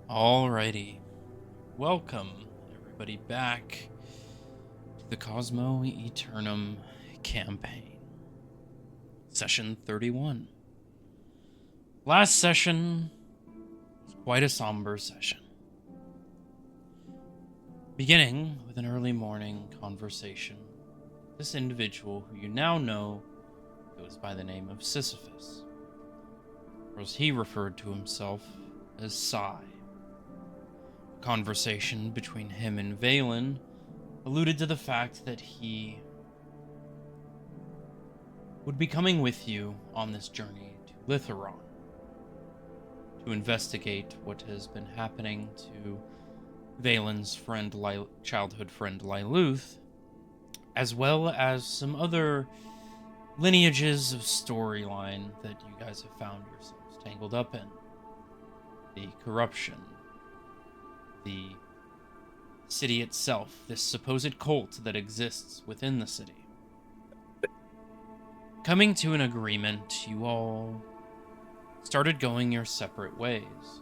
Alrighty. Welcome, everybody, back to the Cosmo Eternum campaign. Session 31. Last session was quite a somber session. Beginning with an early morning conversation, this individual who you now know goes by the name of Sisyphus, or as he referred to himself as Psy. Conversation between him and Valen alluded to the fact that he would be coming with you on this journey to Litheron to investigate what has been happening to Valen's childhood friend Lyluth, as well as some other lineages of storyline that you guys have found yourselves tangled up in. The corruption, the city itself, this supposed cult that exists within the city. Coming to an agreement, you all started going your separate ways.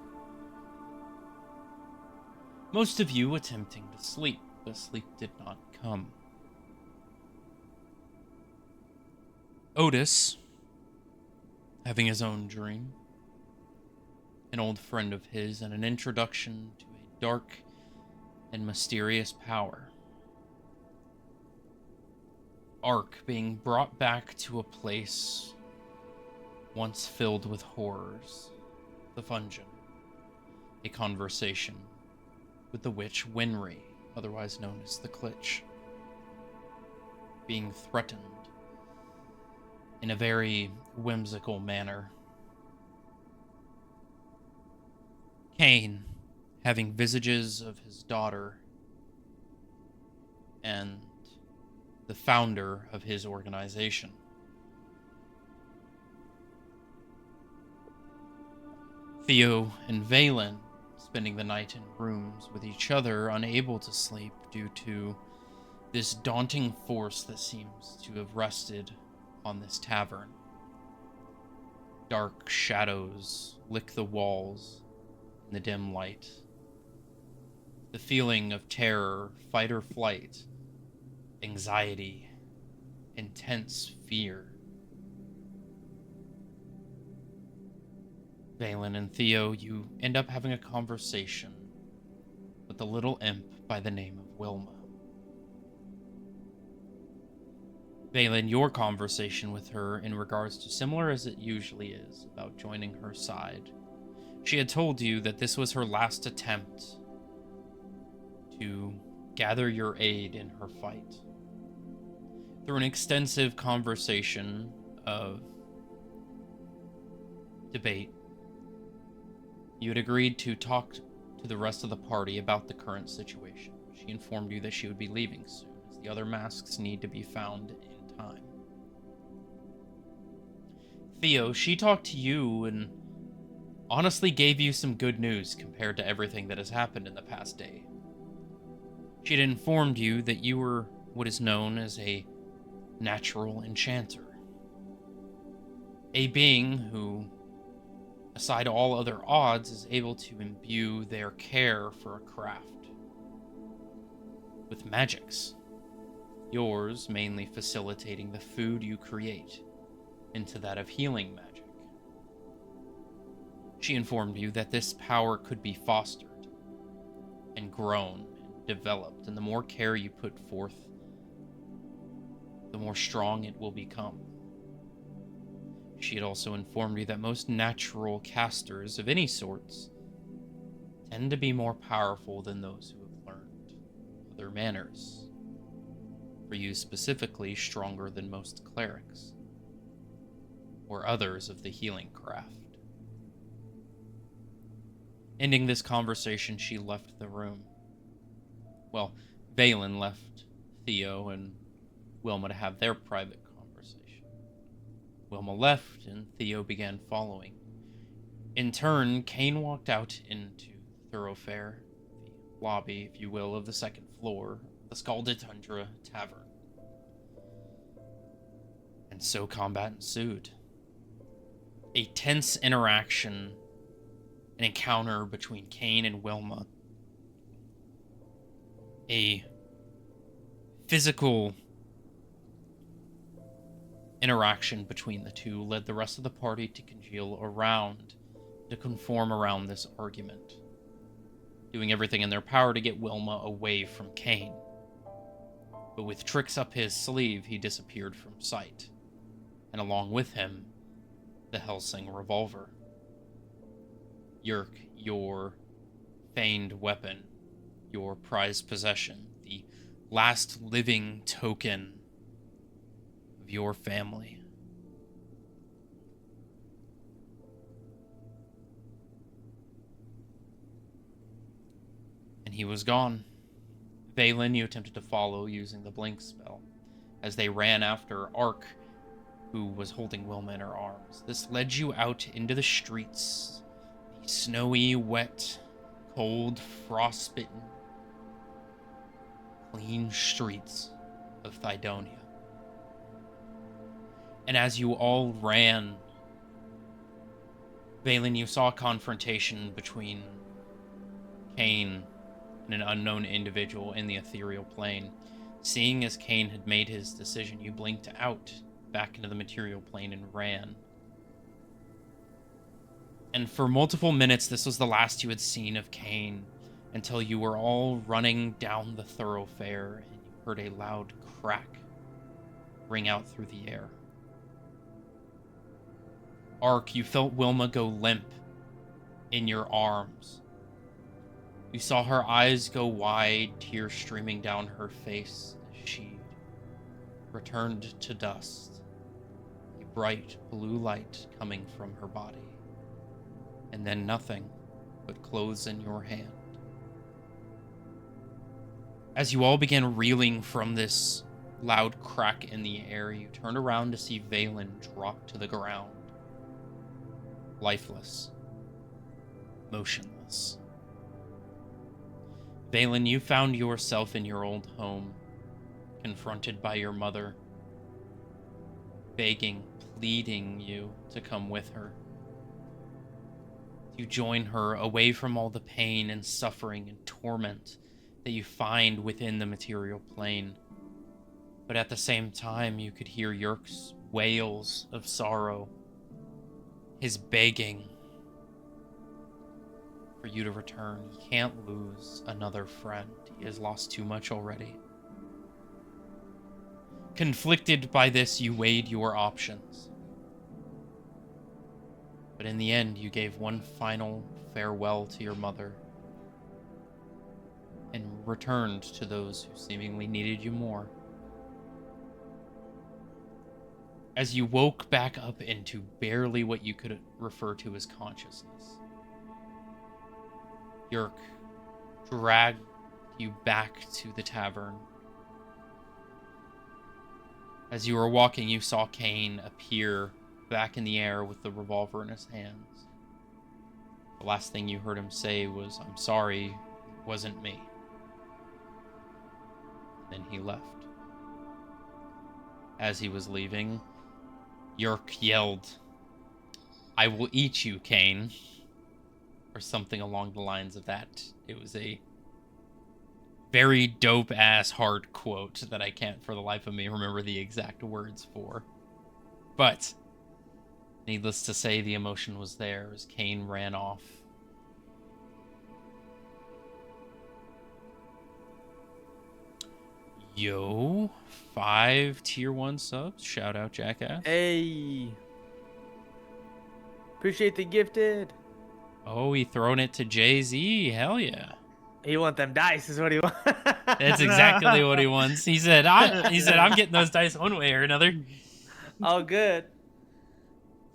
Most of you attempting to sleep, but sleep did not come. Otis, having his own dream, an old friend of his, and an introduction to a dark and mysterious power. Ark being brought back to a place once filled with horrors. The Fungin. A conversation with the witch Winry, otherwise known as the Klitch. Being threatened in a very whimsical manner. Cain having visages of his daughter and the founder of his organization. Theo and Valen spending the night in rooms with each other, unable to sleep due to this daunting force that seems to have rested on this tavern. Dark shadows lick the walls in the dim light. The feeling of terror, fight or flight, anxiety, intense fear. Valen and Theo, you end up having a conversation with a little imp by the name of Wilma. Valen, your conversation with her in regards to similar as it usually is, about joining her side. She had told you that this was her last attempt to gather your aid in her fight. Through an extensive conversation of debate, you had agreed to talk to the rest of the party about the current situation. She informed you that she would be leaving soon, as the other masks need to be found in time. Theo, she talked to you and honestly gave you some good news compared to everything that has happened in the past day. She had informed you that you were what is known as a natural enchanter. A being who, aside all other odds, is able to imbue their care for a craft with magics. Yours mainly facilitating the food you create into that of healing magic. She informed you that this power could be fostered and grown and developed, and the more care you put forth, the more strong it will become. She had also informed you that most natural casters of any sorts tend to be more powerful than those who have learned other manners. For you specifically, stronger than most clerics, or others of the healing craft. Ending this conversation, she left the room. Well, Valen left Theo and Wilma to have their private conversation. Wilma left, and Theo began following. In turn, Cain walked out into the thoroughfare, the lobby, if you will, of the second floor of the Scalded Tundra Tavern. And so combat ensued. A tense interaction an encounter between Cain and Wilma. A physical interaction between the two led the rest of the party to congeal around, to conform around this argument, doing everything in their power to get Wilma away from Cain. But with tricks up his sleeve, he disappeared from sight, and along with him, the Helsing revolver. Yerk, your feigned weapon, your prized possession, the last living token of your family. And he was gone. Valen, you attempted to follow using the blink spell as they ran after Ark, who was holding Wilma in her arms. This led you out into the streets, the snowy, wet, cold, frostbitten, clean streets of Thydonia. And as you all ran, Valen, you saw a confrontation between Cain and an unknown individual in the ethereal plane. Seeing as Cain had made his decision, you blinked out back into the material plane and ran. And for multiple minutes, this was the last you had seen of Cain, until you were all running down the thoroughfare and you heard a loud crack ring out through the air. Ark, you felt Wilma go limp in your arms. You saw her eyes go wide, tears streaming down her face as she returned to dust, a bright blue light coming from her body, and then nothing but clothes in your hand. As you all began reeling from this loud crack in the air, you turned around to see Valen drop to the ground, lifeless, motionless. Valen, you found yourself in your old home, confronted by your mother, begging, pleading you to come with her. You join her away from all the pain and suffering and torment that you find within the material plane. But at the same time, you could hear Yerk's wails of sorrow, his begging for you to return. He can't lose another friend. He has lost too much already. Conflicted by this, you weighed your options. But in the end, you gave one final farewell to your mother and returned to those who seemingly needed you more. As you woke back up into barely what you could refer to as consciousness, Yerk dragged you back to the tavern. As you were walking, you saw Cain appear back in the air with the revolver in his hands. The last thing you heard him say was, "I'm sorry, it wasn't me." Then he left. As he was leaving, Yerk yelled, "I will eat you, Cain," or something along the lines of that. It was a very dope-ass hard quote that I can't for the life of me remember the exact words for. But needless to say, the emotion was there as Cain ran off. Yo, 5 tier 1 subs. Shout out, Jackass. Hey. Appreciate the gifted. Oh, he throwing it to Jay-Z. Hell yeah. He want them dice is what he wants. That's exactly what he wants. He said, I'm getting those dice one way or another. All good.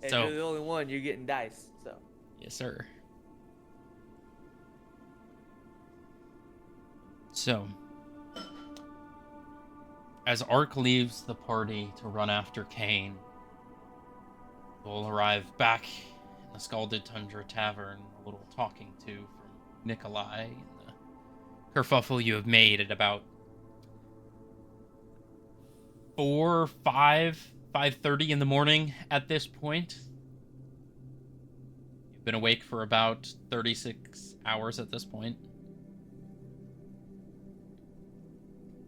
And So, you're the only one, you're getting dice. So. Yes, sir. So, as Ark leaves the party to run after Cain, we'll arrive back in the Scalded Tundra Tavern, a little talking to from Nikolai and the kerfuffle you have made at about 5:30 in the morning at this point. You've been awake for about 36 hours at this point.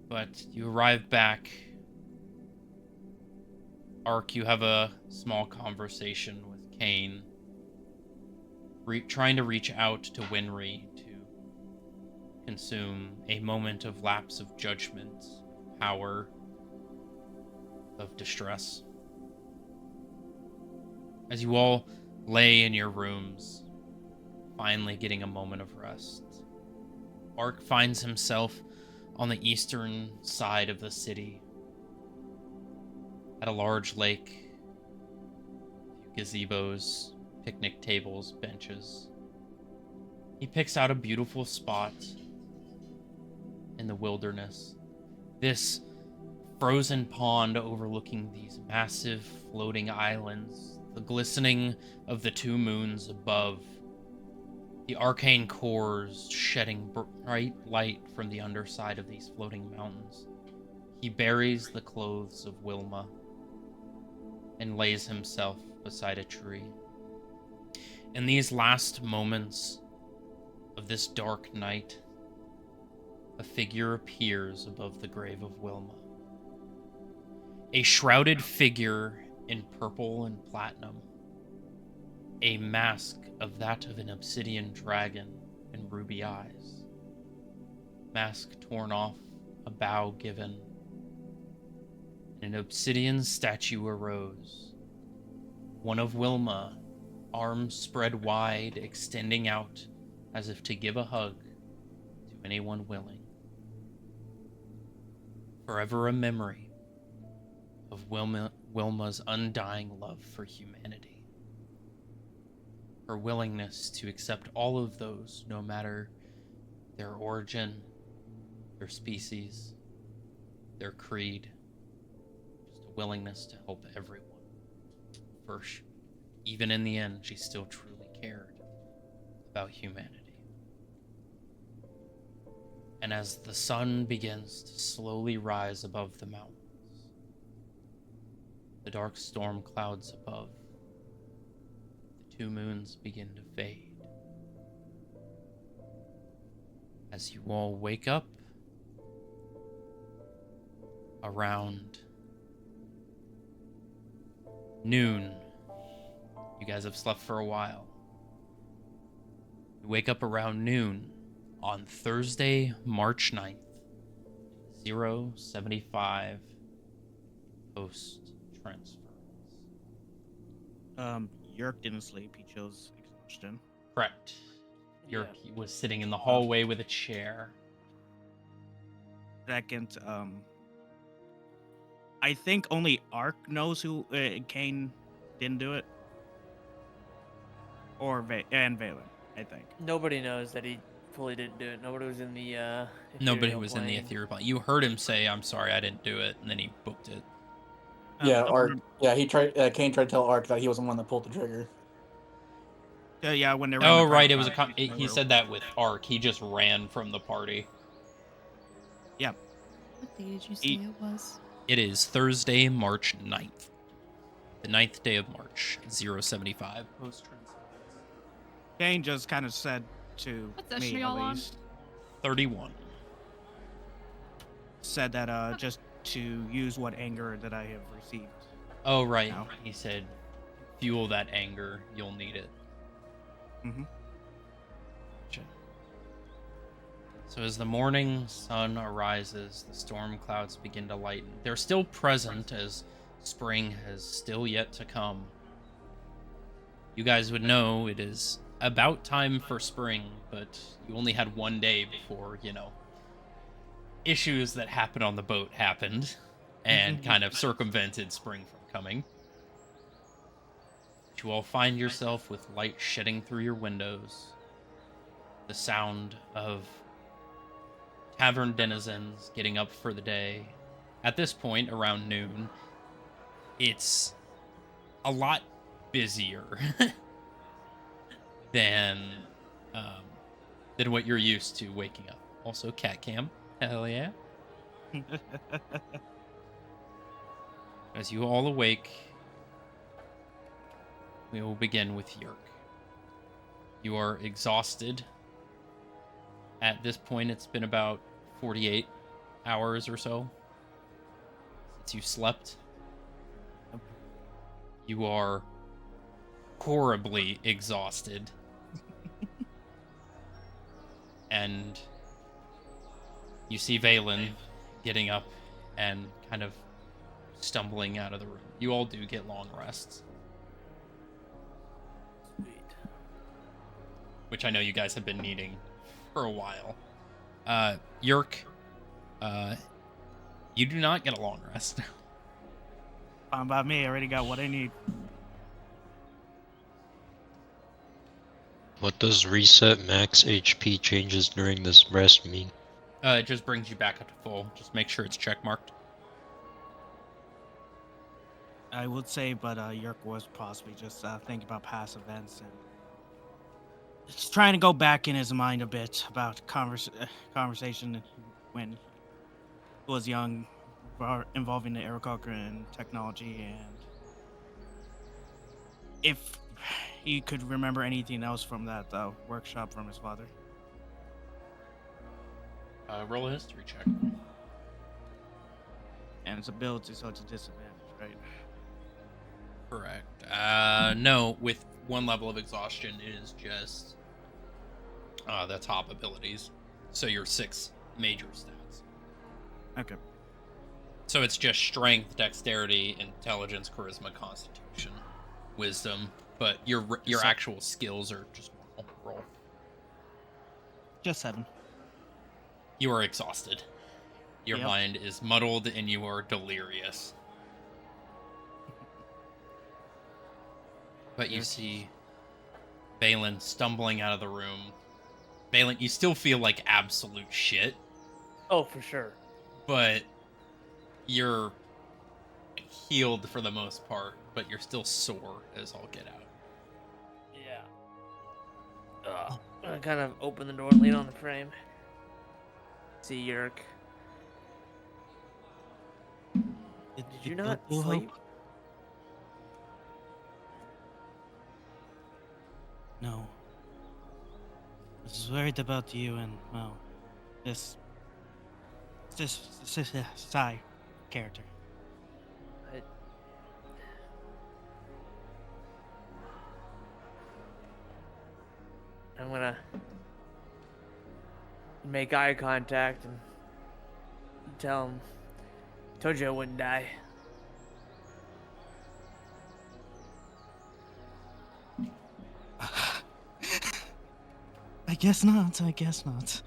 But you arrive back. Ark, you have a small conversation with Kane, trying to reach out to Winry to consume a moment of lapse of judgment, power, of distress. As you all lay in your rooms, finally getting a moment of rest, Ark finds himself on the eastern side of the city, at a large lake, a few gazebos, picnic tables, benches. He picks out a beautiful spot in the wilderness. This frozen pond overlooking these massive floating islands, the glistening of the two moons above, the arcane cores shedding bright light from the underside of these floating mountains. He buries the clothes of Wilma and lays himself beside a tree. In these last moments of this dark night, a figure appears above the grave of Wilma. A shrouded figure in purple and platinum. A mask of that of an obsidian dragon and ruby eyes. Mask torn off, a bow given. An obsidian statue arose. One of Wilma, arms spread wide, extending out as if to give a hug to anyone willing. Forever a memory of Wilma's undying love for humanity. Her willingness to accept all of those, no matter their origin, their species, their creed. Just a willingness to help everyone. First, even in the end, she still truly cared about humanity. And as the sun begins to slowly rise above the mountains, the dark storm clouds above, the two moons begin to fade. As you all wake up around noon, you guys have slept for a while. You wake up around noon on Thursday, March 9th, 075 post-transference. Yerk didn't sleep. He chose exhaustion. Correct. Yerk was sitting in the hallway with a chair. Second, I think only Ark knows who Kane didn't do it. Or and Valen, I think. Nobody knows that he fully didn't do it. Nobody was in the Nobody was plane. in the ethereal plane. You heard him say, "I'm sorry, I didn't do it," and then he booked it. Yeah, Ark. Yeah, he tried. Kane tried to tell Ark that he wasn't the one that pulled the trigger. Yeah, when they were. Oh, right. It was he said that with Ark. He just ran from the party. Yeah. What day did you say it was? It is Thursday, March 9th. The 9th day of March, 075 post-transference. Kane just kind of said to What session me, are y'all at on? least, 31. said that just to use what anger that I have received. Oh, right. No. He said, fuel that anger. You'll need it. Mm-hmm. Gotcha. So as the morning sun arises, the storm clouds begin to lighten. They're still present as spring has still yet to come. You guys would know it is about time for spring, but you only had one day before, issues that happened on the boat happened and kind of circumvented spring from coming. But you all find yourself with light shedding through your windows, the sound of tavern denizens getting up for the day. At this point, around noon, it's a lot busier than what you're used to waking up. Also, cat cam. Hell yeah. As you all awake, we will begin with Yerk. You are exhausted. At this point, it's been about 48 hours or so since you slept. You are horribly exhausted. And you see Valen getting up and kind of stumbling out of the room. You all do get long rests, Sweet. which I know you guys have been needing for a while. Yerk, you do not get a long rest. Fine by me. I already got what I need. What does reset max HP changes during this rest mean? It just brings you back up to full. Just make sure it's checkmarked. I would say, but Yerk was possibly just thinking about past events and just trying to go back in his mind a bit about conversation when he was young, involving the agriculture and technology, and if he could remember anything else from that workshop from his father. Roll a history check. And his ability, so it's a disadvantage, right? Correct. No, with one level of exhaustion, it is just the top abilities. So your 6 major stats. Okay. So it's just strength, dexterity, intelligence, charisma, constitution, wisdom. But your So- actual skills are just normal. Roll. Just 7. You are exhausted. Your Yep. mind is muddled and you are delirious. But you Yes. see Balin stumbling out of the room. Balin, you still feel like absolute shit, Oh, for sure. but you're healed for the most part, but you're still sore as all get out. Yeah. I kind of open the door and lean on the frame. See Yerk. Did you not sleep? No. I was worried about you and, well, this Sai character. I'm gonna make eye contact and tell him, told you I wouldn't die. I guess not. I guess not.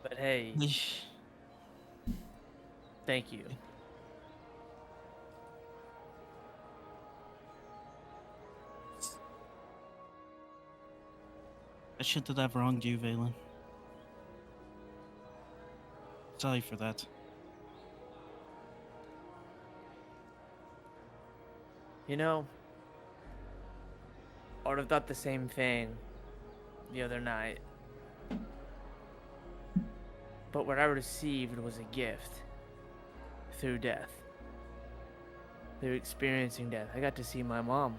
But hey, thank you. I shouldn't have wronged you, Valen. Sorry for that. You know, I would have thought the same thing the other night. But what I received was a gift through death. Through experiencing death. I got to see my mom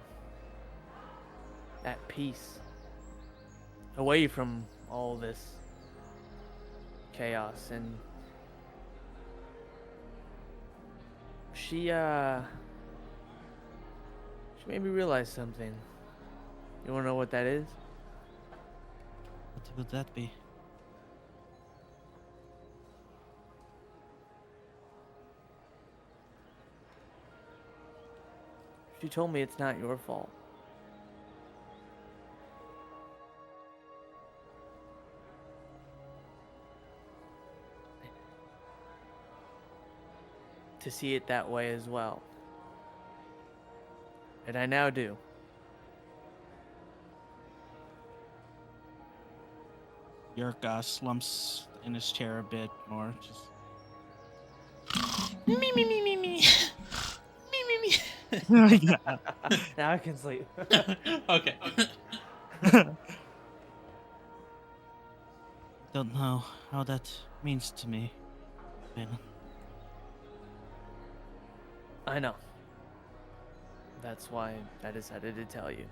at peace. Away from all this chaos, and she made me realize something. You wanna know what that is? What would that be? She told me it's not your fault. To see it that way as well. And I now do. Yerk slumps in his chair a bit more. Just Me. Now I can sleep. Okay. don't know how that means to me, Valen. I know. That's why I decided to tell you.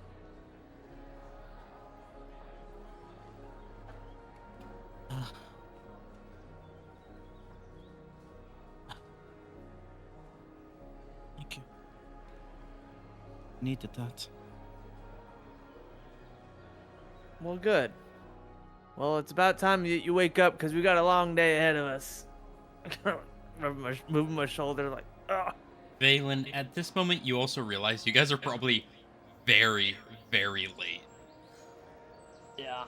Thank you. Needed that. Well, good. Well, it's about time you wake up because we got a long day ahead of us. Moving my shoulder like, ugh. Valen, at this moment, you also realize you guys are probably very, very late Yeah.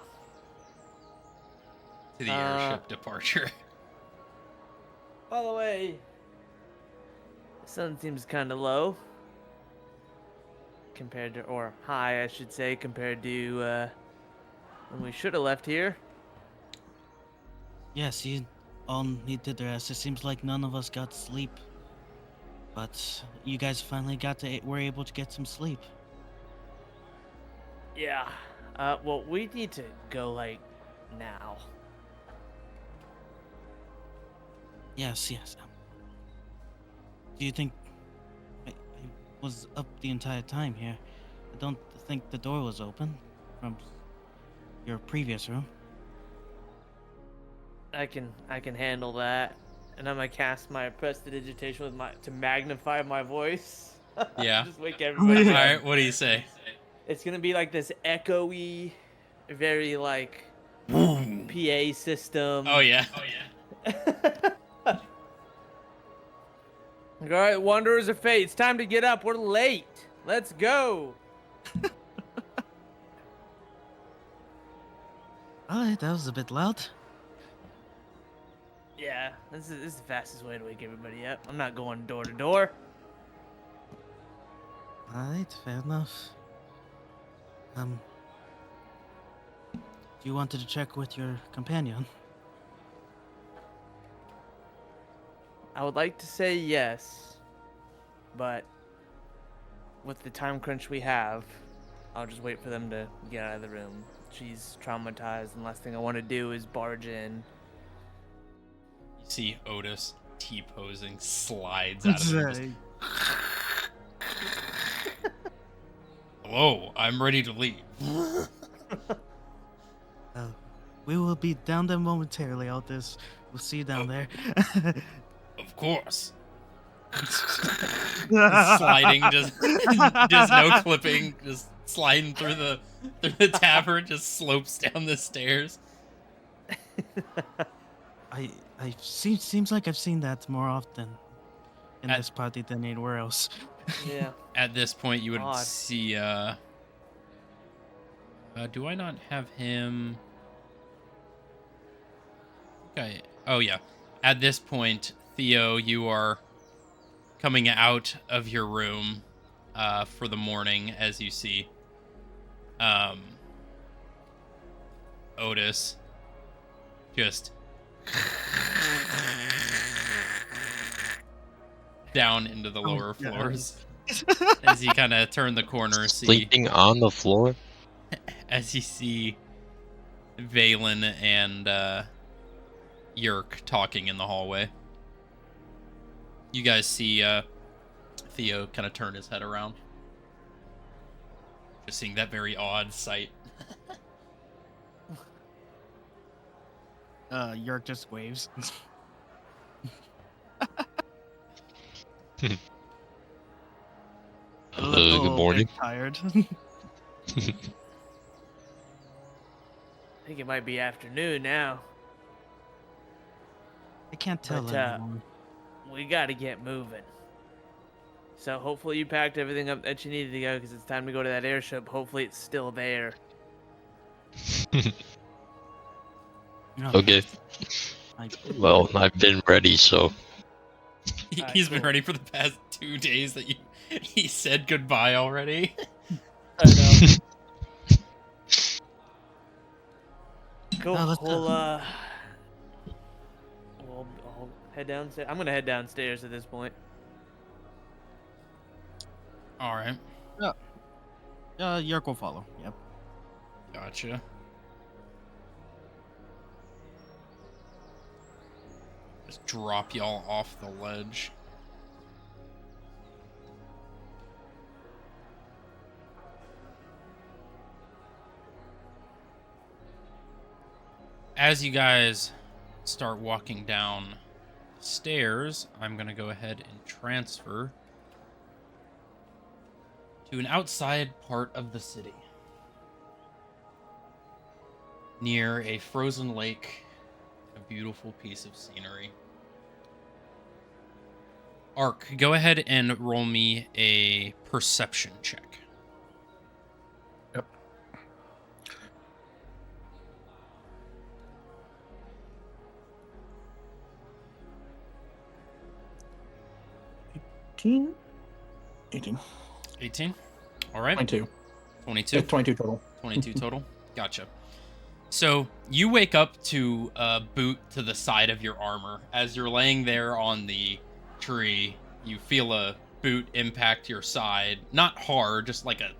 to the airship departure. By the way, the sun seems kind of low compared to, or high, I should say, compared to when we should have left here. Yes, you all needed rest. It seems like none of us got sleep. But you guys finally were able to get some sleep. Yeah. Well, we need to go, like, now. Yes. Do you think I was up the entire time here? I don't think the door was open from your previous room. I can handle that. And I'm gonna cast my prestidigitation with to magnify my voice. Yeah. Just wake everybody All up. right, what do you say? It's gonna be like this echoey, very like PA system. Oh yeah. All right, Wanderers of Fate, it's time to get up. We're late. Let's go. Alright, that was a bit loud. Yeah, this is the fastest way to wake everybody up. I'm not going door to door. Alright, fair enough. You wanted to check with your companion? I would like to say yes, but with the time crunch we have, I'll just wait for them to get out of the room. She's traumatized, and the last thing I want to do is barge in. You see Otis T-posing, slides out of there. Just, hello, I'm ready to leave. We will be down there momentarily, Altus. We'll see you down there. Of course. Sliding, just no clipping, just sliding through the tavern, just slopes down the stairs. Seems like I've seen that more often in this party than anywhere else. Yeah. At this point, you would Odd. see. Do I not have him? Okay. Oh yeah. At this point, Theo, you are coming out of your room for the morning, as you see Otis just down into the lower floors as you kind of turn the corner. Sleeping on the floor? As you see Valen and Yerk talking in the hallway. You guys see Theo kind of turn his head around. Just seeing that very odd sight. Yerk just waves. Good morning. Tired. I think it might be afternoon now. I can't tell But, anymore. We gotta get moving. So hopefully you packed everything up that you needed to go, because it's time to go to that airship. Hopefully it's still there. Okay. Well, I've been ready, so. He's been ready for the past 2 days that he said goodbye already. I know. Go. let's We'll I'll head downstairs. I'm gonna head downstairs at this point. All right. Yerk will follow. Yep. Gotcha. Just drop y'all off the ledge. as you guys start walking down stairs, I'm going to go ahead and transfer to an outside part of the city, near a frozen lake, a beautiful piece of scenery. Ark, go ahead and roll me a perception check. Yep. Eighteen. 18. All right. 22. 22. 22 total. 22 total. Gotcha. So you wake up to a boot to the side of your armor. As you're laying there on the tree, you feel a boot impact your side. Not hard, just like a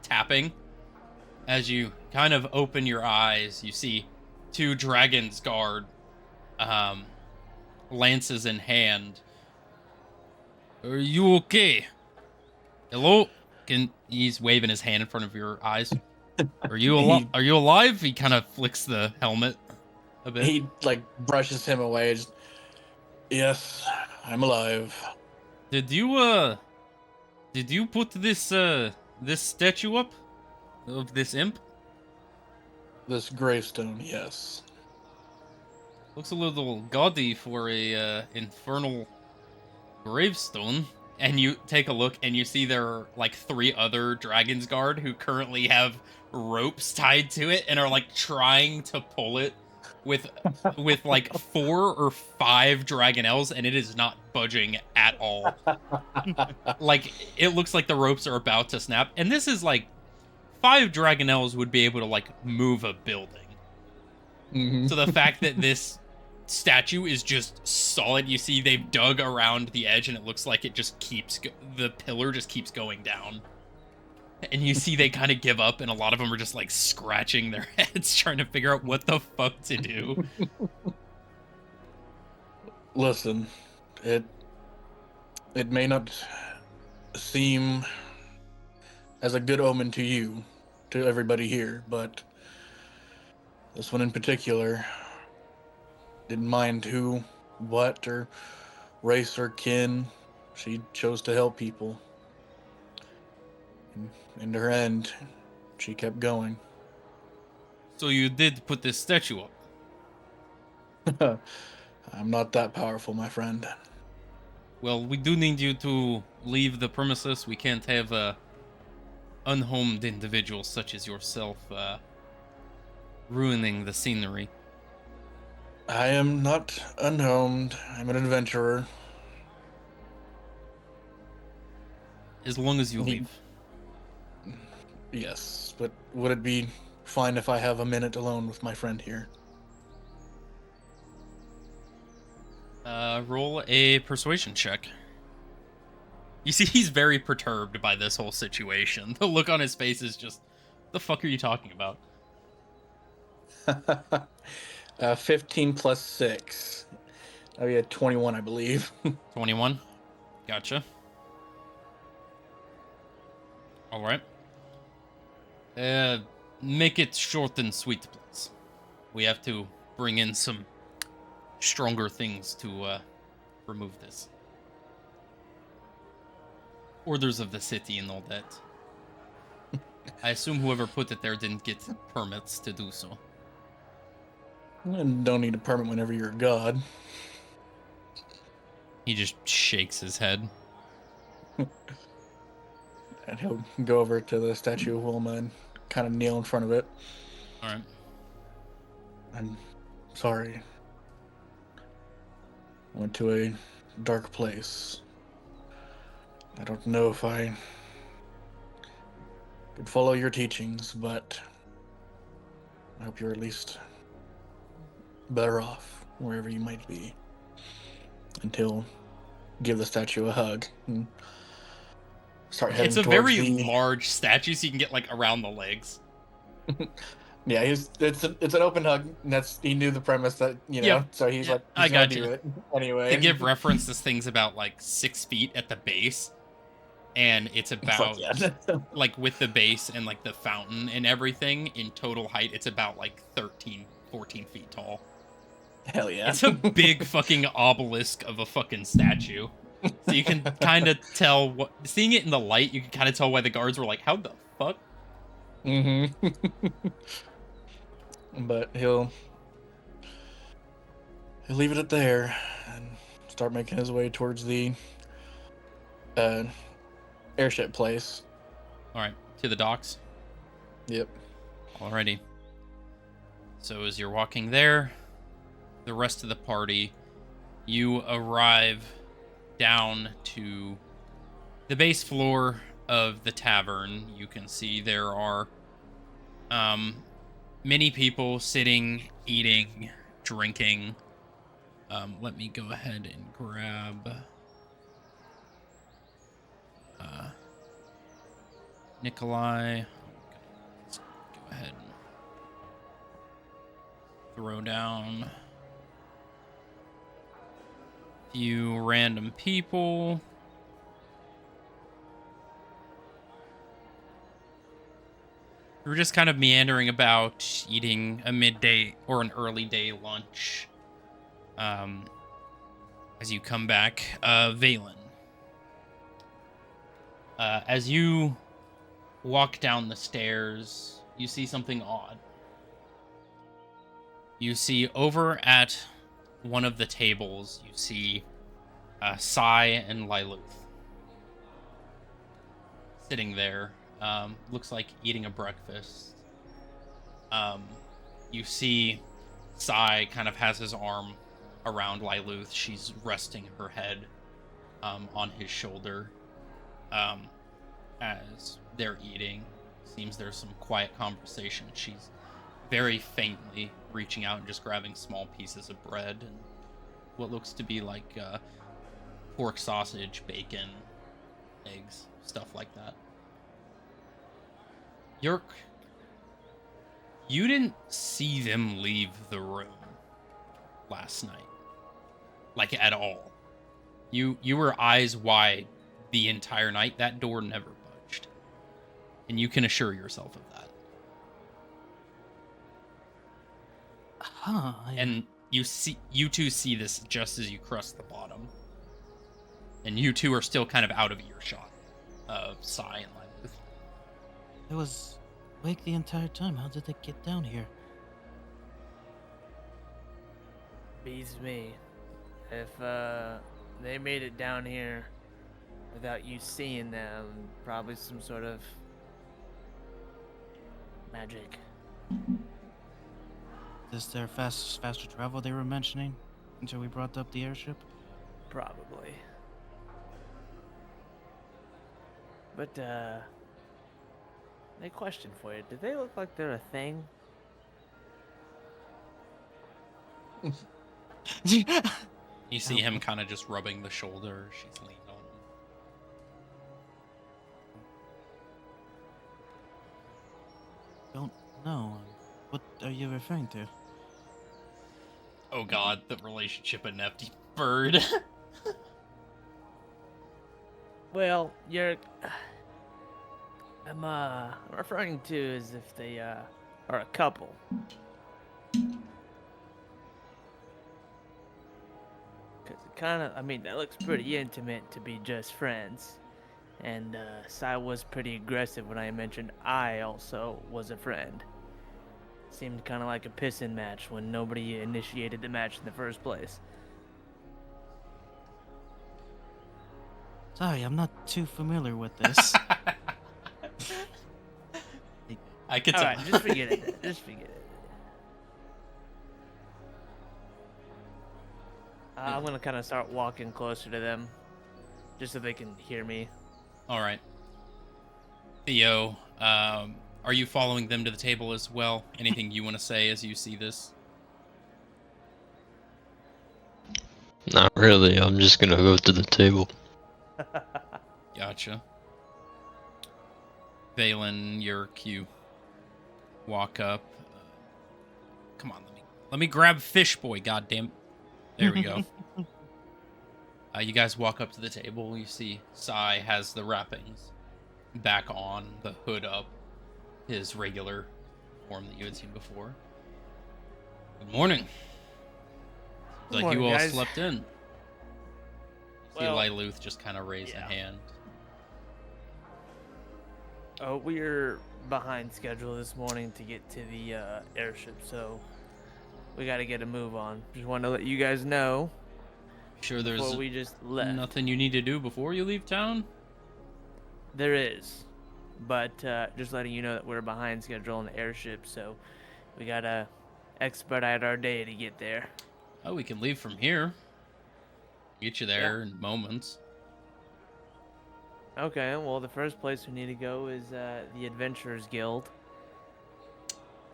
tapping. As you kind of open your eyes, you see two dragons guard, lances in hand. Are you okay? Hello? He's waving his hand in front of your eyes. Are you are you alive? He kind of flicks the helmet a bit. He like brushes him away. Just, yes, I'm alive. Did you put this this statue up of this imp? This gravestone, yes. Looks a little gaudy for a infernal gravestone. And you take a look and you see there are like 3 other Dragon's Guard who currently have ropes tied to it and are like trying to pull it with like 4 or 5 Dragonels, and it is not budging at all. Like, it looks like the ropes are about to snap. And this is like 5 Dragonels would be able to like move a building. Mm-hmm. So the fact that this statue is just solid, you see they've dug around the edge and it looks like it just keeps the pillar just keeps going down, and you see they kind of give up, and a lot of them are just like scratching their heads trying to figure out what the fuck to do. Listen, it may not seem as a good omen to you, to everybody here, but this one in particular didn't mind who, what, or race or kin. She chose to help people. And in her end, she kept going. So you did put this statue up? I'm not that powerful, my friend. Well, we do need you to leave the premises. We can't have unhomed individuals such as yourself ruining the scenery. I am not unhomed. I'm an adventurer. As long as you leave. Yes, but would it be fine if I have a minute alone with my friend here? Roll a persuasion check. You see, he's very perturbed by this whole situation. The look on his face is just, the fuck are you talking about? 15 plus 6. That'd be a 21, I believe. 21? Gotcha. Alright. Make it short and sweet, please. We have to bring in some stronger things to remove this. Orders of the city and all that. I assume whoever put it there didn't get permits to do so. And don't need a permit whenever you're a god. He just shakes his head. And he'll go over to the statue of Wilma and kind of kneel in front of it. Alright. I'm sorry. I went to a dark place. I don't know if I could follow your teachings, but I hope you're at least better off wherever you might be. Until give the statue a hug and start heading It's a towards very the... large statue, so you can get like around the legs. Yeah, it's an open hug. And he knew the premise that Yep. So he's like, I he's gonna got do you. it anyway. To give reference, this thing's about like 6 feet at the base, and it's about like with the base and like the fountain and everything in total height, it's about like 13 14 feet tall. Hell yeah. It's a big fucking obelisk of a fucking statue. So you can kind of tell what... Seeing it in the light, you can kind of tell why the guards were like, how the fuck? Mm-hmm. But he'll leave it at there and start making his way towards the airship place. Alright, to the docks. Yep. Alrighty. So as you're walking there, the rest of the party, you arrive down to the base floor of the tavern. You can see there are many people sitting, eating, drinking. Let me go ahead and grab Nikolai. Let's go ahead and throw down a few random people. We're just kind of meandering about, eating a midday or an early day lunch. As you come back, Valen. As you walk down the stairs, you see something odd. You see over at one of the tables, you see Sai and Liluth sitting there. Looks like eating a breakfast. You see Sai kind of has his arm around Liluth. She's resting her head on his shoulder as they're eating. Seems there's some quiet conversation. She's very faintly reaching out and just grabbing small pieces of bread and what looks to be like pork sausage, bacon, eggs, stuff like that. Yerk, you didn't see them leave the room last night. Like, at all. You were eyes wide the entire night. That door never budged. And you can assure yourself of that. Huh. And you two see this just as you cross the bottom. And you two are still kind of out of earshot of Sai and Liluth. I was awake the entire time. How did they get down here? Beats me. If they made it down here without you seeing them, probably some sort of magic. Is there faster travel they were mentioning until we brought up the airship? Probably. But, a question for you. Do they look like they're a thing? You see him kind of just rubbing the shoulder. She's leaned on him. Don't know. What are you referring to? Oh god, the relationship of Nefty Bird. Well, I'm referring to as if they are a couple. Cause it that looks pretty intimate to be just friends. And Sai was pretty aggressive when I mentioned I also was a friend. Seemed kind of like a pissing match when nobody initiated the match in the first place. Sorry, I'm not too familiar with this. I could tell. Alright, just forget it. Just forget it. I'm gonna kind of start walking closer to them, just so they can hear me. All right. Theo, are you following them to the table as well? Anything you want to say as you see this? Not really. I'm just gonna go to the table. Gotcha. Valen, your cue. Walk up. Come on, let me grab Fish Boy. Goddamn. There we go. You guys walk up to the table. You see Sai has the wrappings back on, the hood up, his regular form that you had seen before. Good morning. Good Like morning, you all guys. slept in. You see Well, Liluth just kind of raise a yeah. hand. Oh, we're behind schedule this morning to get to the airship, so we got to get a move on. Just want to let you guys know Sure there's before we just left. nothing you need to do before you leave town? There is, but just letting you know that we're behind schedule on the airship, so we got to expedite our day to get there. Oh, we can leave from here. Get you there in moments. Okay, well, the first place we need to go is the Adventurers Guild.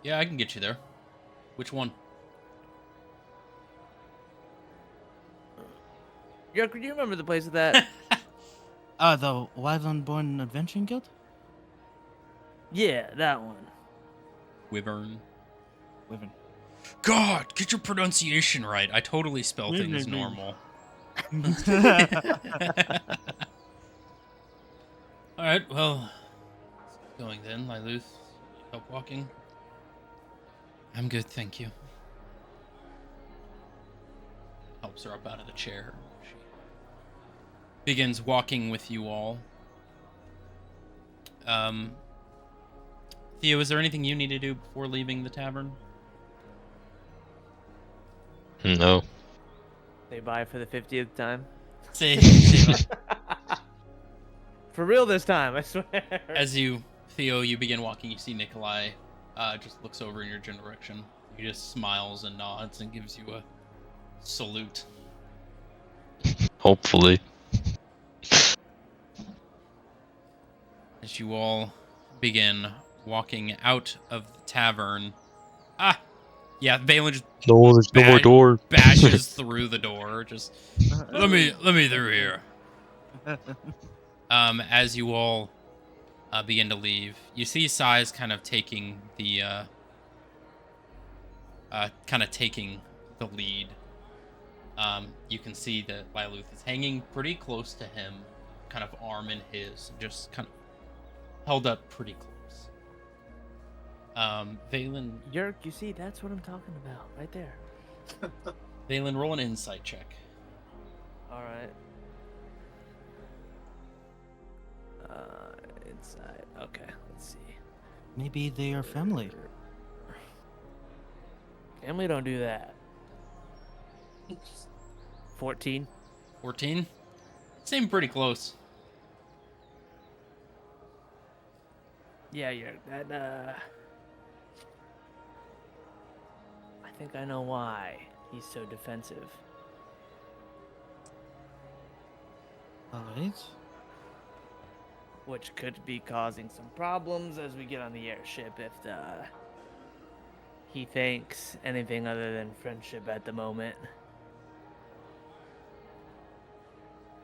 Yeah, I can get you there. Which one? York, do you remember the place of that? The Wild Unborn Adventuring Guild? Yeah, that one. Wyvern. Wyvern. God, get your pronunciation right. I totally spell things normal. Alright, well, let's get going then, Liluth. Help walking? I'm good, thank you. Helps her up out of the chair. She begins walking with you all. Theo, is there anything you need to do before leaving the tavern? No. They buy for the 50th time. Say, For real this time, I swear. as you, Theo, you begin walking, you see Nikolai just looks over in your general direction. He just smiles and nods and gives you a salute. Hopefully. As you all begin walking out of the tavern. Yeah, Valen just No, there's no more door. bashes through the door. Just let me through here. As you all begin to leave, you see Sai's kind of taking the lead. You can see that Liluth is hanging pretty close to him, kind of arm in his, just kind of held up pretty close. Valen, Yerk, you see, that's what I'm talking about, right there. Valen, roll an insight check. All right. Inside. Okay, let's see. Maybe they are family. Family don't do that. 14. 14? Seem pretty close. Yeah, Yerk, that, I think I know why he's so defensive. Alright. Which could be causing some problems as we get on the airship if he thinks anything other than friendship at the moment.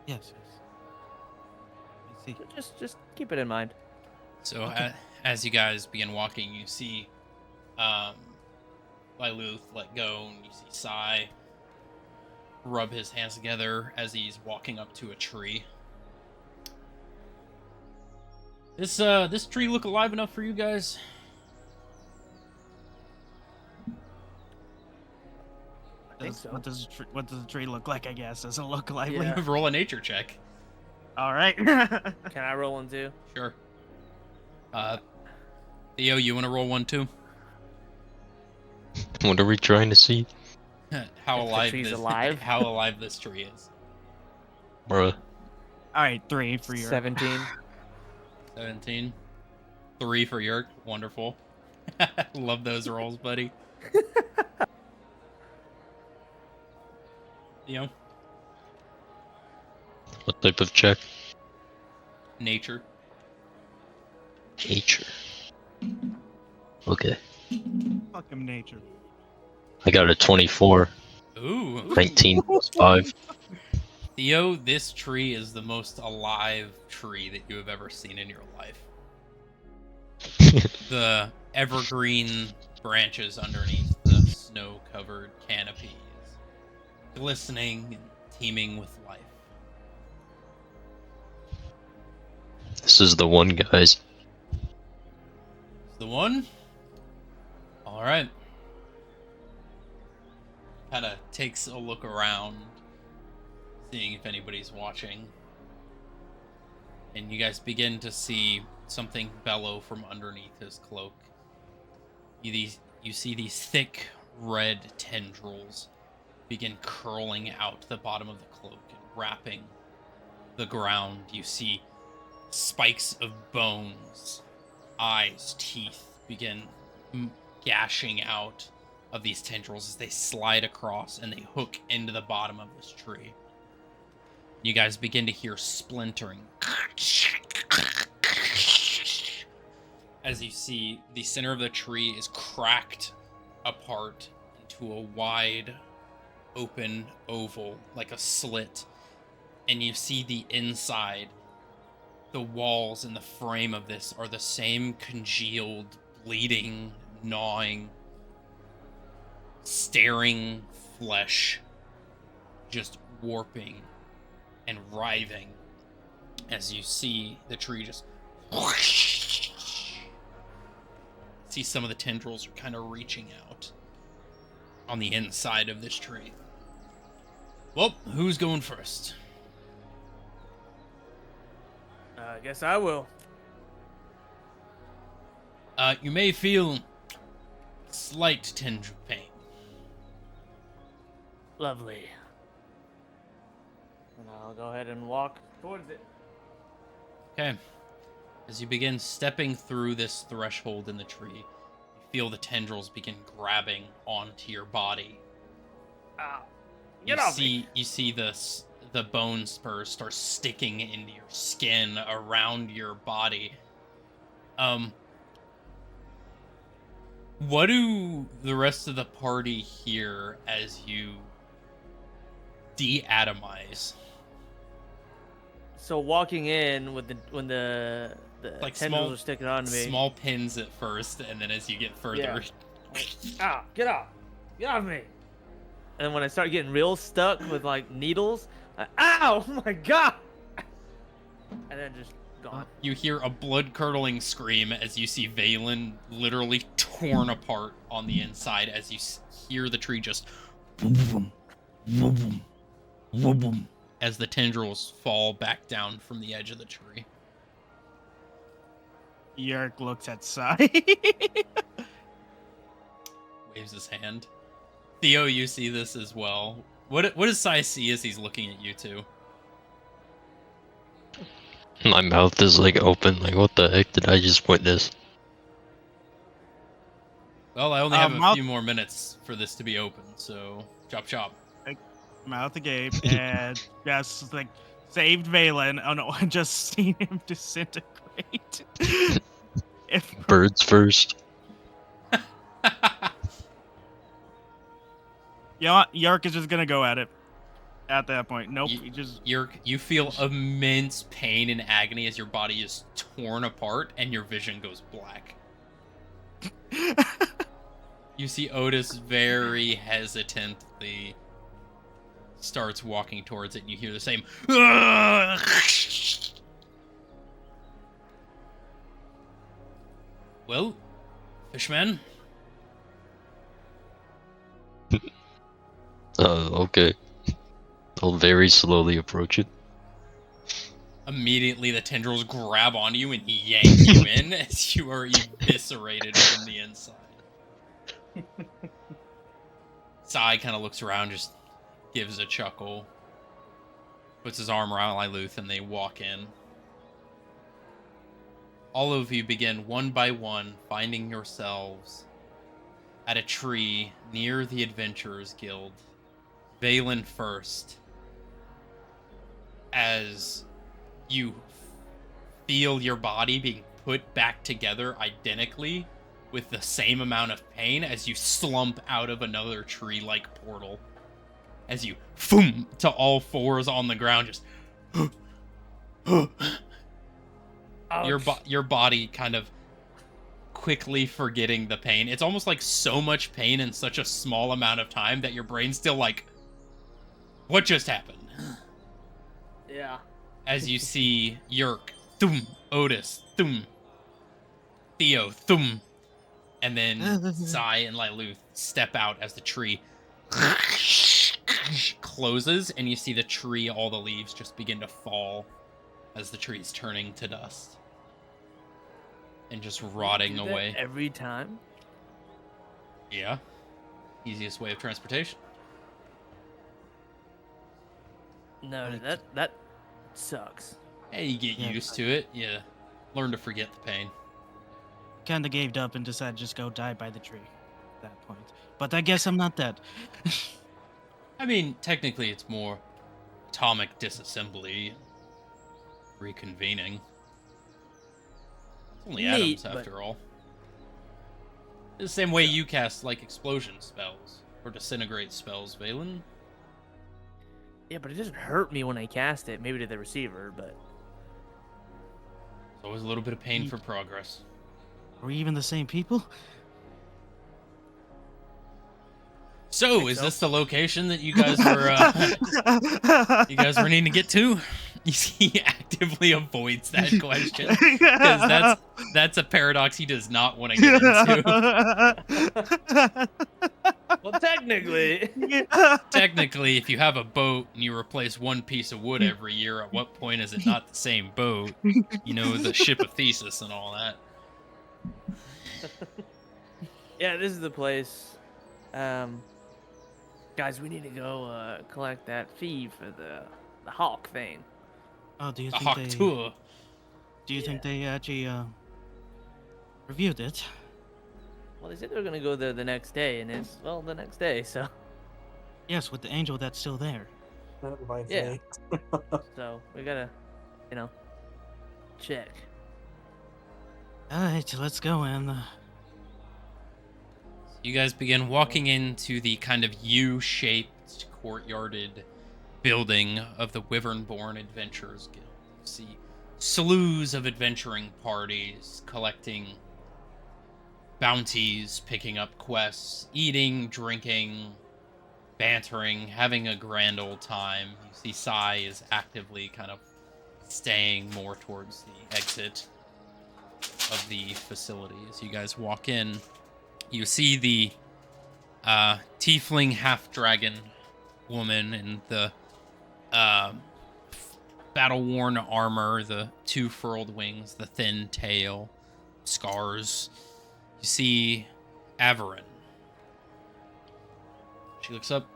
Yes, yes. I see. Just keep it in mind. So Okay. as you guys begin walking, you see Liluth let go, and you see Sai rub his hands together as he's walking up to a tree. This tree look alive enough for you guys? I think so. What does the tree look like? I guess does it look lively? Yeah. Roll a nature check. All right. Can I roll one too? Sure. Theo, you want to roll one too? What are we trying to see? How If the alive tree's this alive? how alive this tree is. Bruh. All right, 3 for your 17. 17. 3 for Yerk. Wonderful. Love those rolls, buddy. Theo, What type of check? nature. Nature. Okay. fucking nature. I got a 24. Ooh. 19 plus 5. Theo, this tree is the most alive tree that you have ever seen in your life. The evergreen branches underneath the snow-covered canopy is glistening and teeming with life. This is the one, guys. The one? Alright. kind of takes a look around, seeing if anybody's watching. And you guys begin to see something bellow from underneath his cloak. You see these thick red tendrils begin curling out the bottom of the cloak and wrapping the ground. You see spikes of bones, eyes, teeth begin gashing out of these tendrils as they slide across and they hook into the bottom of this tree. You guys begin to hear splintering as you see the center of the tree is cracked apart into a wide open oval, like a slit, and you see the inside. The walls and the frame of this are the same congealed, bleeding, gnawing, staring flesh, just warping and writhing as you see the tree just see some of the tendrils are kind of reaching out on the inside of this tree. Well, who's going first? I guess I will. You may feel slight tinge of pain. Lovely. And I'll go ahead and walk towards it. Okay. As you begin stepping through this threshold in the tree, you feel the tendrils begin grabbing onto your body. Get off me. You see the bone spurs start sticking into your skin around your body. What do the rest of the party hear as you de-atomize? So walking in with when the Like tendrils are sticking onto me. Small pins at first, and then as you get further, Get off of me. And when I start getting real stuck with like needles, ow! Oh my god! And then just gone. you hear a blood-curdling scream as you see Valen literally torn apart on the inside as you hear the tree just as the tendrils fall back down from the edge of the tree. Yerk looks at Sai. Waves his hand. Theo, you see this as well. What does Sai see as he's looking at you two? My mouth is like open, like what the heck did I just witness? Well, I only have a mouth- few more minutes for this to be open, so chop chop. Mouth agape and just like saved Valen. Oh no, just seen him disintegrate. If Birds first. you know what, Yerk is just gonna go at it. At that point, nope. You- He just You feel immense pain and agony as your body is torn apart and your vision goes black. You see Otis very hesitantly starts walking towards it, and you hear the same. Well, Fishman, Okay. I'll very slowly approach it. immediately the tendrils grab onto you and yank you in as you are eviscerated from the inside. Sai kind of looks around, just gives a chuckle, puts his arm around Liluth, and they walk in. All of you begin one by one finding yourselves at a tree near the Adventurers Guild. Valen first, as you feel your body being put back together identically with the same amount of pain as you slump out of another tree-like portal. As you boom to all fours on the ground, just your body kind of quickly forgetting the pain. It's almost like so much pain in such a small amount of time that your brain's still like, what just happened? Yeah. As you see Yerk, thum, Otis, thum, Theo, thum, and then Sai and Liluth step out as the tree closes, and you see the tree, all the leaves just begin to fall as the tree's turning to dust and just rotting Do that away. every time. Yeah. Easiest way of transportation. No, that sucks. Hey, you get Yeah. used to it. You learn to forget the pain. Kind of gave up and decided to just go die by the tree at that point. But I guess I'm not dead. I mean, technically, it's more atomic disassembly, reconvening. It's only Neat, atoms, but- after all. The same way you cast, like, explosion spells or disintegrate spells, Valen. Yeah, but it doesn't hurt me when I cast it. Maybe to the receiver, but It's always a little bit of pain for progress. Are we even the same people? So, Think is so. this the location that you guys were needing to get to? He actively avoids that question because that's a paradox he does not want to get into. well, technically, Technically, if you have a boat and you replace one piece of wood every year, at what point is it not the same boat? You know, the ship of Theseus and all that. yeah, this is the place. Guys, we need to go collect that fee for the hawk thing. Oh, do you A think hawk they? tour. Do you think they actually reviewed it? Well, they said they were gonna go there the next day, and it's the next day. So Yes, with the angel that's still there. Yeah. so we gotta, check. All right, let's go in. You guys begin walking into the kind of U-shaped, courtyarded building of the Wyvernborn Adventurers Guild. You see slews of adventuring parties collecting bounties, picking up quests, eating, drinking, bantering, having a grand old time. You see Sai is actively kind of staying more towards the exit of the facility. As you guys walk in, you see the tiefling half-dragon woman in the battle-worn armor, the two furled wings, the thin tail, scars. You see Averin. She looks up.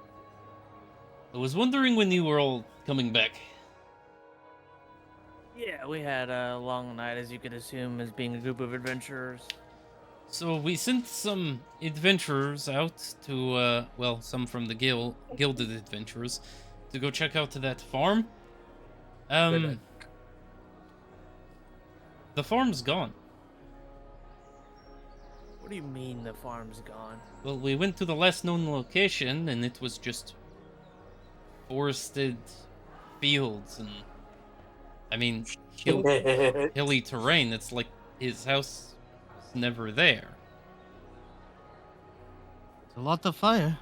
I was wondering when you were all coming back. Yeah, we had a long night, as you could assume, as being a group of adventurers. So we sent some adventurers out to, some from the Gilded Adventurers, to go check out that farm. The farm's gone. What do you mean the farm's gone? Well, we went to the less known location, and it was just forested fields and, I mean, hilly terrain. It's like his house was never there. It's a lot of fire.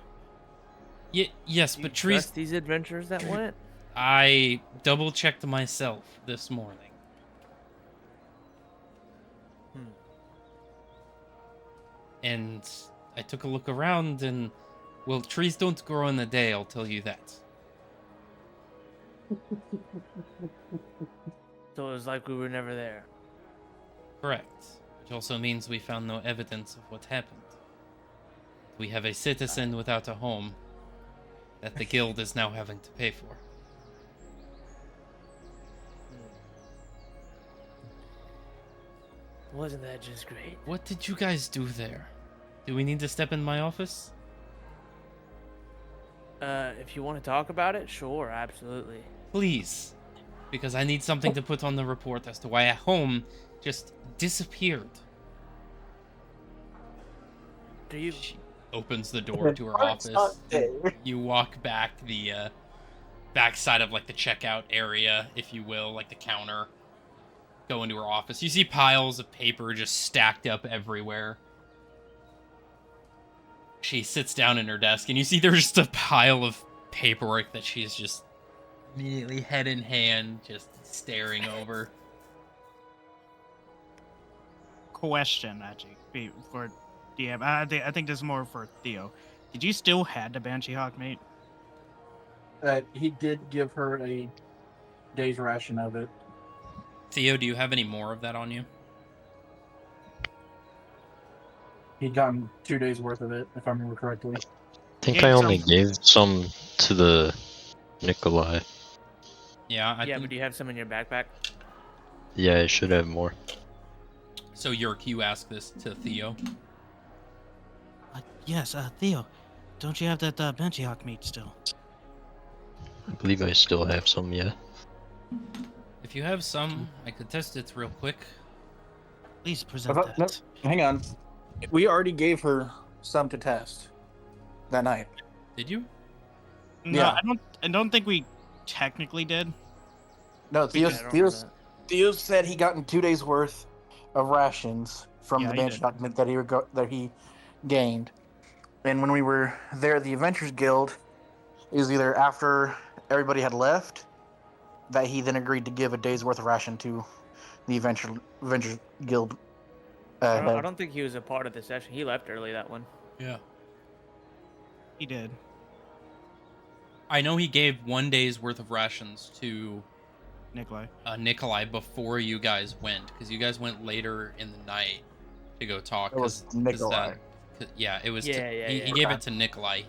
Yes, Do but you trees. trust these adventurers that went? I double-checked myself this morning. And I took a look around, and, well, trees don't grow in a day, I'll tell you that. So it was like we were never there. Correct. Which also means we found no evidence of what happened. We have a citizen without a home that the guild is now having to pay for. Wasn't that just great? What did you guys do there? Do we need to step in my office? If you want to talk about it, sure, absolutely. Please. Because I need something to put on the report as to why a home just disappeared. Do you? She opens the door to her office. You walk back the backside of like the checkout area, if you will, like the counter. Go into her office. You see piles of paper just stacked up everywhere. She sits down in her desk, and you see there's just a pile of paperwork that she's just immediately head in hand, just staring over. Question, actually, for DM. I think this is more for Theo. Did you still had the Banshee Hawk, mate? He did give her a day's ration of it. Theo, do you have any more of that on you? He'd gotten 2 days worth of it, if I remember correctly. I think Gave I only some- gave some to the Nikolai. Yeah, I Yeah, think but do you have some in your backpack? Yeah, I should have more. so. Yerk, you ask this to Theo. Yes, Theo. Don't you have that Banshee Hawk meat still? I believe I still have some, yeah. If you have some, I could test it real quick. Please present that. No, hang on. We already gave her some to test that night. Did you? No, Yeah. I don't think we technically did. No, Yeah, I don't remember that. Theo said he gotten 2 days worth of rations from Yeah, the he Banshee did. document that he gained. And when we were there at the Adventures Guild, it was either after everybody had left that he then agreed to give a day's worth of ration to the Adventures Guild. I Head. don't think he was a part of the session. He left early that one. Yeah. He did. I know he gave 1 day's worth of rations to Nikolai. Nikolai before you guys went, because you guys went later in the night to go talk. It was Nikolai. Yeah, it was. Yeah, he yeah. gave Okay. it to Nikolai.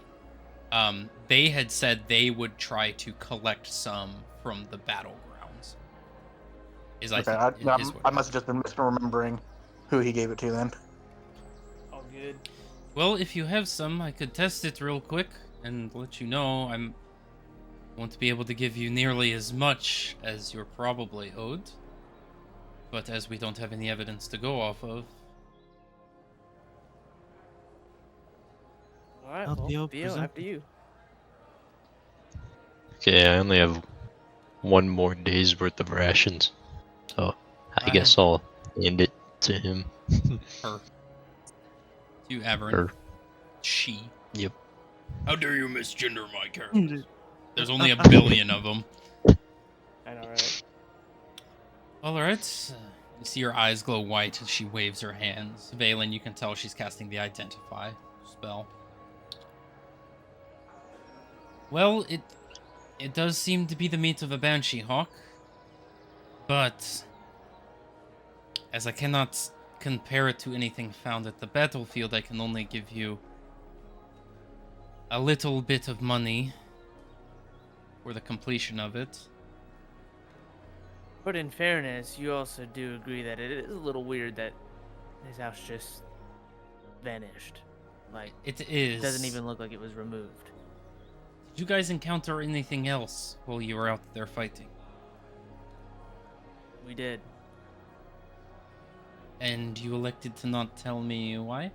They had said they would try to collect some from the battlegrounds. Okay, I must have just been misremembering who he gave it to then. All good. Well, if you have some, I could test it real quick and let you know. I won't be able to give you nearly as much as you're probably owed. But as we don't have any evidence to go off of, All right, Well, well, Theo, Theo, present after you. Okay, I only have 1 more day's worth of rations. So, I guess I'll hand it to him. her. To Averin. Her. She. Yep. How dare you misgender my characters? There's only a billion of them. I know, right? Alright. You see her eyes glow white as she waves her hands. Valen, you can tell she's casting the Identify spell. Well, it does seem to be the meat of a Banshee Hawk. But as I cannot compare it to anything found at the battlefield, I can only give you a little bit of money for the completion of it. But in fairness, you also do agree that it is a little weird that his house just vanished. Like, It it is. doesn't even look like it was removed. Did you guys encounter anything else while you were out there fighting? We did. And you elected to not tell me why?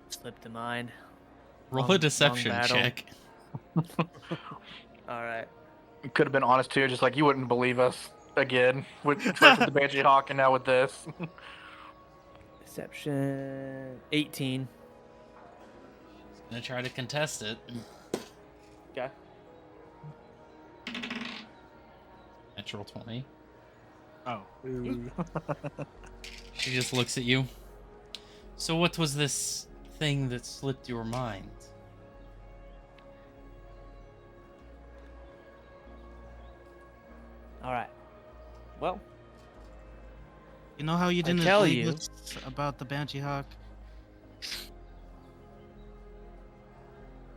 Slipped to mind. Roll Long- a deception long battle. check. All right. Could have been honest too, just like you wouldn't believe us again with first with the Banshee Hawk and now with this. Deception 18. Gonna try to contest it. Okay. Natural 20. Oh. She just looks at you. So what was this thing that slipped your mind? All right. Well, You know how you didn't tell believe you. us about the Banshee Hawk?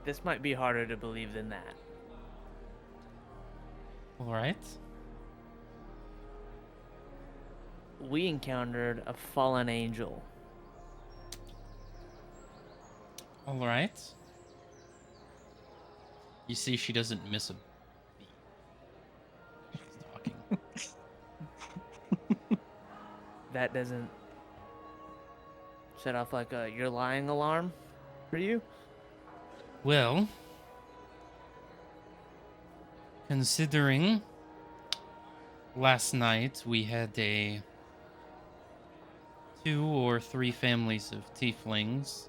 this might be harder to believe than that. Alright. We encountered a fallen angel. Alright. You see she doesn't miss a beat. She's talking. That doesn't set off like a "you're lying" alarm for you? Well, considering last night we had 2 or 3 families of tieflings.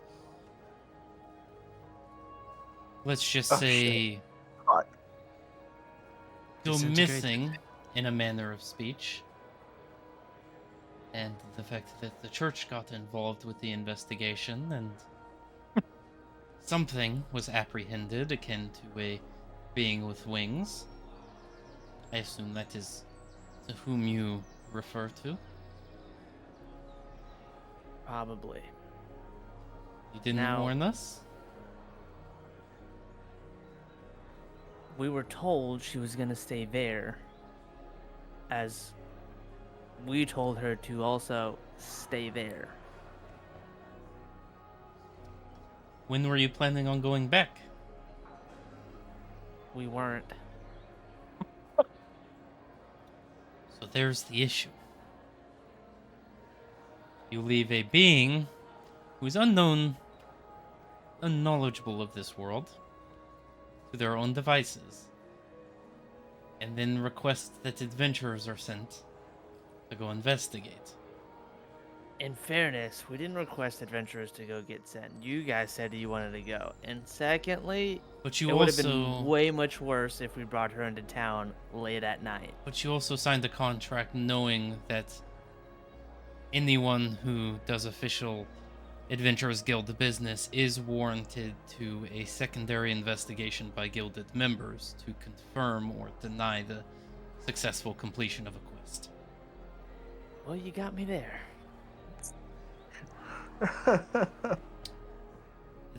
Let's just Oh, say God. go Disintegrate. missing in a manner of speech. And the fact that the church got involved with the investigation and something was apprehended akin to a being with wings. I assume that is to whom you refer to. Probably. You didn't Now- warn us? We were told she was gonna stay there, as we told her to also stay there. When were you planning on going back? We weren't. So there's the issue. You leave a being who is unknowledgeable of this world, to their own devices, and then request that adventurers are sent to go investigate. In fairness, we didn't request adventurers to go get sent. You guys said you wanted to go. And secondly, But you it would have also been way much worse if we brought her into town late at night. signed a contract knowing that anyone who does official Adventurers Guild business is warranted to a secondary investigation by Guilded members to confirm or deny the successful completion of a quest. Well, you got me there.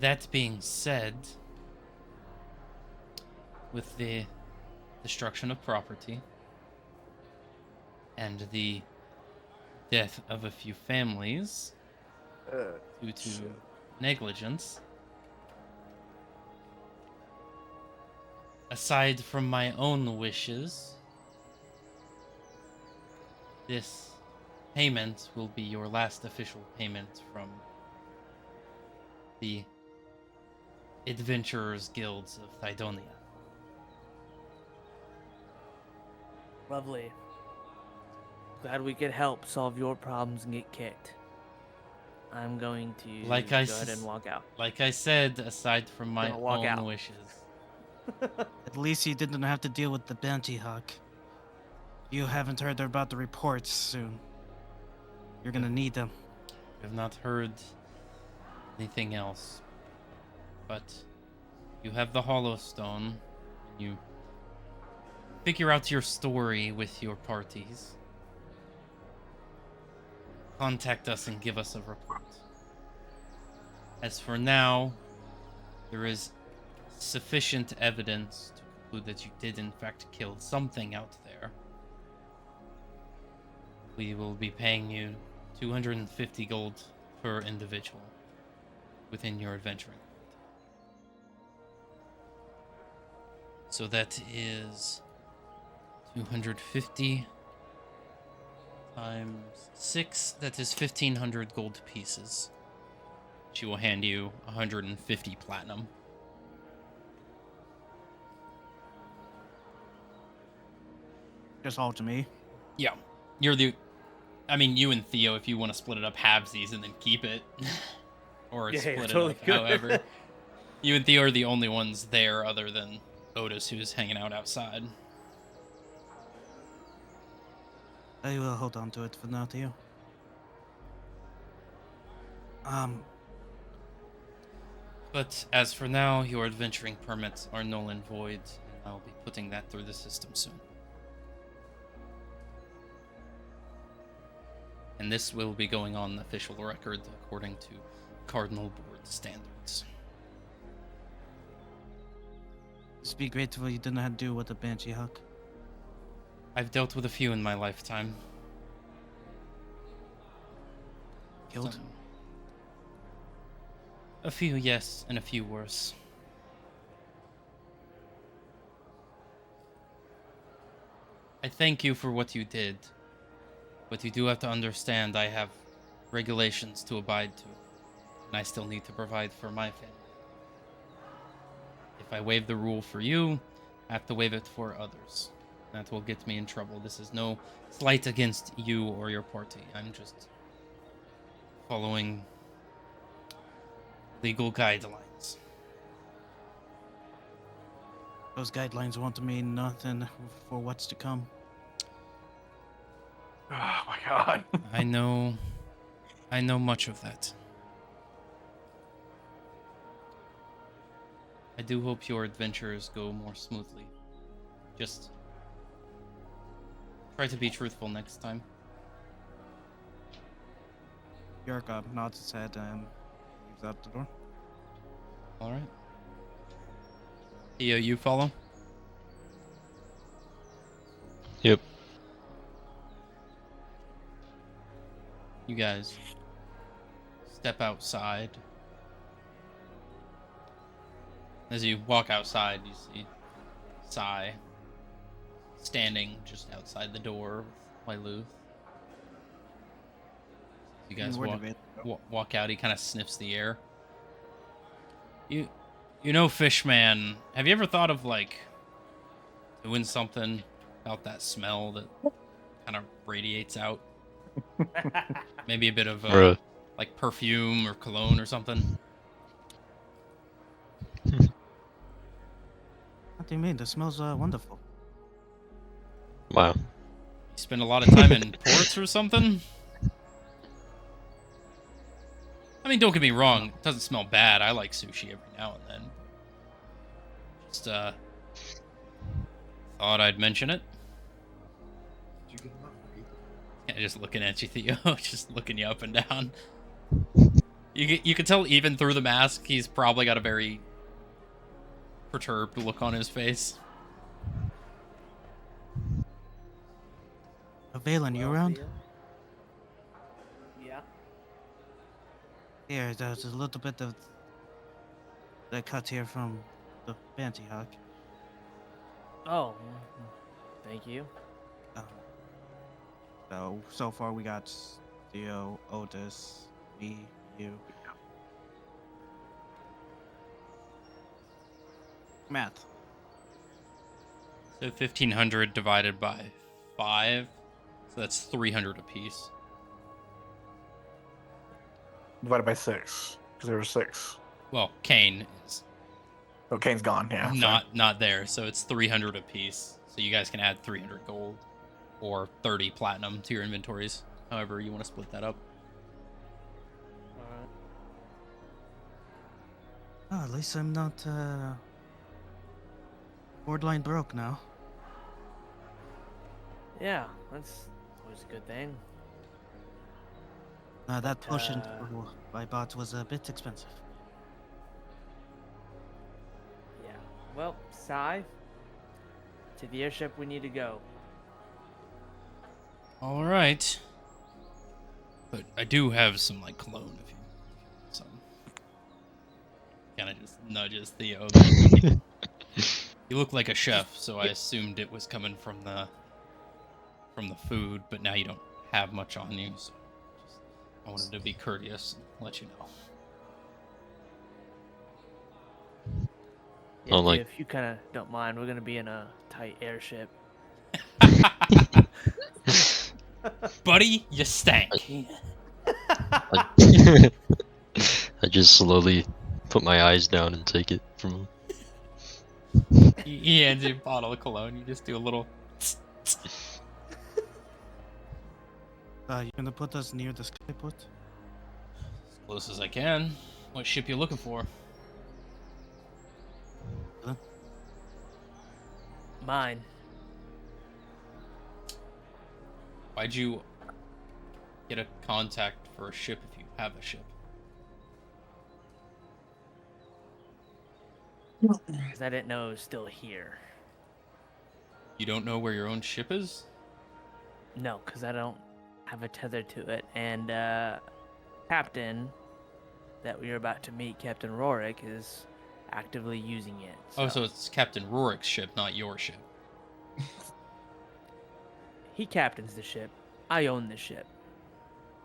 That being said, with the destruction of property and the death of a few families due to negligence, aside from my own wishes, this payment will be your last official payment from the Adventurers Guilds of Thydonia. Lovely. Glad we could help solve your problems and get kicked. I'm going to Like go I ahead s- and walk out. Like I said, aside from my Gonna walk own out. wishes. At least you didn't have to deal with the bounty hawk. You haven't heard about the reports soon. You're gonna need them. I have not heard anything else. But you have the Hollow Stone. You figure out your story with your parties. Contact us and give us a report. As for now, there is sufficient evidence to conclude that you did in fact kill something out there. We will be paying you 250 gold per individual within your adventuring. So that is 250 times 6. That is 1,500 gold pieces. She will hand you 150 platinum. Just all to me. Yeah. You're the... I mean, you and Theo, if you want to split it up halvesies and then keep it. Or Yeah, split totally it up good. however. You and Theo are the only ones there other than Otis, who's hanging out outside. I will hold on to it for now, Theo. But as for now, your adventuring permits are null and void, and I'll be putting that through the system soon. And this will be going on official record according to Cardinal Board standards. Just be grateful you didn't have to do with the Banshee Hawk. I've dealt with a few in my lifetime. Killed? Some- A few, yes, and a few worse. I thank you for what you did, but you do have to understand I have regulations to abide to, and I still need to provide for my family. If I waive the rule for you, I have to waive it for others. That will get me in trouble. This is no slight against you or your party. I'm just following legal guidelines. Those guidelines won't mean nothing for what's to come. Oh my god. I know much of that. I do hope your adventures go more smoothly. Just try to be truthful next time. York nods his head and leaves out the door. All right. Theo, you follow? Yep. You guys step outside. As you walk outside, you see Sai standing just outside the door with Luth. You guys Where did Valen go? walk out. He kind of sniffs the air. You know, Fishman. Have you ever thought of like doing something about that smell that kind of radiates out? Maybe a bit of Bruh. like perfume or cologne or something. What do you mean? This smells wonderful. Wow. You spend a lot of time in ports or something? I mean, don't get me wrong. It doesn't smell bad. I like sushi every now and then. Just thought I'd mention it. Yeah, just looking at you, Theo. Just looking you up and down. You can tell even through the mask, he's probably got a very perturbed look on his face. Valen, you around? Yeah. Here, there's a little bit of the cut here from the Banty Hawk. Oh, thank you. So far we got Theo, Otis, me, you. Math. So 1,500 divided by 5. So that's 300 apiece. Divided by 6, because there were 6. Well, Kane is Oh, Kane's gone. Yeah. sorry. not there, so it's 300 apiece. So you guys can add 300 gold or 30 platinum to your inventories, however you want to split that up. Alright. Oh, at least I'm not borderline broke now. Yeah, that's always a good thing. That potion uh, I bought was a bit expensive. Yeah. Well, Sai, to the airship we need to go. All right. But I do have some like cologne if you want some. Kind of just nudges Theo. You look like a chef, so I assumed it was coming from the food, but now you don't have much on you, so I wanted to be courteous and let you know. Yeah, like- if you kind of don't mind, we're gonna be in a tight airship. Buddy, you stank. I just slowly put my eyes down and take it from him. He hands you a bottle of cologne. You just do a little. You gonna put us near the skyport? As close as I can. What ship you looking for? Mine. Why'd you get a contact for a ship if you have a ship? Because I didn't know it was still here. You don't know where your own ship is? No, because I don't have a tether to it. And Captain that we are about to meet, Captain Rorik, is actively using it. Oh, so it's Captain Rorik's ship, not your ship. He captains the ship. I own the ship.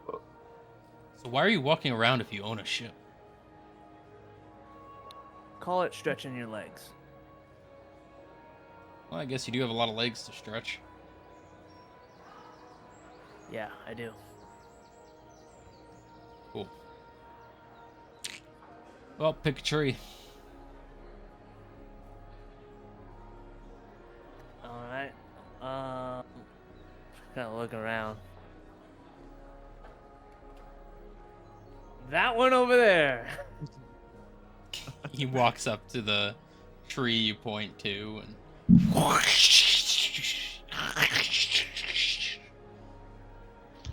So why are you walking around if you own a ship? Call it stretching your legs. Well, I guess you do have a lot of legs to stretch. Yeah, I do. Cool. Well, pick a tree. Alright. kind of look around. That one over there. He walks up to the tree you point to and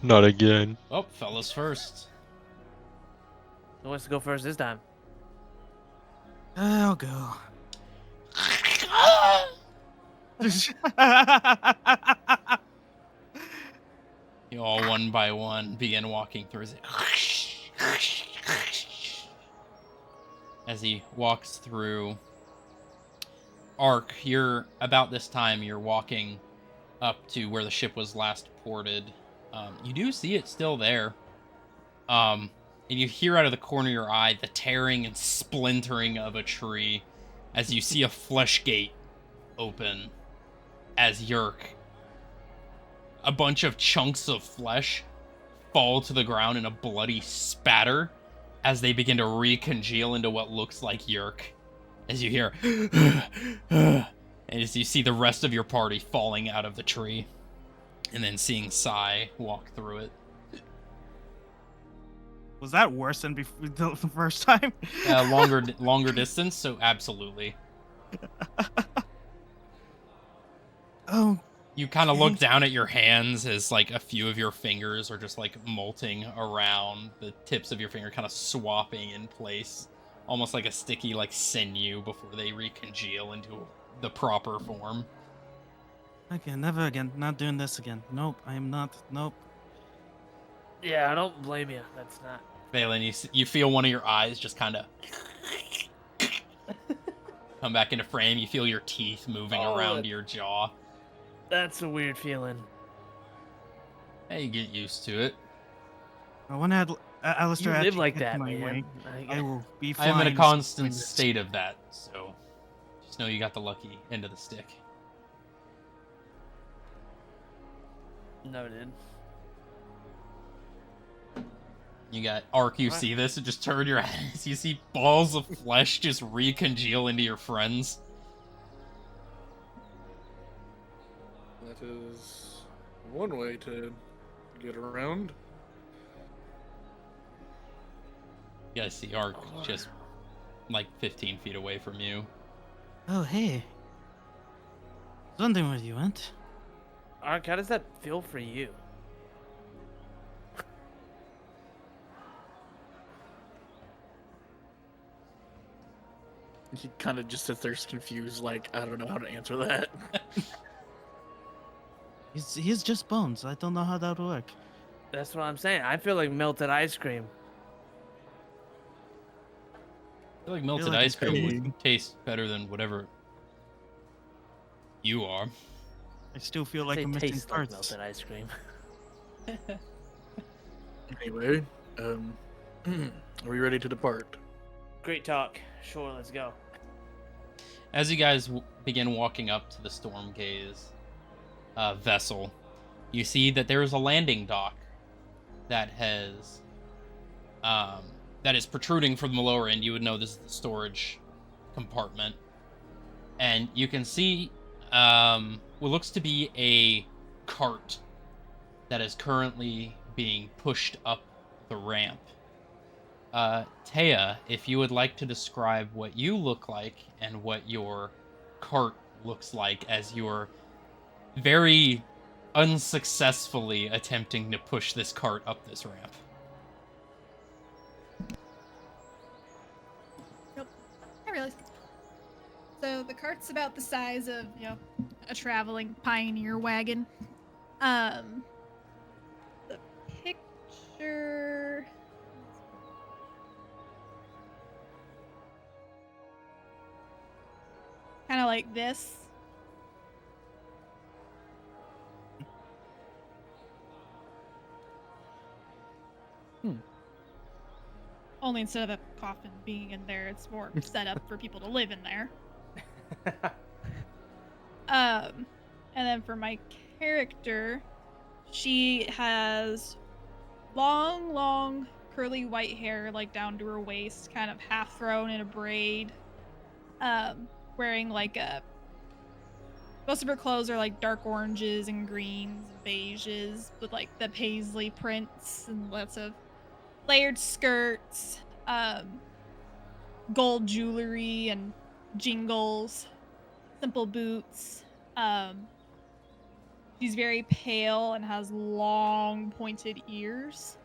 Not again. oh, fellas first. Who wants to go first this time? I'll go. You all one by one begin walking through it. As he walks through, Ark, you're about this time, you're walking up to where the ship was last ported. You do see it still there. And you hear out of the corner of your eye the tearing and splintering of a tree as you see a flesh gate open as Yerk. A bunch of chunks of flesh fall to the ground in a bloody spatter as they begin to recongeal into what looks like Yerk. As you hear, and as you see the rest of your party falling out of the tree, and then seeing Sai walk through it. Was that worse than the first time? Longer distance, so absolutely. Oh, You kind of look down at your hands as like a few of your fingers are just like molting around. The tips of your finger kind of swapping in place, almost like a sticky like sinew before they recongeal into the proper form. okay, never again. Not doing this again. Nope, I am not. Nope. Yeah, I don't blame you. That's not. Valen, you feel one of your eyes just kind of come back into frame. You feel your teeth moving around your jaw. That's a weird feeling. Hey, you get used to it. When Alistair You live actually like gets that, my man. way, I will be I flying. am in a as constant soon as- state of that, so just know you got the lucky end of the stick. Noted. You got Ark, you What? see this, and just turn your head. You see balls of flesh just recongeal into your friends. That is one way to get around. You guys see Ark just like 15 feet away from you. Oh, hey. Something with you, Aunt. Ark, how does that feel for you? He kind of just sits there confused, like, I don't know how to answer that. He's just bones. I don't know how that would work. That's what I'm saying. I feel like melted ice cream. I feel like melted like ice it's cream pretty- would taste better than whatever you are. I still feel like They I'm missing taste like parts. melted ice cream. Anyway, are we ready to depart? Great talk. Sure, let's go. As you guys begin walking up to the Storm Gaze vessel, you see that there is a landing dock that is protruding from the lower end. You would know this is the storage compartment, and you can see what looks to be a cart that is currently being pushed up the ramp. Taya, if you would like to describe what you look like and what your cart looks like as you're very unsuccessfully attempting to push this cart up this ramp. Nope. I realized. So the cart's about the size of, a traveling pioneer wagon. The picture. Kind of like this. Only instead of a coffin being in there, it's more set up for people to live in there. And then for my character, she has long curly white hair, like down to her waist, kind of half thrown in a braid. Wearing like a Most of her clothes are like dark oranges and greens and beiges with like the paisley prints and lots of layered skirts, gold jewelry and jingles, simple boots. She's very pale and has long pointed ears.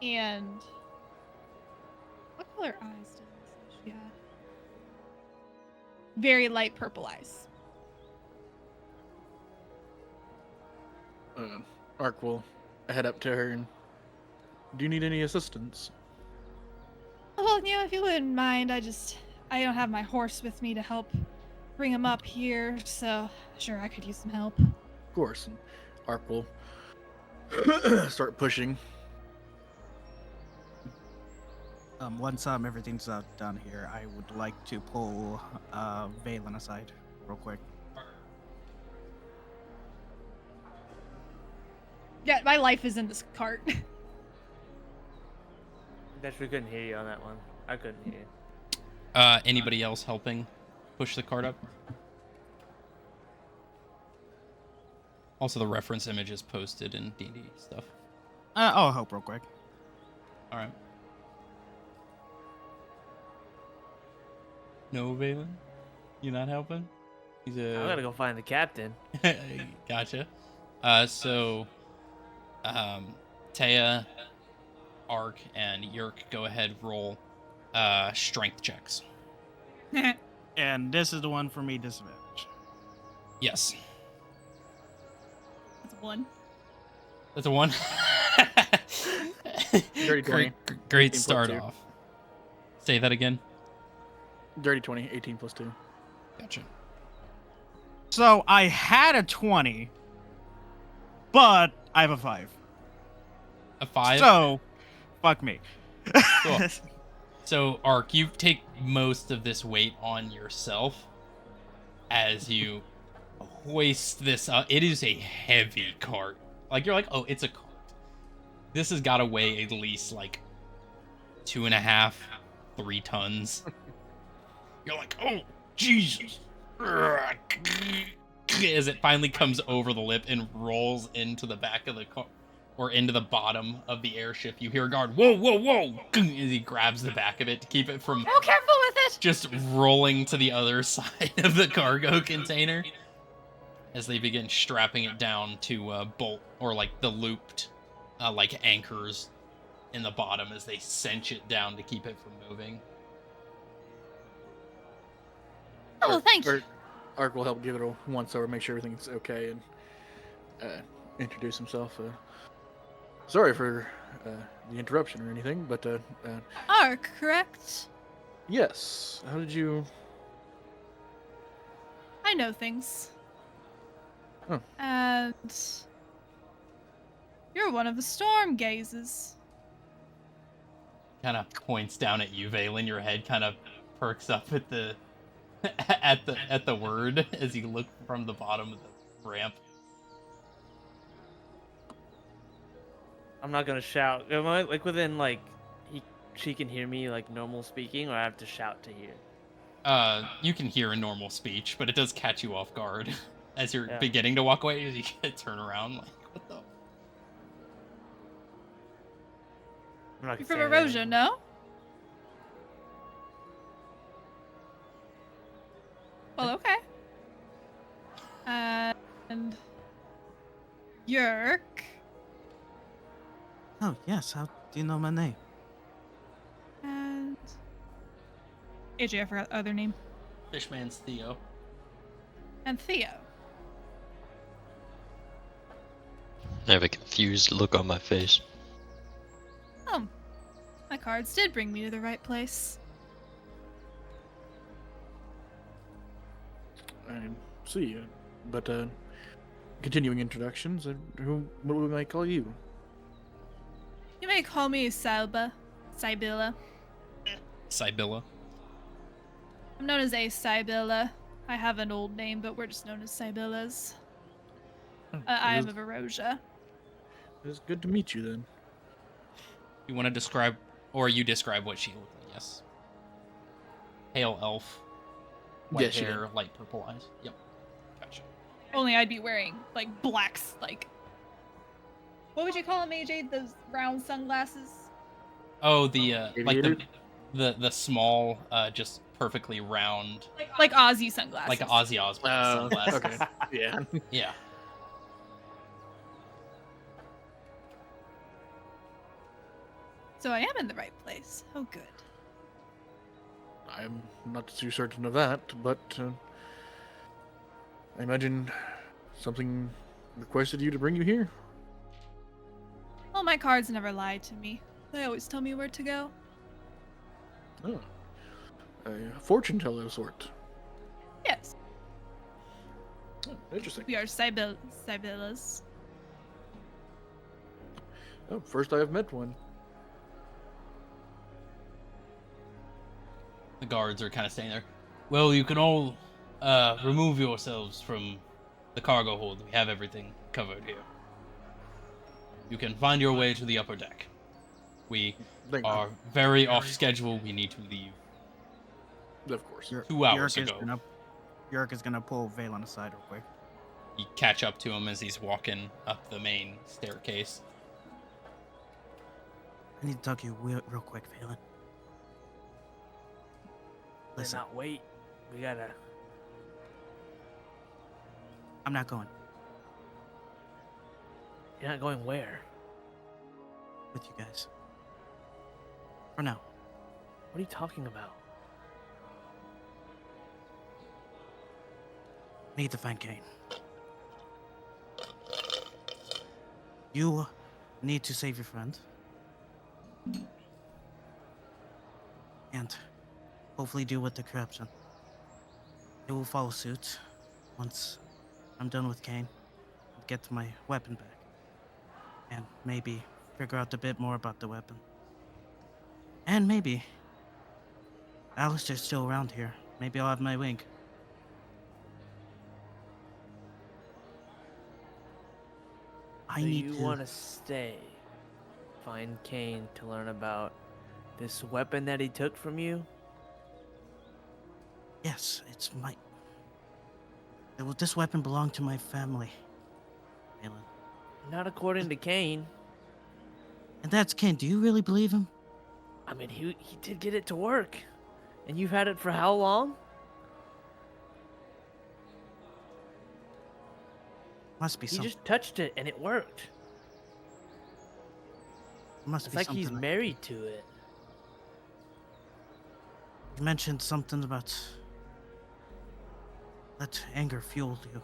And what color eyes did I say she had? Very light purple eyes. Ark will head up to her and, do you need any assistance? Well, if you wouldn't mind, I don't have my horse with me to help bring him up here, so sure, I could use some help. Of course. And Ark will start pushing. Once everything's done here, I would like to pull Valen aside real quick. Yeah, my life is in this cart. Actually, couldn't hear you on that one. I couldn't hear you. Anybody else helping push the cart up? Also, the reference image is posted in D&D stuff. I'll help real quick. All right. No, Valen? You not helping? He's I gotta go find the captain. Gotcha. So, Taya, Ark, and Yerk, go ahead, roll strength checks. And this is the one for me, disadvantage. Yes. That's a 1. That's a 1. Dirty 20. Great 18 start plus 2. off. Say that again. Dirty 20, 18 plus 2. Gotcha. So I had a 20, but I have a 5. A 5? So, fuck me. Cool. So, Ark, you take most of this weight on yourself as you hoist this up. It is a heavy cart. Like, you're like, oh, it's a cart. This has got to weigh at least, like, 2.5, 3 tons. You're like, oh, Jesus. As it finally comes over the lip and rolls into the back of the car, or into the bottom of the airship, you hear a guard, whoa, whoa, whoa, as he grabs the back of it to keep it from Oh, careful with it! just rolling to the other side of the cargo container as they begin strapping it down to bolt, or like the looped like anchors in the bottom as they cinch it down to keep it from moving. Oh, thank you. Ark will help give it a once over, make sure everything's okay, and introduce himself. Sorry for the interruption or anything, but Ark, correct? yes. How did you? I know things. Oh. And you're one of the storm gazes. Kind of points down at you, Valen. Your head kind of perks up at the at the word as you look from the bottom of the ramp. I'm not gonna shout. Am I like within like she can hear me like normal speaking, or I have to shout to hear? You can hear a normal speech, but it does catch you off guard as you're Yeah. beginning to walk away. You turn around like, what the? I'm not You're gonna from say Erosia, anything. no? Well, okay. And Yerk. Oh, yes. How do you know my name? And AJ, I forgot the other name. Fishman's Theo. And Theo. I have a confused look on my face. Oh, my cards did bring me to the right place. I see. But continuing introductions. What would I call you? You may call me Sybilla. Sybilla. I'm known as a Sybilla. I have an old name, but we're just known as Sybillas. I am of Erosia. It's good to meet you then. You want to describe, or you describe what she looked like? Yes. Pale elf. White Yeah, she hair, did. light purple eyes. Yep. Gotcha. Only I'd be wearing like blacks, like what would you call them, AJ? Those round sunglasses? Oh, like Aviator? the small, just perfectly round, Like Ozzy sunglasses. like Ozzy Osbourne sunglasses. Okay. Yeah. Yeah. So I am in the right place. Oh, good. I'm not too certain of that, but I imagine something requested you to bring you here. Well, my cards never lie to me. They always tell me where to go. Oh. A fortune teller of sort. Yes, Oh, interesting. we are Sibyllas. Oh, first I have met one. The guards are kind of staying there. Well, you can all remove yourselves from the cargo hold. We have everything covered here. You can find your way to the upper deck. We Thank you. are very off schedule. We need to leave. Of course. 2 hours Yurk ago. Yurk is gonna pull Valen aside real quick. You catch up to him as he's walking up the main staircase. I need to talk to you real quick, Valen. Let's Listen, not wait. We gotta. I'm not going You're not going where? with you guys. For now. What are you talking about? Need to find Kane. You need to save your friend. And hopefully deal with the corruption. I will follow suit once I'm done with Kane. Get to my weapon back. And maybe figure out a bit more about the weapon. And maybe Alistair's still around here. Maybe I'll have my wing. I So need you to. want to stay, find Kane to learn about this weapon that he took from you? Yes, it's my. This weapon belonged to my family. Valen. Not according to Kane. And that's Kane. Do you really believe him? I mean, he did get it to work. And you've had it for how long? Must be He something. just touched it and it worked. Must It's be like something. he's married to it. You mentioned something about that anger fueled you.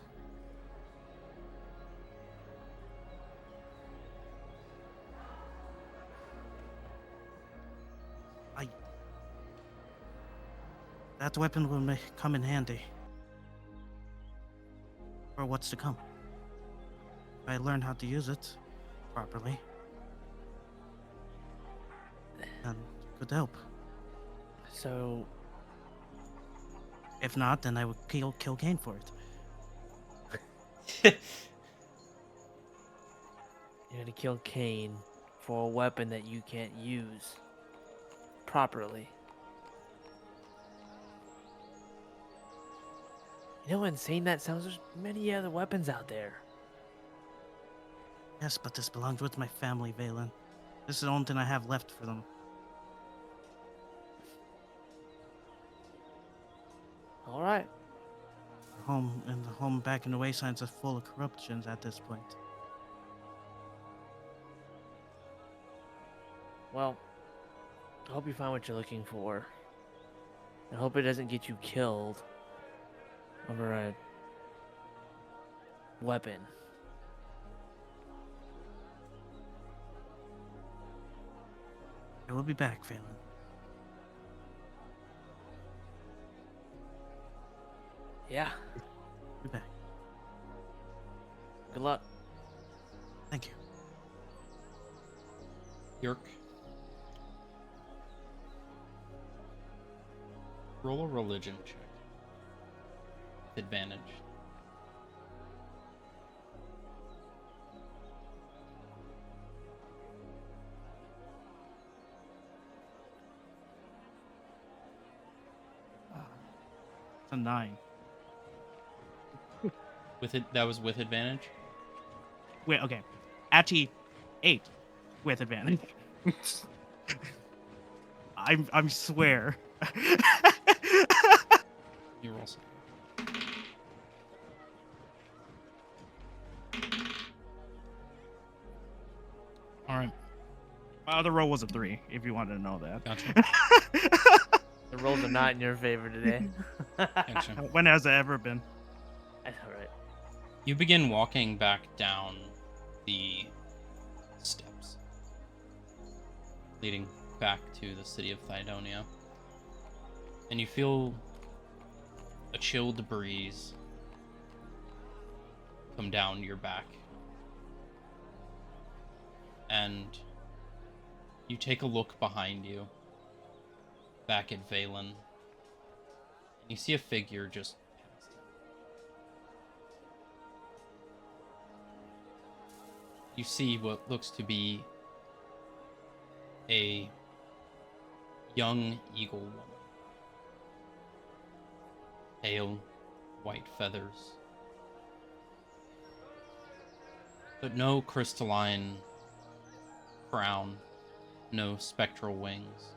That weapon will come in handy for what's to come. If I learn how to use it properly, then it could help. So, If not, then I would kill Kane for it. you're gonna kill Kane for a weapon that you can't use properly. You know how insane that sounds? There's many other weapons out there. Yes, but this belongs with my family, Valen. This is the only thing I have left for them. Alright. The home back in the Waysigns is full of corruptions at this point. Well, I hope you find what you're looking for. I hope it doesn't get you killed over a weapon. I will be back, Valen. Yeah. Be back. Good luck. Thank you. Yerk. Roll a religion check. With advantage. It's a 9. With it, that was with advantage. Wait, okay. Ati 8 with advantage. I'm swear. You roll some. All right, My other roll was a 3, if you wanted to know that. gotcha. The rolls are not in your favor today. Gotcha. When has it ever been? That's all right. You begin walking back down the steps, leading back to the city of Thydonia, and you feel a chilled breeze come down your back. And you take a look behind you, back at Valen, and you see a figure just past him. You see what looks to be a young eagle woman. Pale, white feathers, but no crystalline crown, no spectral wings,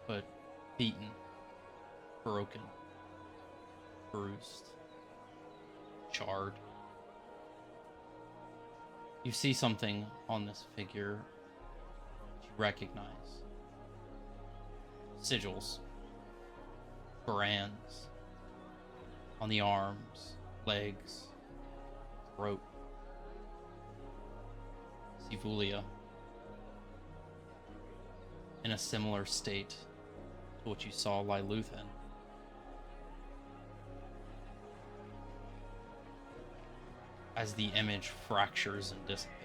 but beaten, broken, bruised, charred. You see something on this figure that you recognize. Sigils, brands on the arms, legs, throat. Sivulia, in a similar state to what you saw Lyluth in. As the image fractures and dissipates.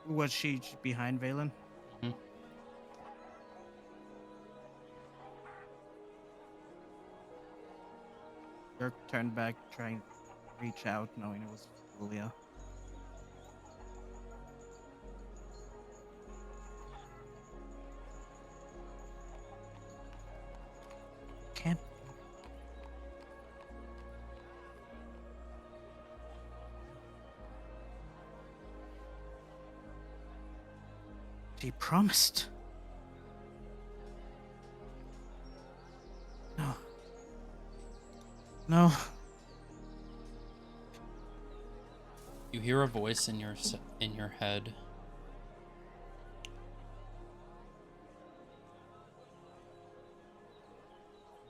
Was she behind Valen? Mhm. Dirk turned back, trying to reach out, knowing it was Julia. Can't. She promised. No. No. You hear a voice in your head.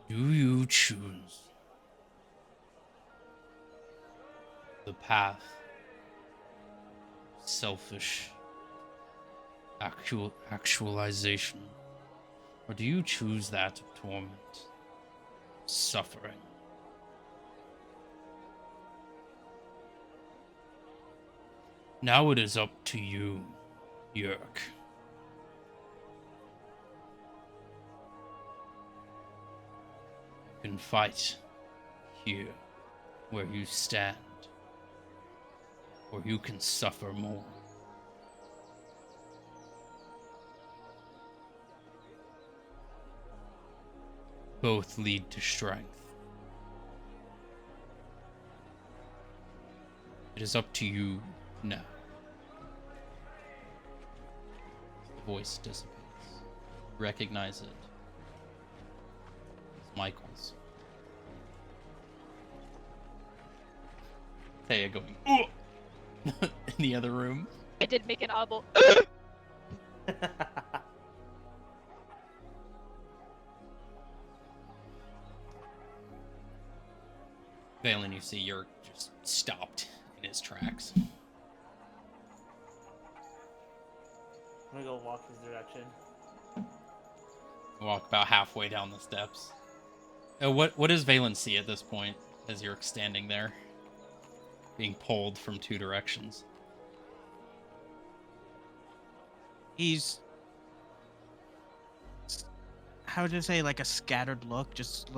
Do you choose the path of selfish actualization, or do you choose that of torment, suffering? Now it is up to you, Yerk. You can fight here, where you stand, or you can suffer more. Both lead to strength. It is up to you now. The voice dissipates. Recognize it. It's Michael's. Thea going, "Oh!" in the other room. I did make an audible. Valen, you see you're just stopped in his tracks. I'm gonna go walk his direction. Walk about halfway down the steps. What does Valen see at this point as you're standing there, being pulled from two directions? He's how would you say, like a scattered look, just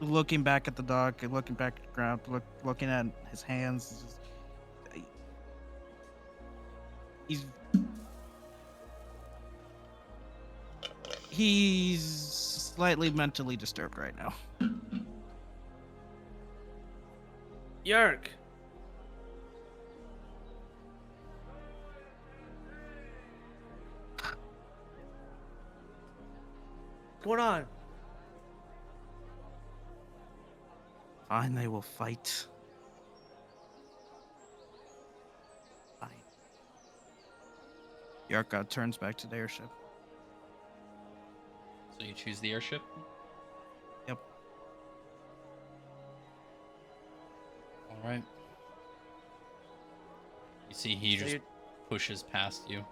looking back at the dog, looking back at the ground, looking at his hands. He's slightly mentally disturbed right now. Yerk. What's going on? Fine, they will fight. Fine. Yarka turns back to the airship. So you choose the airship? Yep. All right. You see he So just you're- pushes past you.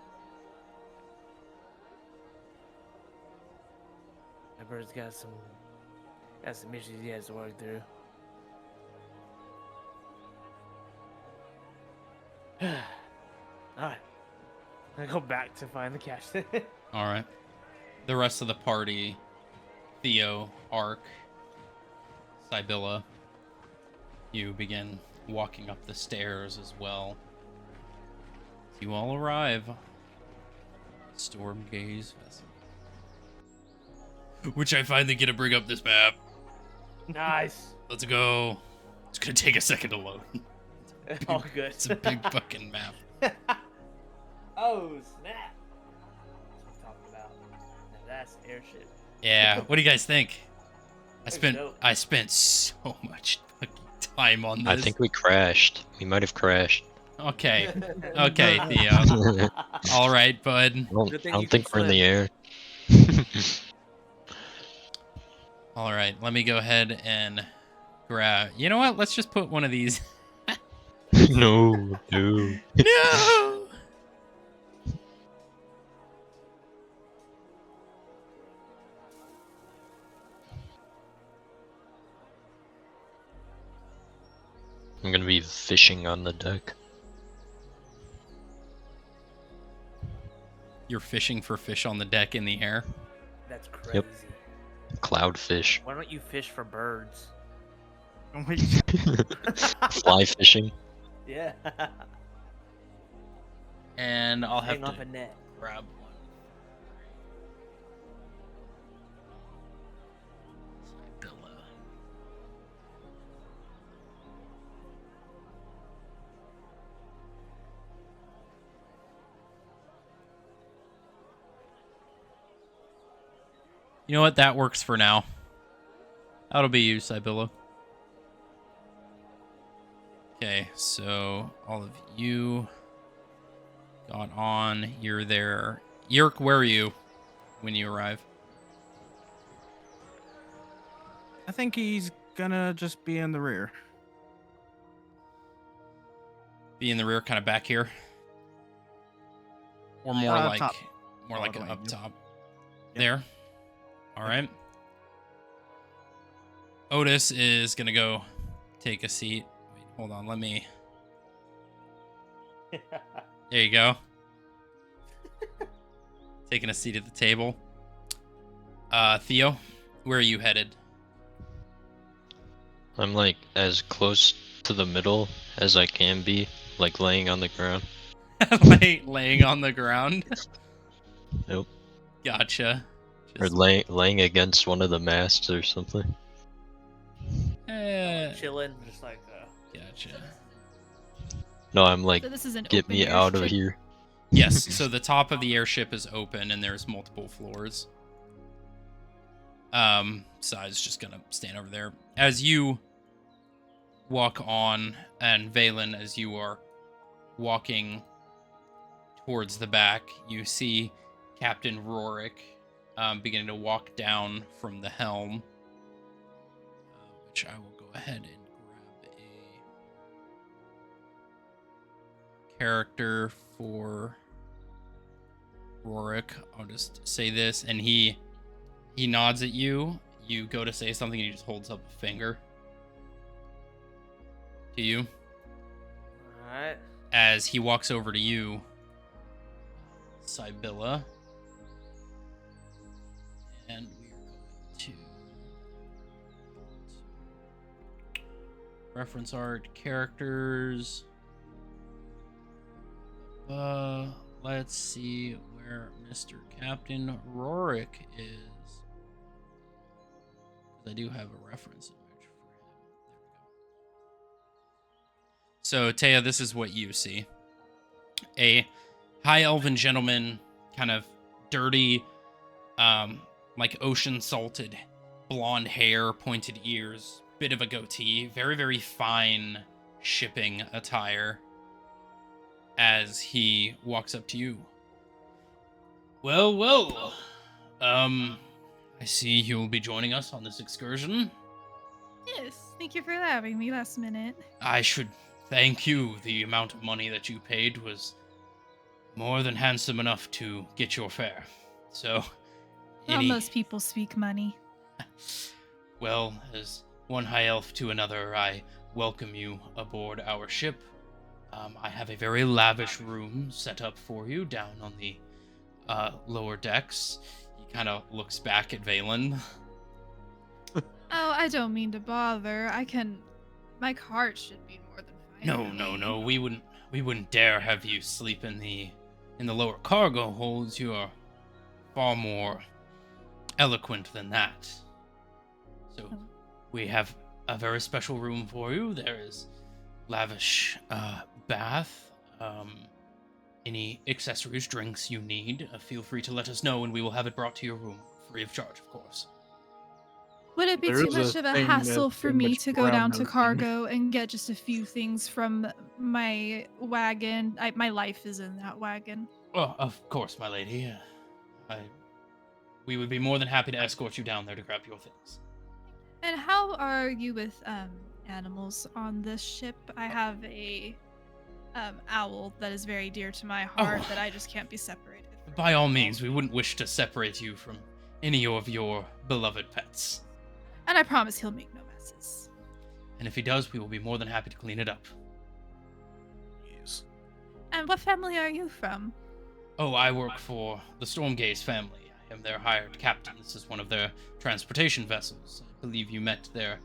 My bird's got some issues he has to work through. Alright. I'm gonna go back to find the cash. All right. The rest of the party, Theo, Ark, Sibylla, you begin walking up the stairs as well. You all arrive. Storm Gaze Vessel. Which I finally get to bring up this map. Nice. Let's go. It's gonna take a second to load. All good. It's a big fucking map. Oh, snap. That's what I'm talking about. Now that's airship. Yeah. What do you guys think? Looks dope. I spent so much fucking time on this. I think we crashed. We might have crashed. Okay. Okay, Theo. All right, bud. I Good thing don't you think can we're in the air. All right, let me go ahead and grab. You know what? Let's just put one of these. No, dude. No. I'm gonna be fishing on the deck. You're fishing for fish on the deck in the air. That's crazy. Yep. Cloudfish. Why don't you fish for birds? Oh my Fly fishing. Yeah. And I'll have Hang off to a net. grab one. Sibylla. You know what? That works for now. That'll be you, Sibylla. Okay, so all of you got on. You're there. Yerk, where are you when you arrive? I think he's gonna just be in the rear. Be in the rear, kind of back here, or more like top. more All like the way, up yep. top. Yep. There. All right. Otis is gonna go take a seat. Wait, hold on. Let me. There you go. Taking a seat at the table. Theo, where are you headed? I'm like as close to the middle as I can be, like laying on the ground. Laying on the ground. Nope. Gotcha. Or Just, laying against one of the masts or something. Chilling, just like. Gotcha. No, I'm like, So this is an get open me out of airship. here. Yes. So the top of the airship is open, and there's multiple floors. So I was just gonna stand over there as you walk on, and Valen, as you are walking towards the back, you see Captain Rorik beginning to walk down from the helm, which I will go ahead and grab a character for Rorik. I'll just say this, and he nods at you. You go to say something, and he just holds up a finger to you. Alright. As he walks over to you, Sibylla, And we are going to reference art, characters. Let's see where Mr. Captain Rorik is. I do have a reference image for him. There we go. So, Taya, this is what you see. A high elven gentleman, kind of dirty, like ocean salted, blonde hair, pointed ears, bit of a goatee, very, very fine shipping attire, as he walks up to you. Well, I see you'll be joining us on this excursion. Yes, thank you for having me last minute. I should thank you. The amount of money that you paid was more than handsome enough to get your fare. So, Well, most people speak money. Well, as one high elf to another, I welcome you aboard our ship. I have a very lavish room set up for you down on the lower decks. He kind of looks back at Valen. Oh, I don't mean to bother. My cart should be more than fine. No. We wouldn't dare have you sleep in the lower cargo holds. You are far more eloquent than that. So, we have a very special room for you. There is lavish bath. Any accessories, drinks you need, feel free to let us know, and we will have it brought to your room, free of charge, of course. Would it be There too is much a of a thing hassle that's for in me which to go brown down to noting. cargo and get just a few things from my wagon? My life is in that wagon. Oh, of course, my lady. We would be more than happy to escort you down there to grab your things. And how are you with animals on this ship? I have a owl that is very dear to my heart that I just can't be separated from. By all means, we wouldn't wish to separate you from any of your beloved pets. And I promise he'll make no messes. And if he does, we will be more than happy to clean it up. Yes. And what family are you from? Oh, I work for the Stormgaze family. I am their hired captain. This is one of their transportation vessels. I believe you met their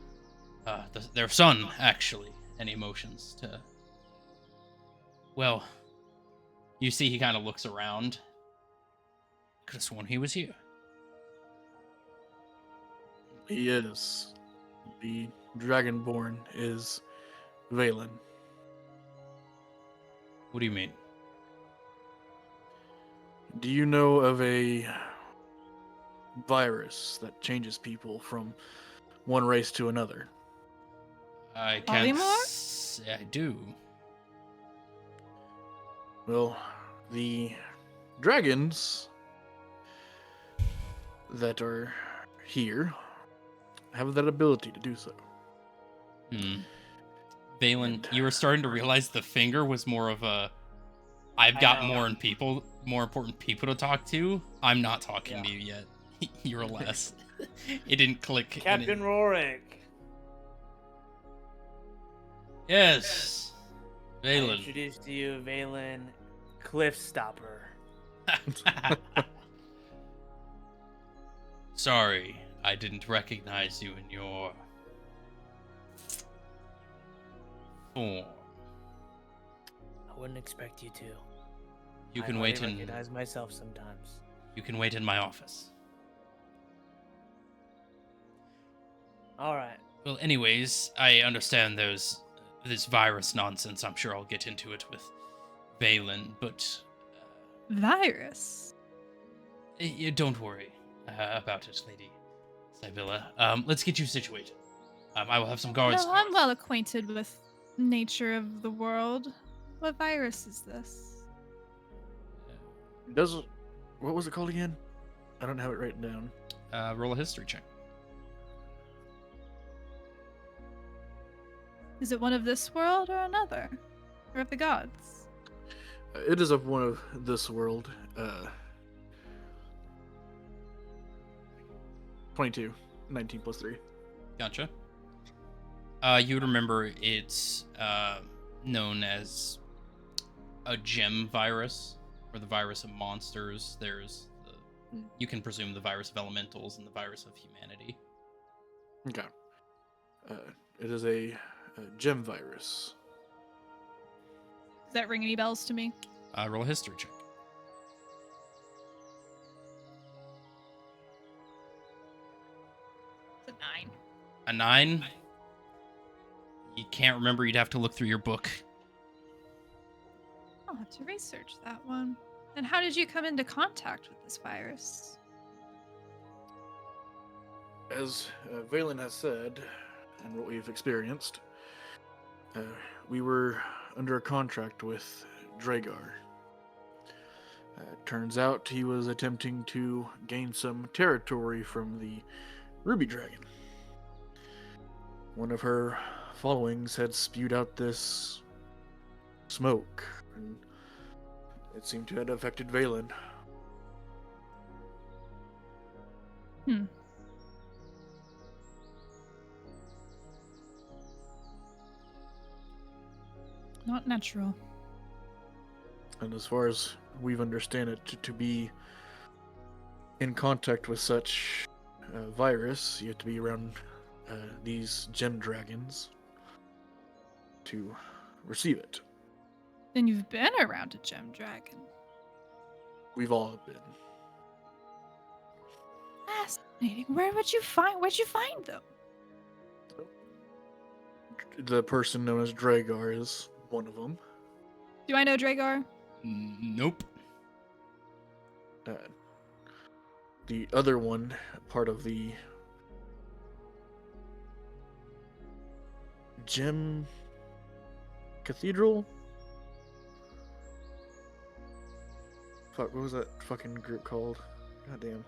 son, actually. Any motions to... Well, you see he kind of looks around. Could have sworn he was here. He is. The Dragonborn is Valen. What do you mean? Do you know of a virus that changes people from one race to another? I can't Polymorph? say I do. Well, the dragons that are here have that ability to do so. Valen, you were starting to realize the finger was more of a I've got more important people to talk to. I'm not talking to you yet. You're less. It didn't click. Captain Rorik. Yes. I Valen. introduce to you Valen Cliffstopper. Sorry, I didn't recognize you in your form. I wouldn't expect you to. You can I wait hardly in. recognize myself sometimes. You can wait in my office. All right. Well, anyways, I understand there's this virus nonsense. I'm sure I'll get into it with Valen, but Virus? don't worry about it, Lady Sibylla. Let's get you situated. I will have some guards. No, I'm well acquainted with nature of the world. What virus is this? What was it called again? I don't have it written down. Roll a history check. Is it one of this world or another? Or of the gods? It is of one of this world. 22. 19 plus 3. Gotcha. You would remember it's known as a gem virus, or the virus of monsters. There's the You can presume the virus of elementals and the virus of humanity. Okay. It is a gem virus. Does that ring any bells to me? Roll a history check. It's a 9. A 9? You can't remember, you'd have to look through your book. I'll have to research that one. And how did you come into contact with this virus? As Valen has said, and what we've experienced, we were under a contract with Dragar. Turns out he was attempting to gain some territory from the Ruby Dragon. One of her followings had spewed out this smoke, and it seemed to have affected Valen. Not natural. And as far as we've understand it, to be in contact with such virus, you have to be around these gem dragons to receive it. Then you've been around a gem dragon. We've all been. Fascinating. Where'd you find them? The person known as Dragar is one of them. Do I know Dragar? Nope. The other one, part of the Gem Cathedral? Fuck, what was that fucking group called? God damn.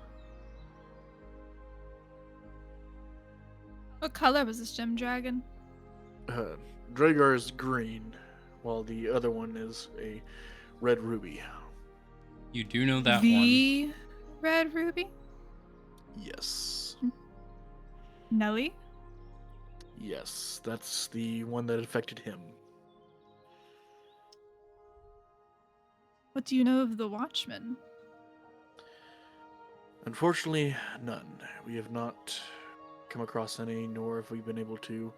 What color was this gem dragon? Dragar is green, while the other one is a red ruby. You do know that one. The red ruby? Yes. Nelly? Yes, that's the one that affected him. What do you know of the Watchmen? Unfortunately, none. We have not come across any, nor have we been able to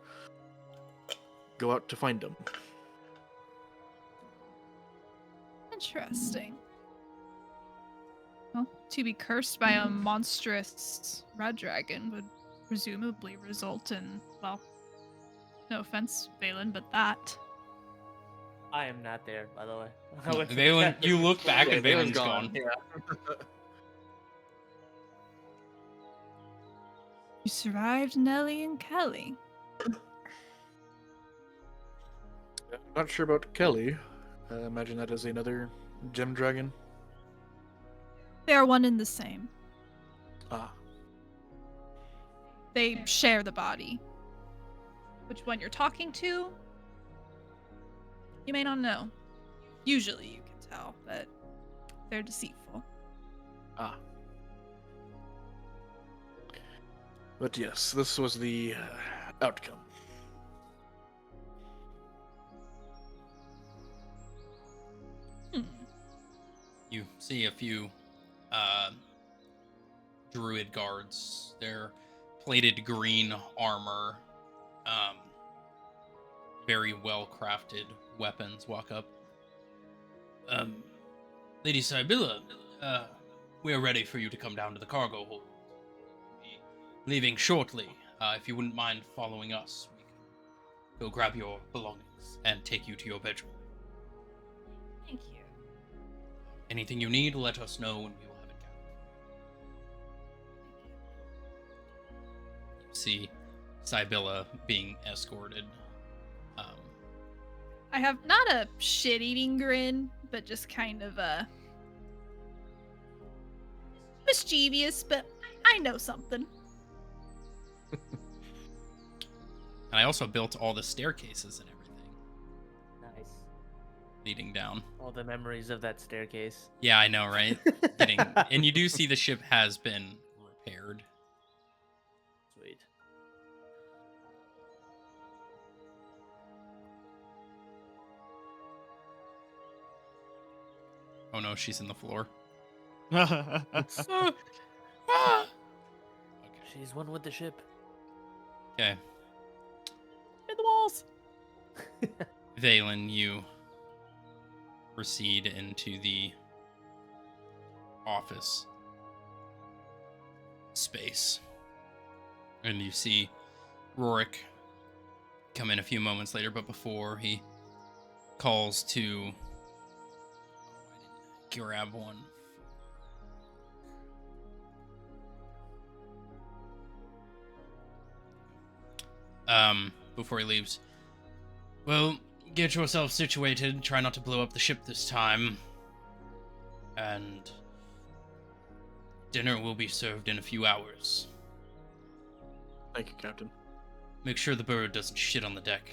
go out to find them. Interesting. Well, to be cursed by a monstrous red dragon would presumably result in, well, no offense, Valen, but that. I am not there, by the way. I went to the Valen, bathroom. you look back Yeah, and Valen's Valen's gone. Yeah. You survived Nelly and Kelly. Not sure about Kelly. I imagine that is another gem dragon. They are one and the same. Ah, They share the body. Which one you're talking to, you may not know. Usually you can tell, but they're deceitful. ah. But yes, this was the outcome. You see a few druid guards. Their plated green armor, very well crafted weapons walk up. Lady Sybilla, we are ready for you to come down to the cargo hold. We'll be leaving shortly. If you wouldn't mind following us, we can go grab your belongings and take you to your bedroom. Thank you. Anything you need, let us know and we will have it gathered. You see Sybilla being escorted. I have not a shit-eating grin, but just kind of a mischievous, but I know something. And I also built all the staircases and everything Nice. leading down. All the memories of that staircase. Yeah, I know, right? And you do see the ship has been repaired. Sweet. Oh no, she's in the floor. Ah! Okay. She's one with the ship. Okay. In the walls. Valen, you proceed into the office space. And you see Rorik come in a few moments later, but before he calls to grab one. Before he leaves. Well, get yourself situated. Try not to blow up the ship this time. And dinner will be served in a few hours. Thank you, Captain. Make sure the bird doesn't shit on the deck.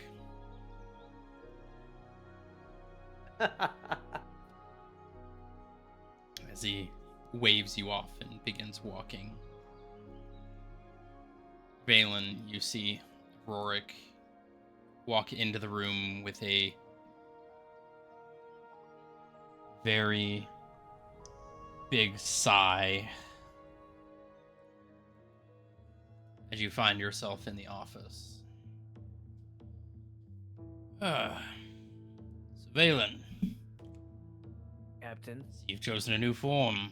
As he waves you off and begins walking. Valen, you see Rorik walk into the room with a very big sigh as you find yourself in the office. So Valen, Captain. you've chosen a new form.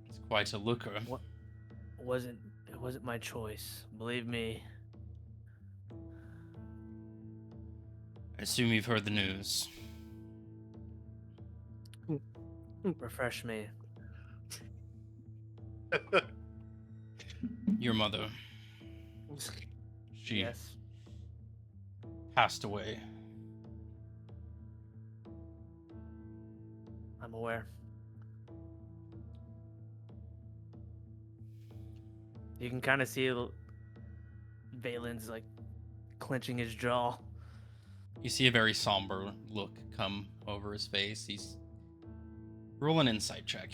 It's quite a looker. What? It wasn't my choice. Believe me. I assume you've heard the news. Refresh me. Your mother. She Yes. passed away. I'm aware. You can kind of see Valen's like clenching his jaw. You see a very somber look come over his face. He's roll an insight check.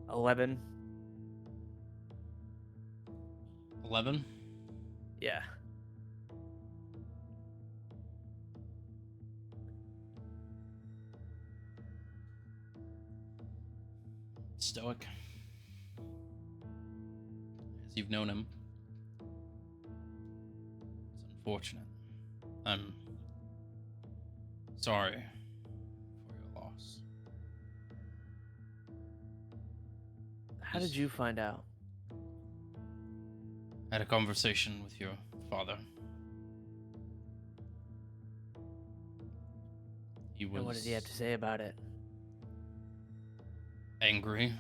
$11. 11. Yeah. Stoic. As you've known him. It's unfortunate. I'm sorry for your loss. How did you find out? I had a conversation with your father. He was And what did he have to say about it? angry,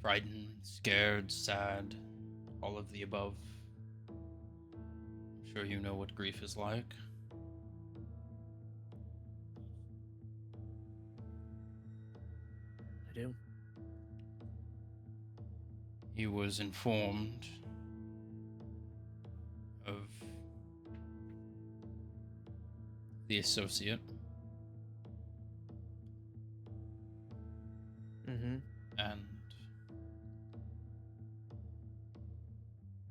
frightened, scared, sad, all of the above. I'm sure you know what grief is like. I do. He was informed of the associate, Mm-hmm. and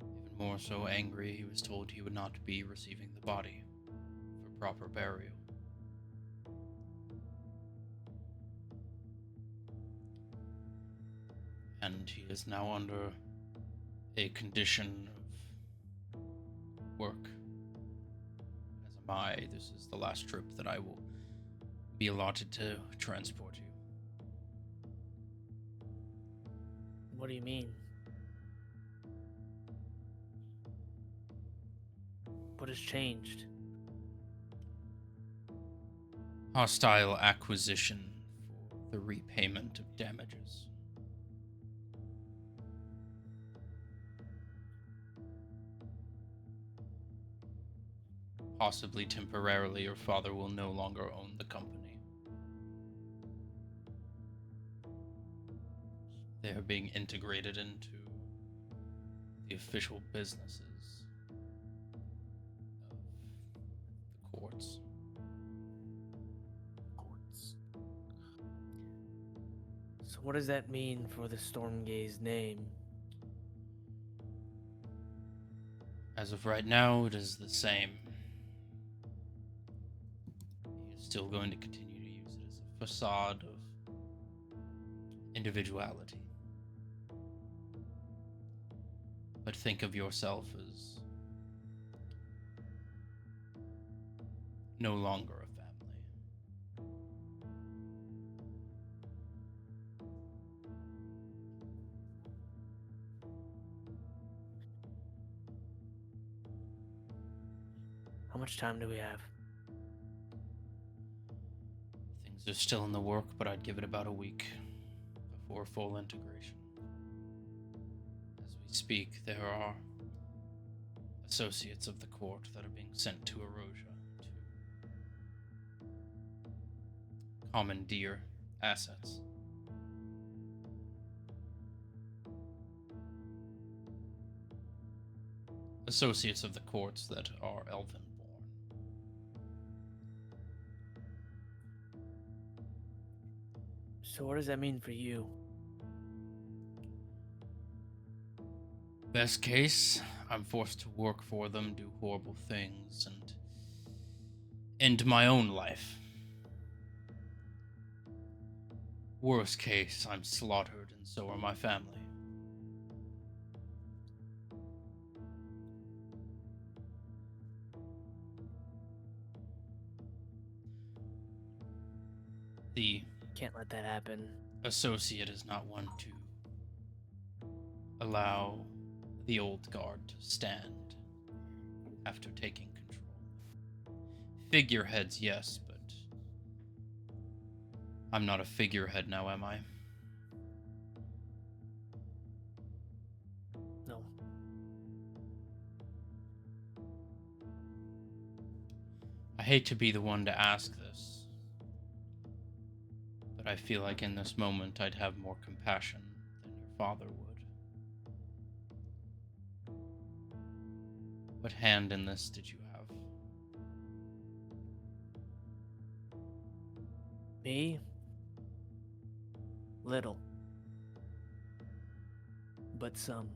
even more so angry, he was told he would not be receiving the body for proper burial. And he is now under a condition of work. As am I, this is the last trip that I will be allotted to transport you. What do you mean? What has changed? Hostile acquisition for the repayment of damages. Possibly temporarily, your father will no longer own the company. They are being integrated into the official businesses of the courts. So what does that mean for the Stormgaze name? As of right now, it is the same. He is still going to continue to use it as a facade of individuality. But think of yourself as no longer a family. How much time do we have? Things are still in the work, but I'd give it about a week before full integration. As we speak, there are associates of the court that are being sent to Erosia to commandeer assets. Associates of the courts that are elven born. So what does that mean for you? Best case, I'm forced to work for them, do horrible things, and end my own life. Worst case, I'm slaughtered, and so are my family. The Can't let that happen. associate is not one to allow the old guard to stand after taking control. Figureheads, yes, but I'm not a figurehead now, am I? No. I hate to be the one to ask this, but I feel like in this moment I'd have more compassion than your father would. What hand in this did you have? Me? Little. But some.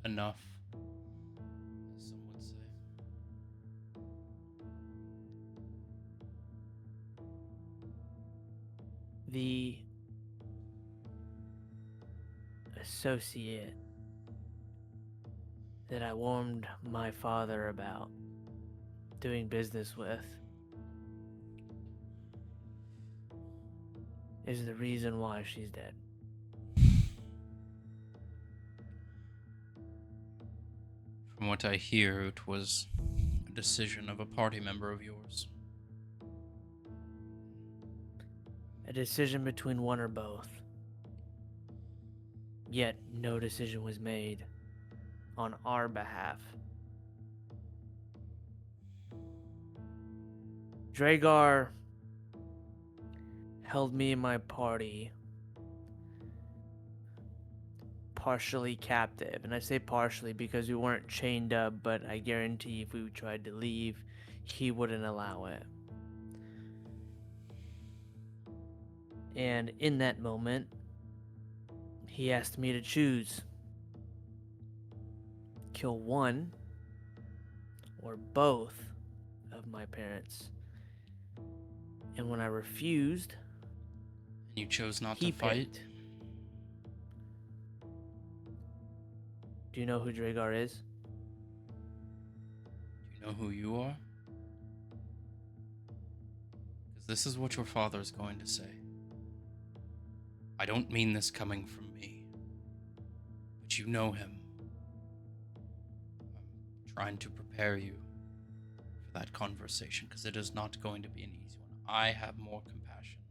Enough, as some would say. The associate that I warned my father about doing business with is the reason why she's dead. From what I hear, it was a decision of a party member of yours. A decision between one or both. Yet no decision was made on our behalf. Dragar held me and my party partially captive. And I say partially because we weren't chained up, but I guarantee if we tried to leave, he wouldn't allow it. And in that moment, he asked me to choose. Kill one or both of my parents. And when I refused, And you chose not he to fight? picked. Do you know who Dragar is? Do you know who you are? Because this is what your father is going to say. I don't mean this coming from me, but you know him. I'm trying to prepare you for that conversation because it is not going to be an easy one. I have more compassion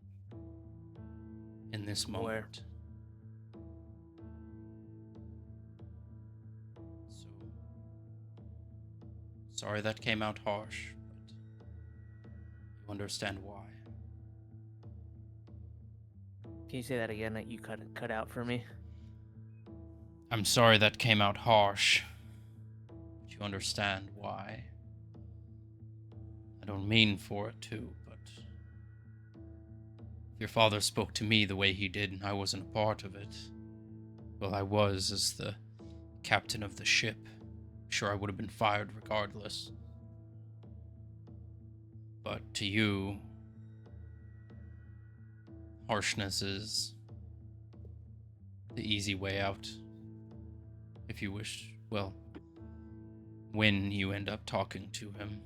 in this moment. Where? So, sorry that came out harsh, but you understand why. Can you say that again? That you cut out for me? I'm sorry that came out harsh, but you understand why. I don't mean for it to, but if your father spoke to me the way he did and I wasn't a part of it, well, I was as the captain of the ship, sure I would have been fired regardless. But to you, harshness is the easy way out. If you wish, well, when you end up talking to him.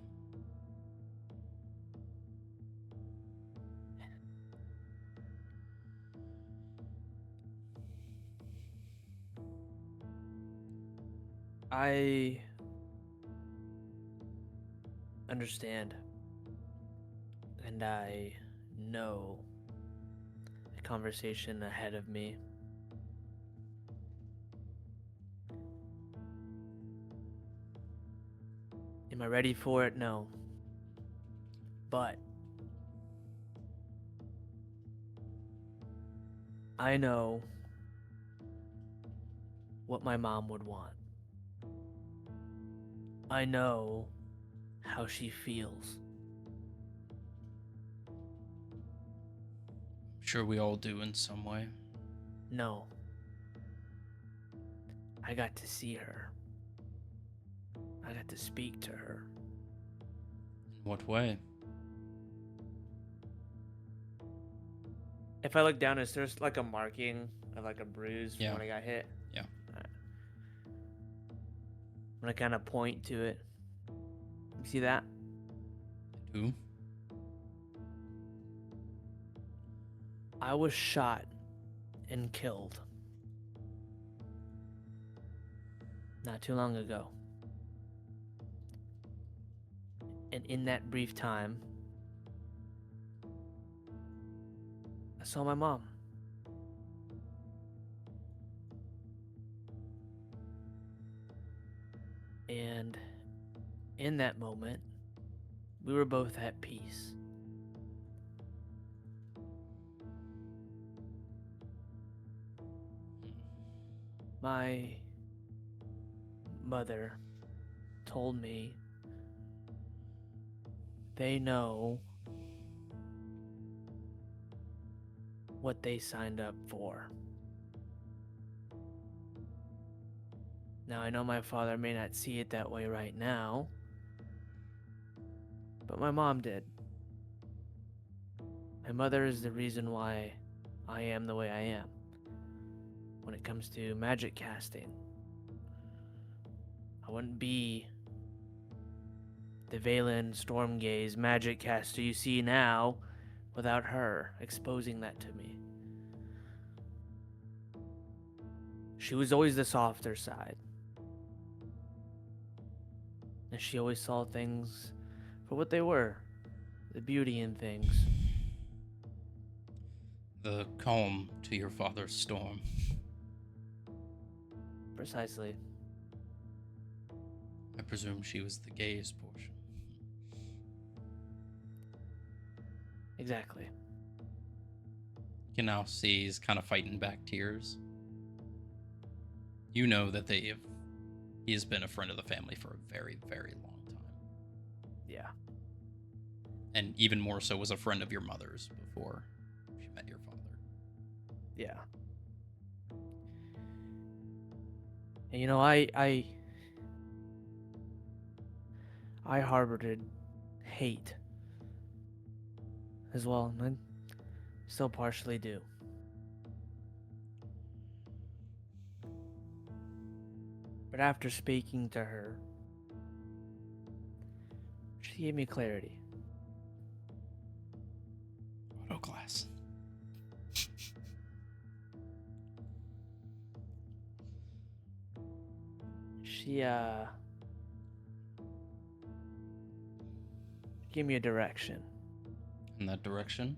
I understand. And I know the conversation ahead of me. Am I ready for it? No. But I know what my mom would want. I know how she feels. I'm sure we all do in some way. No. I got to see her. I got to speak to her. In what way? If I look down, is there like a marking of like a bruise from Yeah. when I got hit? Yeah. Alright. I'm gonna kind of point to it. You see that? Who? I was shot and killed not too long ago. And in that brief time, I saw my mom. And in that moment, we were both at peace. My mother told me they know what they signed up for. Now, I know my father may not see it that way right now, but my mom did. My mother is the reason why I am the way I am when it comes to magic casting. I wouldn't be the Valen Stormgaze magic caster you see now without her exposing that to me. She was always the softer side. And she always saw things for what they were, the beauty in things. The calm to your father's storm. Precisely. I presume she was the gaze portion. Exactly. You can now see he's kind of fighting back tears. You know that he has been a friend of the family for a very, very long time. Yeah. And even more so was a friend of your mother's before she met your father. Yeah. And you know, I harbored hate as well, and I still partially do. But after speaking to her, she gave me clarity. Auto class. She gave me a direction In that direction?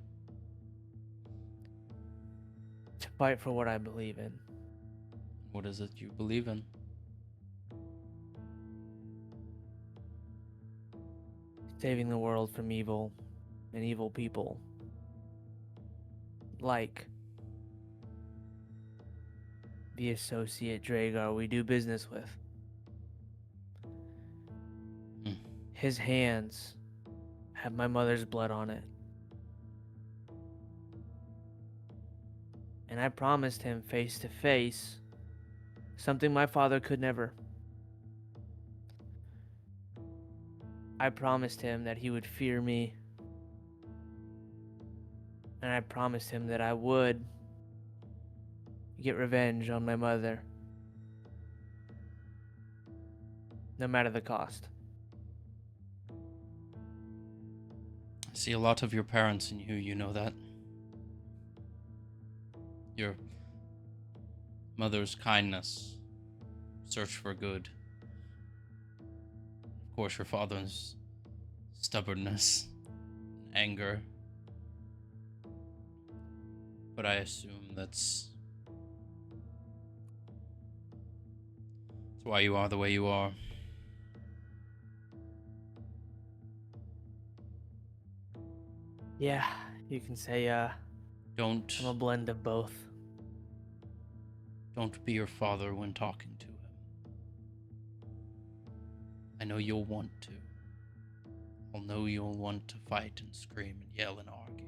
to fight for what I believe in. What is it you believe in? Saving the world from evil and evil people. Like the associate Dragar we do business with. Hmm. His hands have my mother's blood on it. And I promised him face to face something my father could never. I promised him that he would fear me. And I promised him that I would get revenge on my mother. No matter the cost. I see a lot of your parents in you know that. Your mother's kindness, search for good. Of course, your father's stubbornness, anger. But I assume that's why you are the way you are. Yeah, you can say I'm a Don't blend of both. be your father when talking to him. I know you'll want to. I'll know you'll want to fight and scream and yell and argue.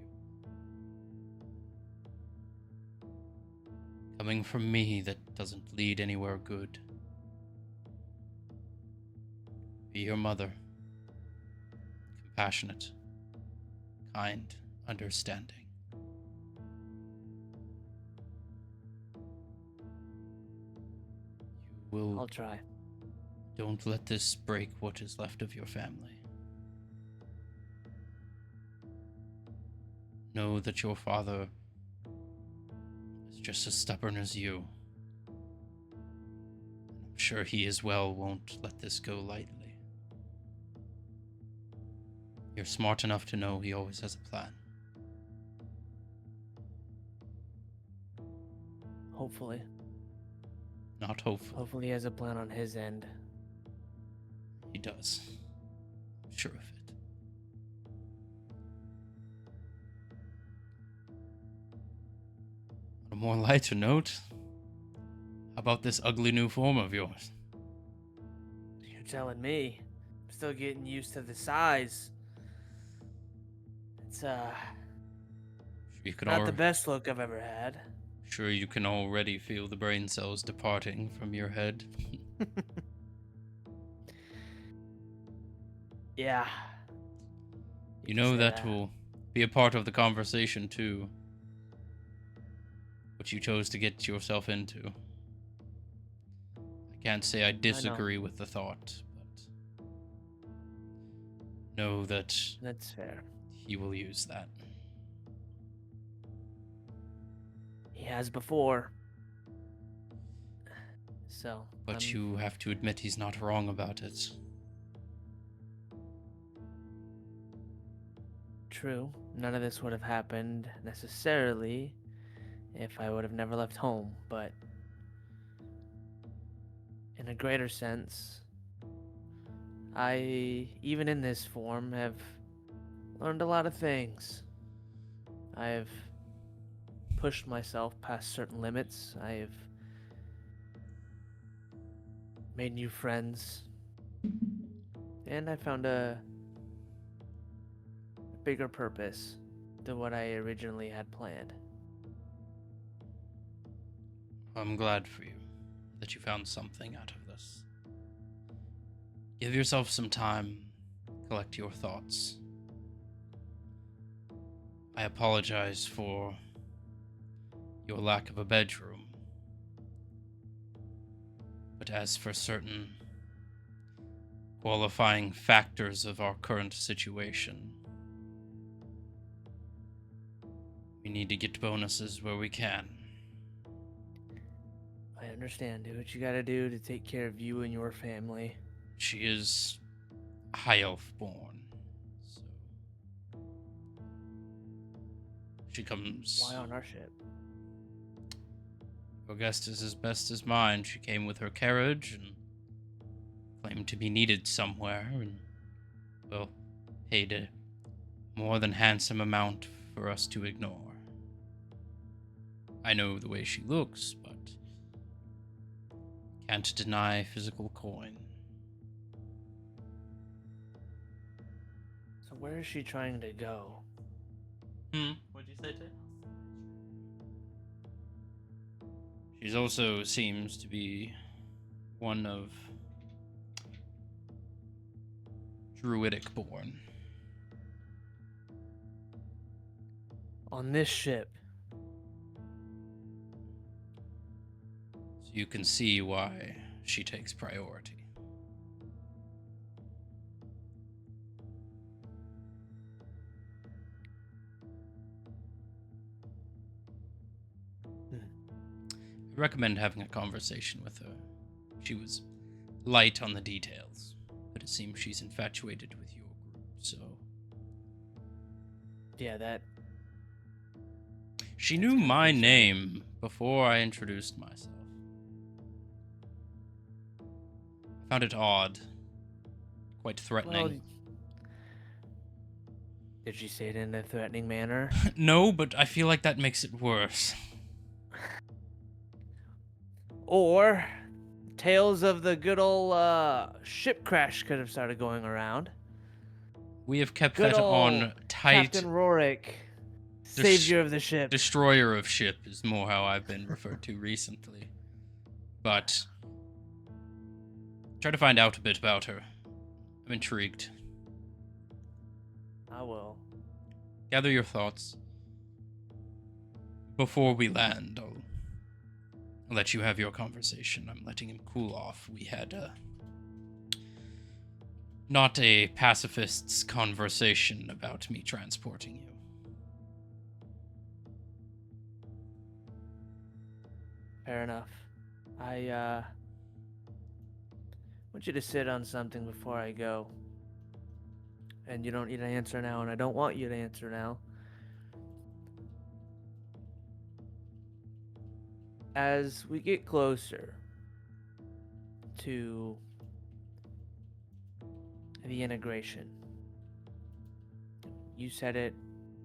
Coming from me, that doesn't lead anywhere good. Be your mother. Compassionate, kind, understanding. You will. I'll try. Don't let this break what is left of your family. Know that your father is just as stubborn as you. I'm sure he as well won't let this go lightly. You're smart enough to know he always has a plan. Hopefully. Not hopefully. Hopefully he has a plan on his end. He does. I'm sure of it. On a more lighter note, how about this ugly new form of yours? You're telling me. I'm still getting used to the size. It's Sure you can not the best look I've ever had. Sure you can already feel the brain cells departing from your head. Yeah. You can know say that will be a part of the conversation too. What you chose to get yourself into. I can't say I disagree with the thought, but know that That's fair. he will use that. He has before. So. But you have to admit he's not wrong about it. True. None of this would have happened necessarily if I would have never left home, but in a greater sense, I, even in this form, have learned a lot of things. I've pushed myself past certain limits. I've made new friends. And I found a bigger purpose than what I originally had planned. I'm glad for you that you found something out of this. Give yourself some time, collect your thoughts. I apologize for your lack of a bedroom. But as for certain qualifying factors of our current situation, we need to get bonuses where we can. I understand. Do what you gotta do to take care of you and your family. She is high elf born, so she comes. Why on our ship? Your guest is as best as mine. She came with her carriage and claimed to be needed somewhere, and, well, paid a more than handsome amount for us to ignore. I know the way she looks, but can't deny physical coin. So where is she trying to go? What'd you say, Tay? She's also seems to be one of druidic born. On this ship. So you can see why she takes priority. I recommend having a conversation with her. She was light on the details, but it seems she's infatuated with your group, so... Yeah, that. She That's knew kinda my concerning. name before I introduced myself. I found it odd. Quite threatening. Well, did she say it in a threatening manner? No, but I feel like that makes it worse. Or tales of the good old ship crash could have started going around. We have kept Good that old on tight. Captain Rorik, savior of the ship. Destroyer of ship is more how I've been referred to recently. But try to find out a bit about her. I'm intrigued. I will. Gather your thoughts. Before we land, I'll let you have your conversation. I'm letting him cool off. We had not a pacifist's conversation about me transporting you. Fair enough. I want you to sit on something before I go. And you don't need to answer now, and I don't want you to answer now. As we get closer to the integration, you said it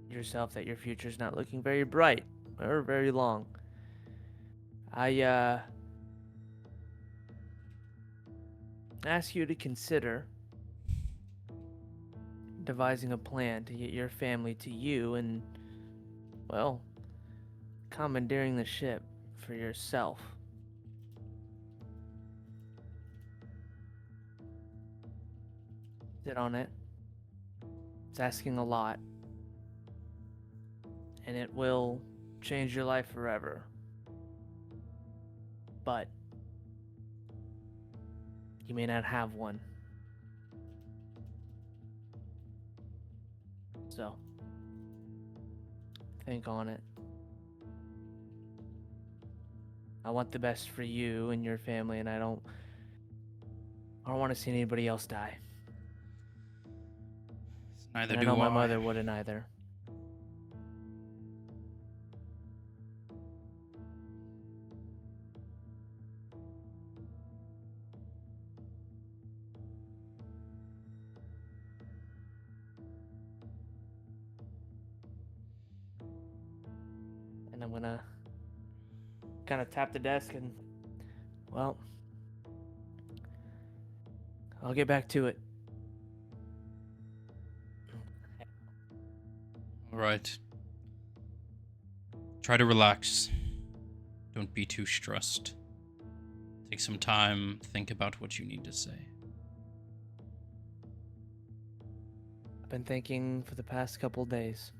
yourself that your future's not looking very bright or very long. I ask you to consider devising a plan to get your family to you and, well, commandeering the ship for yourself. Sit on it. It's asking a lot. And it will change your life forever. But you may not have one. So, think on it. I want the best for you and your family, and I don't want to see anybody else die. Neither And I do know my I. mother wouldn't either. And I'm gonna kind of tap the desk and, well, I'll get back to it. All right. Try to relax. Don't be too stressed. Take some time, think about what you need to say. I've been thinking for the past couple days.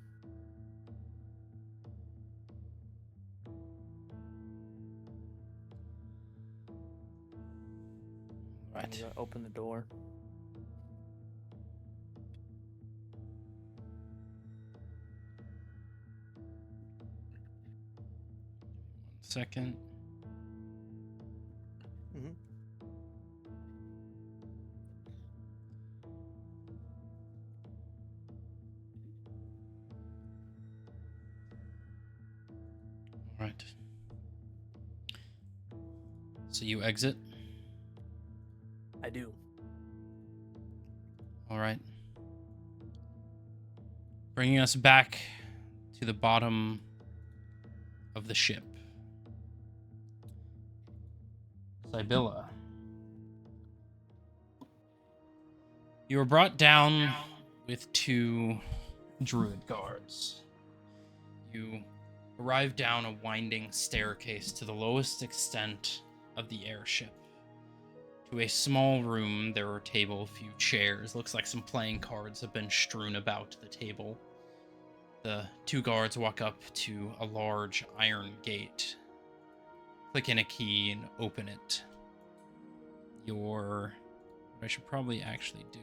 I'm Right. gonna open the door. Second. Mm-hmm. All right. So you exit. I do. All right. Bringing us back to the bottom of the ship. Sibylla. You were brought down with 2 druid guards. You arrive down a winding staircase to the lowest extent of the airship, to a small room. There are a table, a few chairs. Looks like some playing cards have been strewn about the table. The two guards walk up to a large iron gate. Click in a key and open it. What I should probably actually do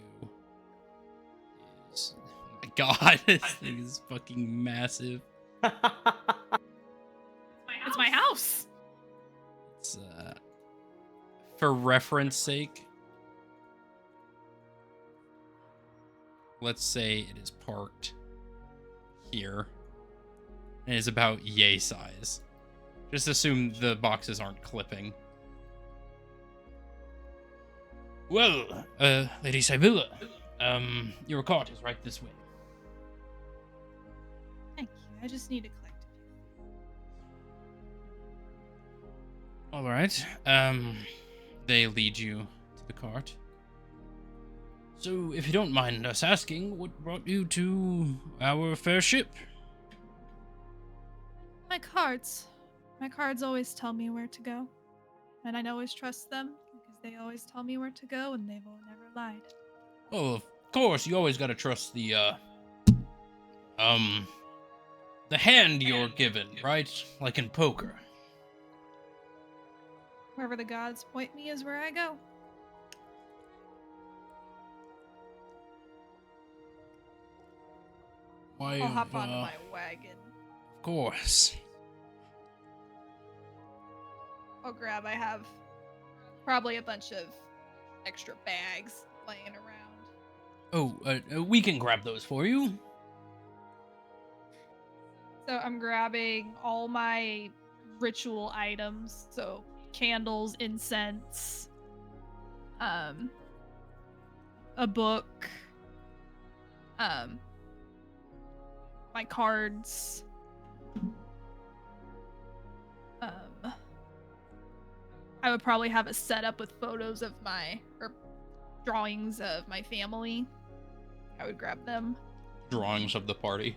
is... Oh my god, this thing is fucking massive. It's my house. It's, for reference sake, let's say it is parked here. And it is about yay size. Just assume the boxes aren't clipping. Well, Lady Sibylla, your cart is right this way. Thank you. I just need to collect a few. All right. They lead you to the cart. So, if you don't mind us asking, what brought you to our fair ship? My cards. My cards always tell me where to go. And I always trust them because they always tell me where to go and they've never lied. Well, of course, you always gotta trust the hand you're given, right? Like in poker. Wherever the gods point me is where I go. Why, I'll hop onto my wagon. Of course. I'll grab. I have probably a bunch of extra bags laying around. Oh, we can grab those for you. So I'm grabbing all my ritual items. So candles, incense, a book, my cards, I would probably have a setup with photos of or drawings of my family. I would grab them. Drawings of the party.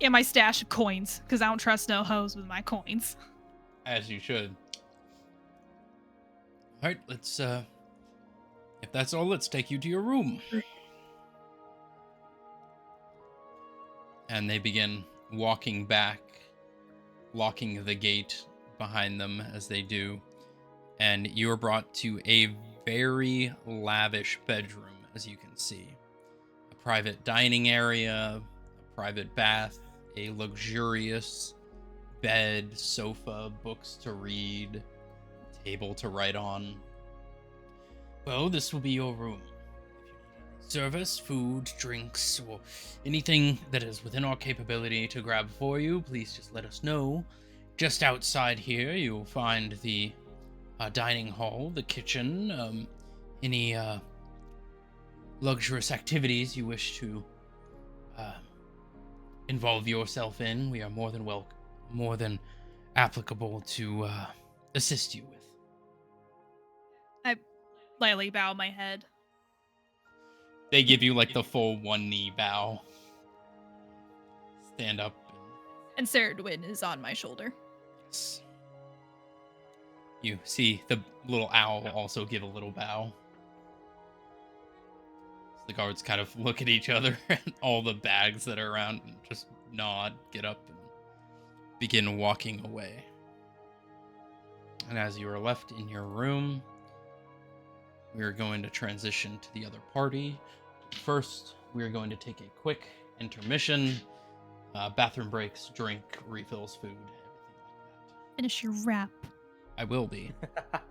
And my stash of coins, because I don't trust no hoes with my coins. As you should. Alright, let's, if that's all, let's take you to your room. And they begin walking back, locking the gate behind them as they do. And you are brought to a very lavish bedroom, as you can see. A private dining area, a private bath, a luxurious bed, sofa, books to read, table to write on. Well, this will be your room. If you need service, food, drinks, or anything that is within our capability to grab for you, please just let us know. Just outside here, you'll find the dining hall, the kitchen, any luxurious activities you wish to involve yourself in. We are more than applicable to assist you with. I lightly bow my head. They give you like the full one knee bow. Stand up. And Sarah Dwin is on my shoulder. Yes. You see the little owl also give a little bow. The guards kind of look at each other and all the bags that are around and just nod, get up, and begin walking away. And as you are left in your room, we are going to transition to the other party. First, we are going to take a quick intermission. Bathroom breaks, drink, refills, food, everything like that. Finish your wrap. I will be.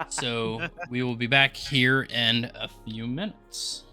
So we will be back here in a few minutes.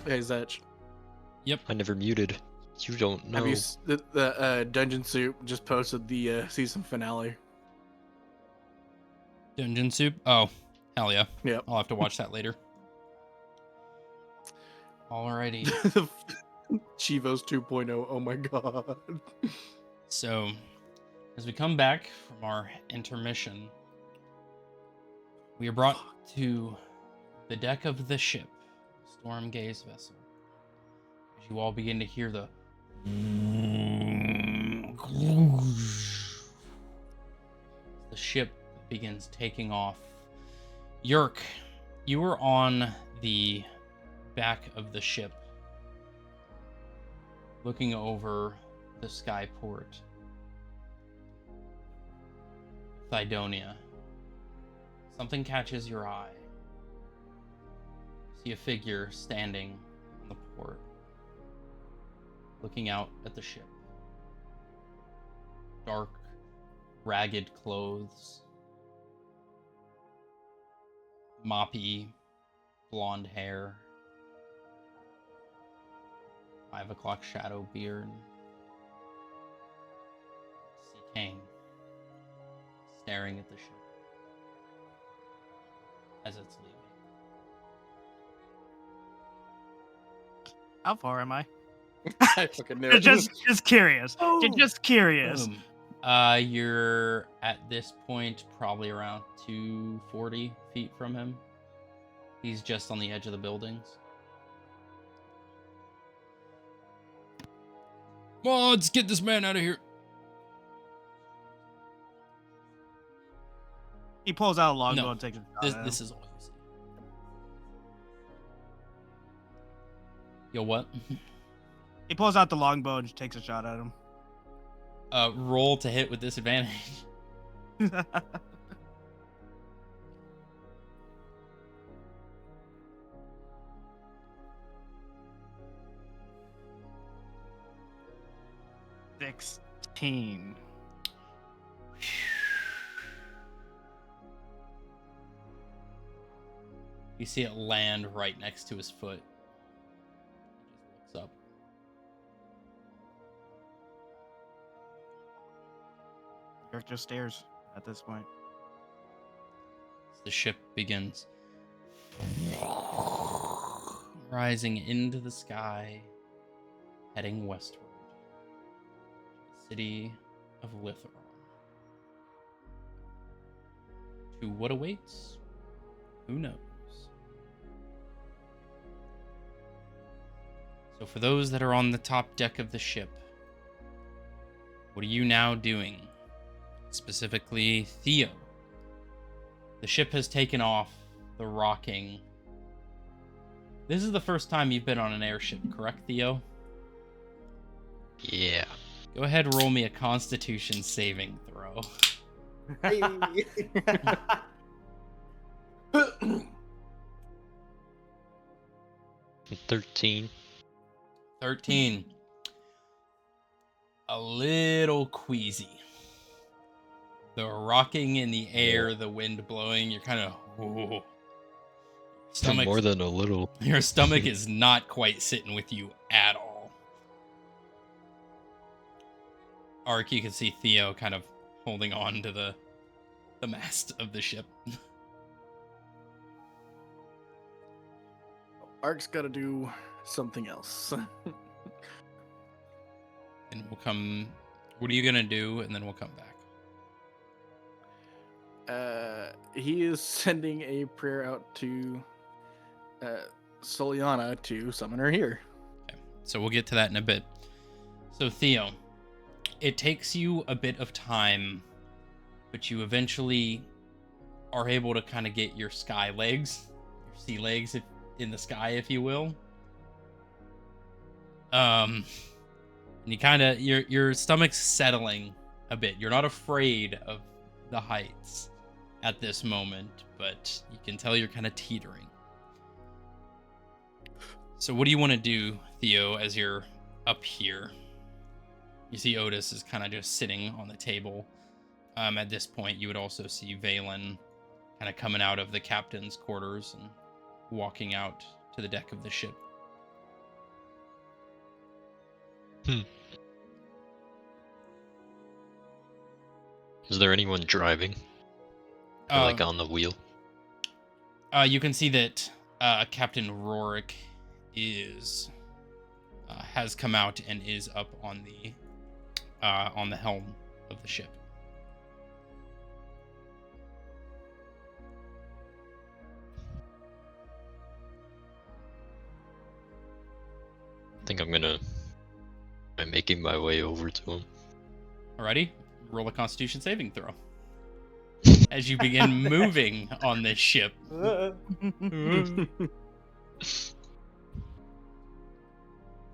Hey, Zach. I never muted. You don't know. Have you the Dungeon Soup just posted the season finale? Dungeon Soup? Oh, hell yeah. Yep. I'll have to watch that later. Alrighty. Chivos 2.0. Oh my god. So, as we come back from our intermission, we are brought to the deck of the ship, Stormgaze vessel. As you all begin to hear the ship begins taking off. Yerk, you were on the back of the ship, looking over the skyport. Thydonia. Something catches your eye. You see a figure standing on the port, looking out at the ship. Dark, ragged clothes, moppy, blonde hair, 5 o'clock shadow beard. See Kane staring at the ship as it's leaving. How far am I? I fucking knew it. Just curious. Just curious. Boom. You're at this point probably around 240 feet from him. He's just on the edge of the buildings. Well, let's get this man out of here. He pulls out a longbow No, and takes a shot. This is all you see. Yo, what? He pulls out the longbow and takes a shot at him. Roll to hit with disadvantage. 16. You see it land right next to his foot. He just looks up. Eric just stares at this point. The ship begins rising into the sky, heading westward to the city of Litheron. To what awaits? Who knows? So for those that are on the top deck of the ship, what are you now doing? Specifically, Theo. The ship has taken off, the rocking. This is the first time you've been on an airship, correct, Theo? Yeah. Go ahead and roll me a Constitution saving throw. 13. 13. A little queasy. The rocking in the air, the wind blowing, you're kind of... More than a little. Your stomach is not quite sitting with you at all. Ark, you can see Theo kind of holding on to the mast of the ship. Ark's got to do something else. And we'll come... What are you going to do? And then we'll come back. He is sending a prayer out to Soliana to summon her here. Okay, so we'll get to that in a bit. So Theo, it takes you a bit of time, but you eventually are able to kind of get your sky legs, your sea legs in the sky, if you will. And you kind of, your stomach's settling a bit. You're not afraid of the heights at this moment, but you can tell you're kind of teetering. So what do you want to do, Theo, as you're up here? You see Otis is kind of just sitting on the table. At this point, you would also see Valen kind of coming out of the captain's quarters and walking out to the deck of the ship. Is there anyone driving? Or, like on the wheel? You can see that Captain Rorik is has come out and is up on the helm of the ship. I think I'm making my way over to him. Alrighty, roll a Constitution saving throw. As you begin moving on this ship.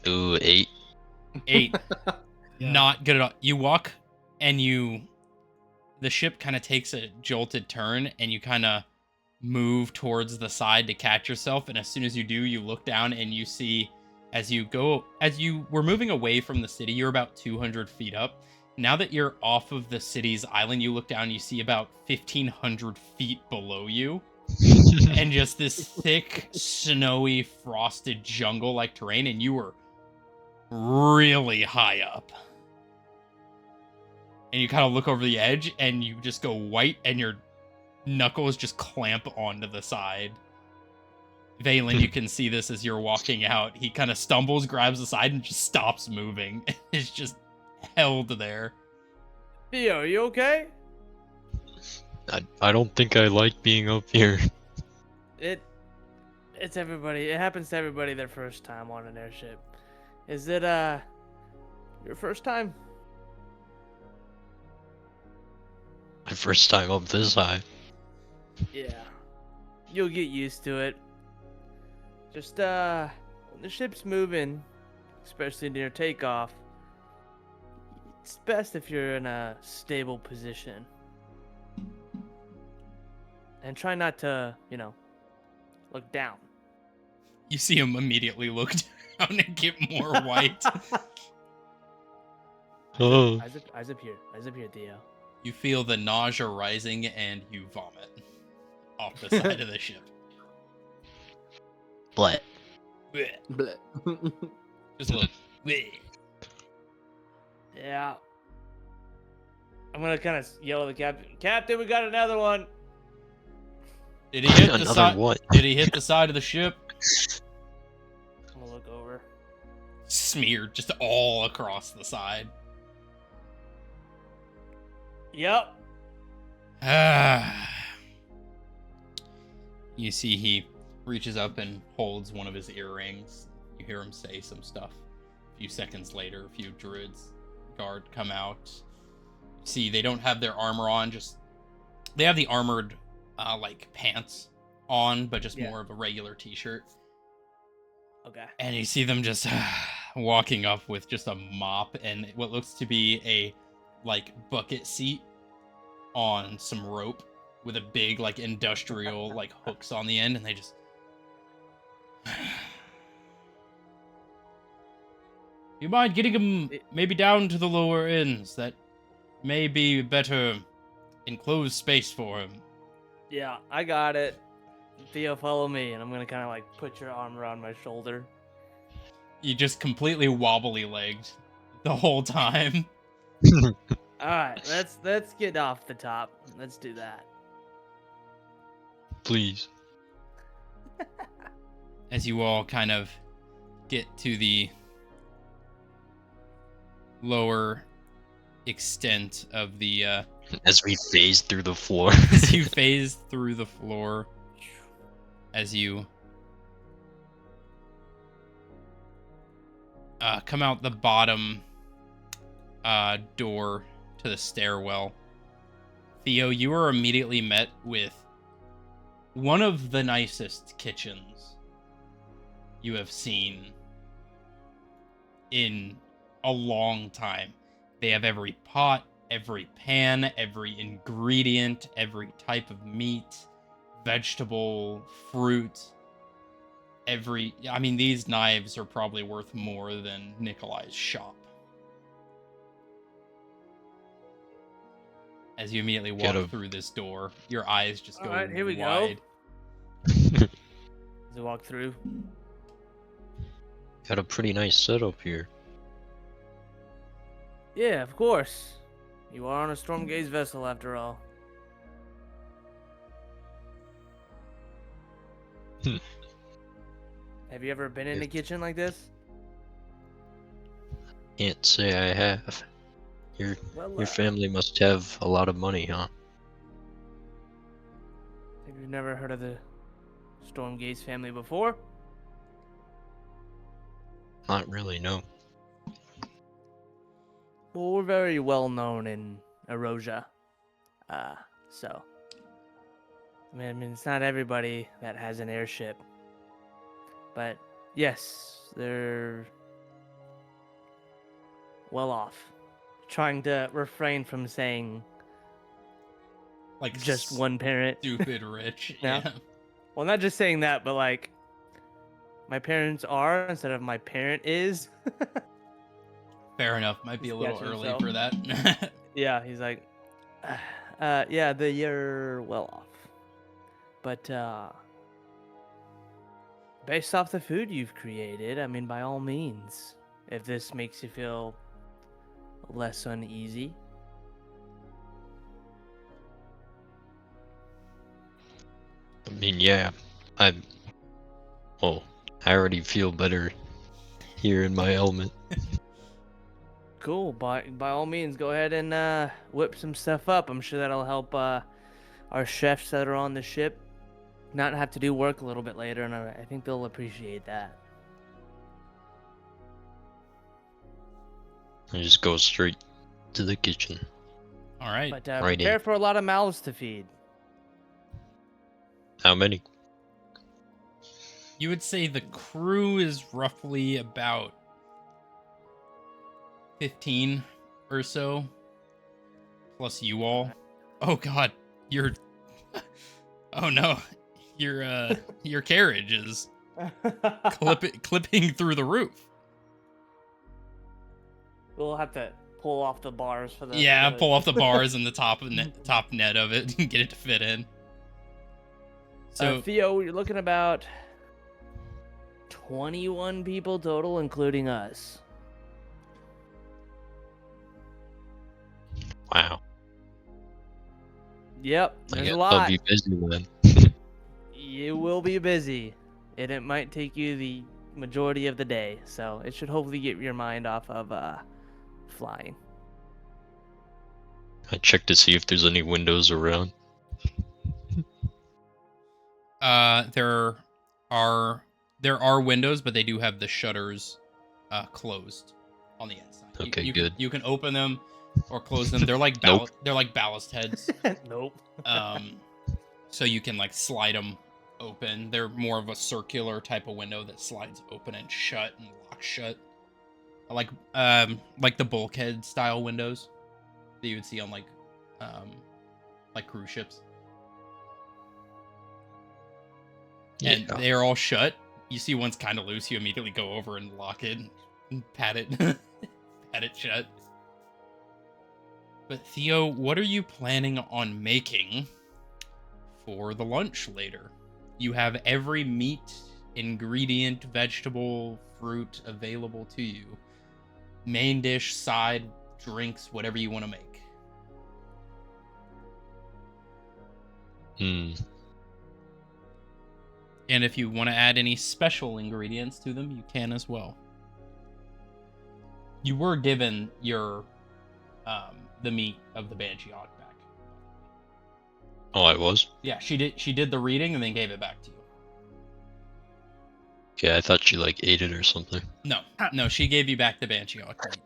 Ooh, 8. 8. Yeah. Not good at all. You walk and the ship kind of takes a jolted turn and you kind of move towards the side to catch yourself. And as soon as you do, you look down and you see as you were moving away from the city, you're about 200 feet up. Now that you're off of the city's island, you look down and you see about 1,500 feet below you. And just this thick, snowy, frosted jungle-like terrain, and you were really high up. And you kind of look over the edge, and you just go white, and your knuckles just clamp onto the side. Valen, you can see this as you're walking out. He kind of stumbles, grabs the side, and just stops moving. It's just held there. Theo, are you okay? I don't think I like being up here. It's everybody. It happens to everybody their first time on an airship. Is it your first time? My first time up this high. Yeah. You'll get used to it. Just when the ship's moving, especially near takeoff, it's best if you're in a stable position. And try not to, look down. You see him immediately look down and get more white. Oh. Eyes up here, Theo. You feel the nausea rising and you vomit off the side of the ship. Blah. Blech. Just a little. Blech. Yeah. I'm gonna kind of yell at the captain. Captain, we got another one. Did he hit the Another side? what? Did he hit the side of the ship? I'm gonna look over. Smeared just all across the side. Yep. You see he reaches up and holds one of his earrings. You hear him say some stuff. A few seconds later, a few druids guard come out. See, they don't have their armor on, just they have the armored like pants on, but just more of a regular t-shirt. Okay. And you see them just walking up with just a mop and what looks to be a like bucket seat on some rope with a big like industrial like hooks on the end, and they just you mind getting him maybe down to the lower ends? That may be better enclosed space for him. Yeah, I got it. Theo, follow me, and I'm gonna kind of like put your arm around my shoulder. You just completely wobbly legged the whole time. All right, let's get off the top. Let's do that. Please. As you all kind of get to the lower extent of the As we phase through the floor. as you phase through the floor, as you come out the bottom door to the stairwell, Theo, you are immediately met with one of the nicest kitchens you have seen in a long time. They have every pot, every pan, every ingredient, every type of meat, vegetable, fruit, I mean, these knives are probably worth more than Nikolai's shop. As you immediately walk through this door, your eyes just go Alright, here we wide. go. As we walk through. Got a pretty nice setup here. Yeah, of course. You are on a Stormgaze vessel, after all. Hmm. Have you ever been in a kitchen like this? Can't say I have. Your Well, your family must have a lot of money, huh? have you never heard of the Stormgaze family before? Not really, no. Well, we're very well known in Erosia. So. I mean, it's not everybody that has an airship. But, yes, they're well off. Trying to refrain from saying Like just one parent. stupid rich. No. Yeah. Well, not just saying that, but like, my parents are instead of my parent is. Fair enough. Might be He's a little catching early himself. for that. Yeah, he's like, yeah, you're well off. But, based off the food you've created, I mean, by all means, if this makes you feel less uneasy. I mean, yeah, I well, I already feel better here in my element. Cool. By all means, go ahead and whip some stuff up. I'm sure that'll help our chefs that are on the ship not have to do work a little bit later, and I think they'll appreciate that. I just go straight to the kitchen. All right. But Right prepare in. for a lot of mouths to feed. How many? You would say the crew is roughly about 15 or so, plus you all. Oh God, your oh no, your carriage is clipping through the roof. We'll have to pull off the bars for the. Yeah, for the- pull off the bars and the top net of it and get it to fit in. So Theo, you're looking about 21 people total, including us. Wow. Yep, I there's guess a lot. I'll be busy then. You will be busy, and it might take you the majority of the day, so it should hopefully get your mind off of flying. I check to see if there's any windows around. there are windows, but they do have the shutters closed on the inside. Okay, you good. You can open them or close them. They're like Nope. they're like ballast heads. Nope. So you can like slide them open. They're more of a circular type of window that slides open and shut and locks shut. Like the bulkhead style windows that you would see on like cruise ships. And Yeah. they're all shut. You see one's kind of loose, you immediately go over and lock it and pat it pat it shut. But Theo, what are you planning on making for the lunch later? You have every meat, ingredient, vegetable, fruit available to you. Main dish, side, drinks, whatever you want to make. And if you want to add any special ingredients to them, you can as well. You were given your the meat of the Banshee Hawk back. Oh, I was? Yeah, she did the reading and then gave it back to you. Okay, I thought she like ate it or something. No, she gave you back the Banshee Hawk meat.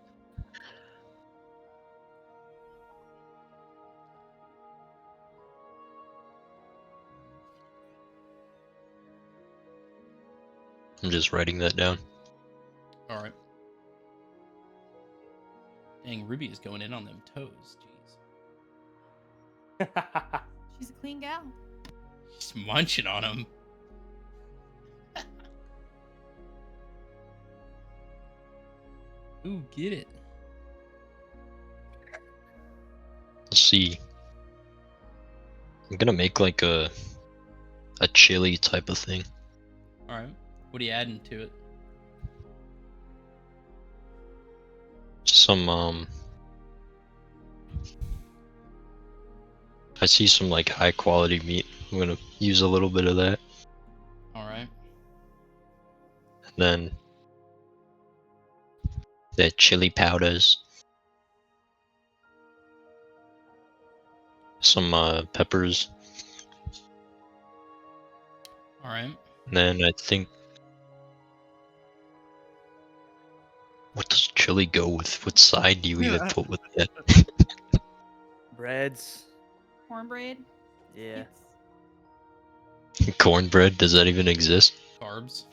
I'm just writing that down. All right. Dang, Ruby is going in on them toes. Jeez. She's a clean gal. She's munching on them. Ooh, get it. Let's see. I'm gonna make like a chili type of thing. All right. What are you adding to it? Some I see some like high quality meat. I'm gonna use a little bit of that. All right. And then the chili powders. Some peppers. All right. And then I think. What does chili go with? What side do you even put with that? Breads. Cornbread. Yeah. Cornbread? Does that even exist? Carbs.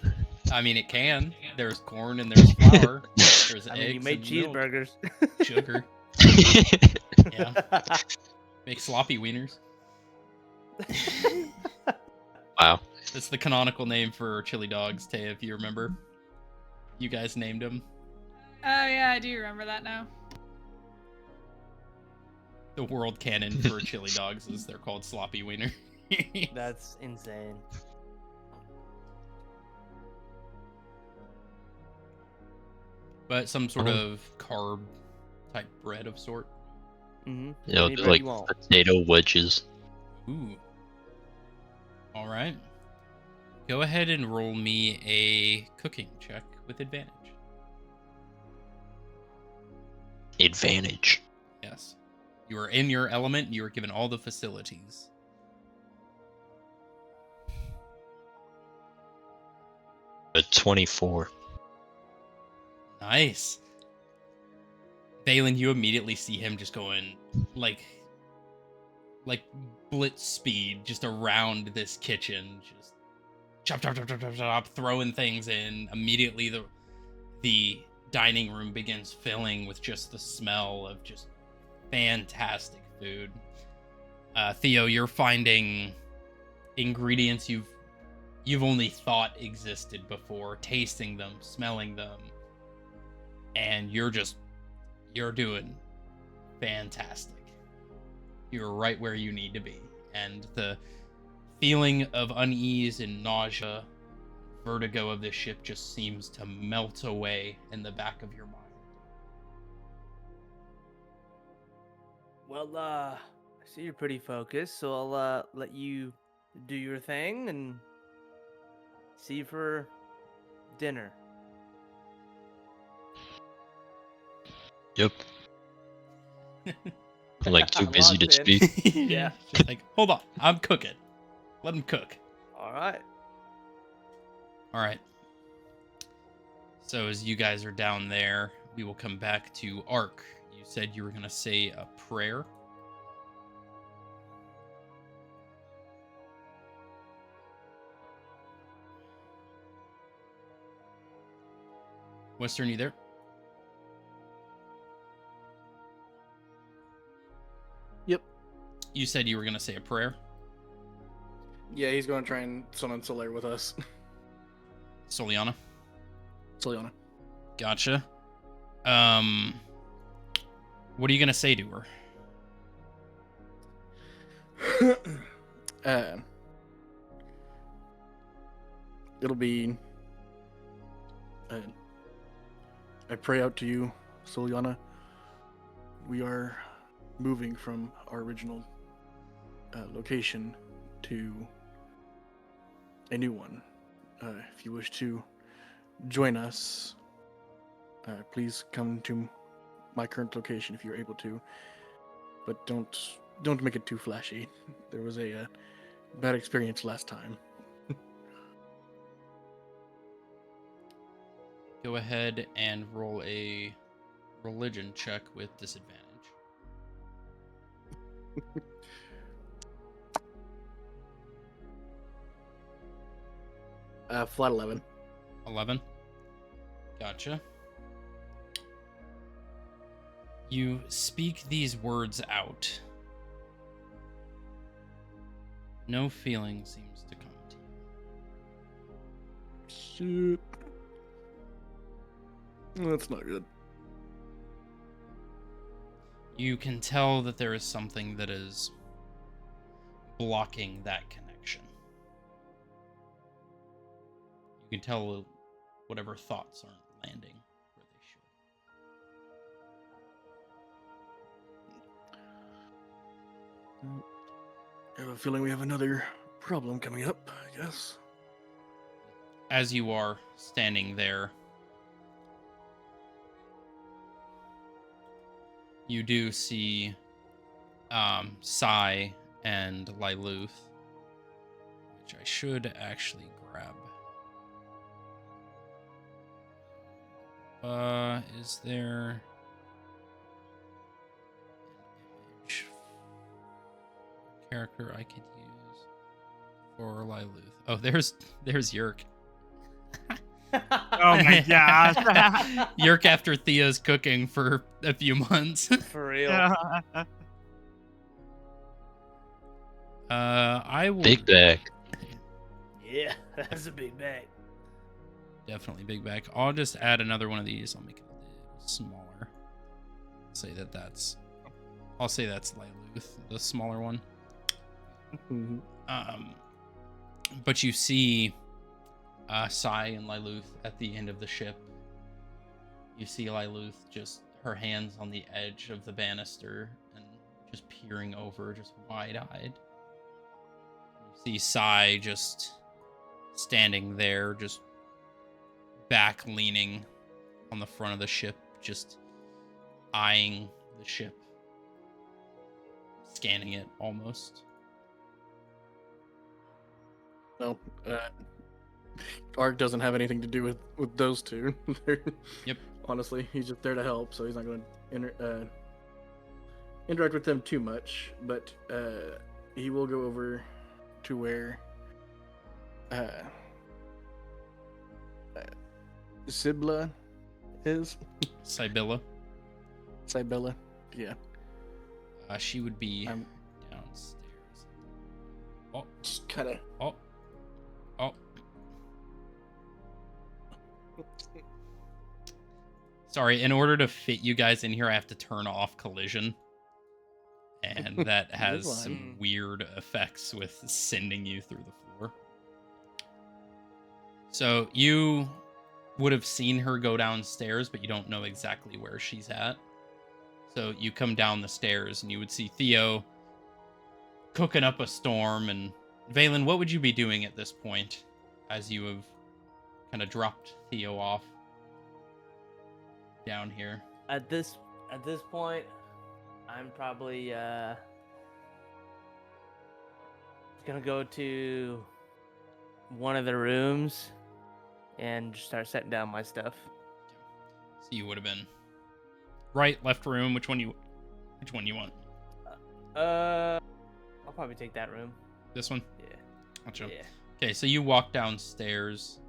I mean, it can. There's corn and there's flour. There's I eggs mean, you made and milk, cheeseburgers. sugar. Yeah. Make sloppy wieners. Wow. That's the canonical name for chili dogs, Tay, if you remember. You guys named them. Oh yeah, I do remember that now. The world canon for chili dogs is they're called sloppy wiener. That's insane. But some sort of carb type bread of sort. Mm-hmm. You know, Any they're bread like you want. potato wedges. Ooh. All right. Go ahead and roll me a cooking check with advantage. Advantage. Yes. You are in your element. You are given all the facilities. A 24. Nice. Balin, you immediately see him just going like blitz speed just around this kitchen, just chop chop chop chop chop chop, throwing things in. Immediately the dining room begins filling with just the smell of just fantastic food. Theo, you're finding ingredients you've only thought existed before, tasting them, smelling them, and you're doing fantastic. You're right where you need to be, and the feeling of unease and nausea, vertigo of this ship just seems to melt away in the back of your mind. Well, I see you're pretty focused, so I'll let you do your thing and see you for dinner. Yep. I'm like too busy to Locked in. speak. Yeah. Just like, hold on, I'm cooking. Let him cook. All right. All right. So as you guys are down there, we will come back to Ark. You said you were going to say a prayer. Western, you there? Yep. You said you were going to say a prayer. Yeah, he's going to try and summon Solar with us. Soliana. Soliana. Gotcha. What are you going to say to her? It'll be. I pray out to you, Soliana. We are moving from our original location to a new one. If you wish to join us, please come to my current location if you're able to. But don't make it too flashy. There was a bad experience last time. Go ahead and roll a religion check with disadvantage. Flat 11. 11. Gotcha. You speak these words out. No feeling seems to come to you. Shit. That's not good. You can tell that there is something that is blocking that connection. You can tell whatever thoughts aren't landing where they I have a feeling we have another problem coming up, I guess. As you are standing there, you do see Sai and Lyluth, which I should actually grab. Is there an image character I could use for Lyluth? Oh, there's Yerk. Oh my gosh. Yerk after Thea's cooking for a few months. For real. I will Big bag. Yeah, that's a big bag. definitely big bag. I'll just add another one of these. I'll make it a little smaller. I'll say that's Lyluth, the smaller one. But you see Sai and Lyluth at the end of the ship. You see Lyluth just her hands on the edge of the banister and just peering over, just wide-eyed. You see Sai just standing there, just back leaning on the front of the ship, just eyeing the ship, scanning it almost. No, Ark doesn't have anything to do with those two. Yep. Honestly, he's just there to help, so he's not going to interact with them too much. But he will go over to where Sibla is. Sybilla. Sybilla, yeah. She would be I'm- downstairs. Oh, Just kind of. oh, oh. Sorry, in order to fit you guys in here, I have to turn off collision. And that has Good some one. weird effects with sending you through the floor. So you would have seen her go downstairs, but you don't know exactly where she's at. So you come down the stairs and you would see Theo cooking up a storm. And Valen, what would you be doing at this point as you have kind of dropped Theo off down here? At this point, I'm probably gonna go to one of the rooms and just start setting down my stuff. So you would have been right, left room. Which one you want? I'll probably take that room. This one? Yeah. Gotcha. Yeah. Okay, so you walk downstairs.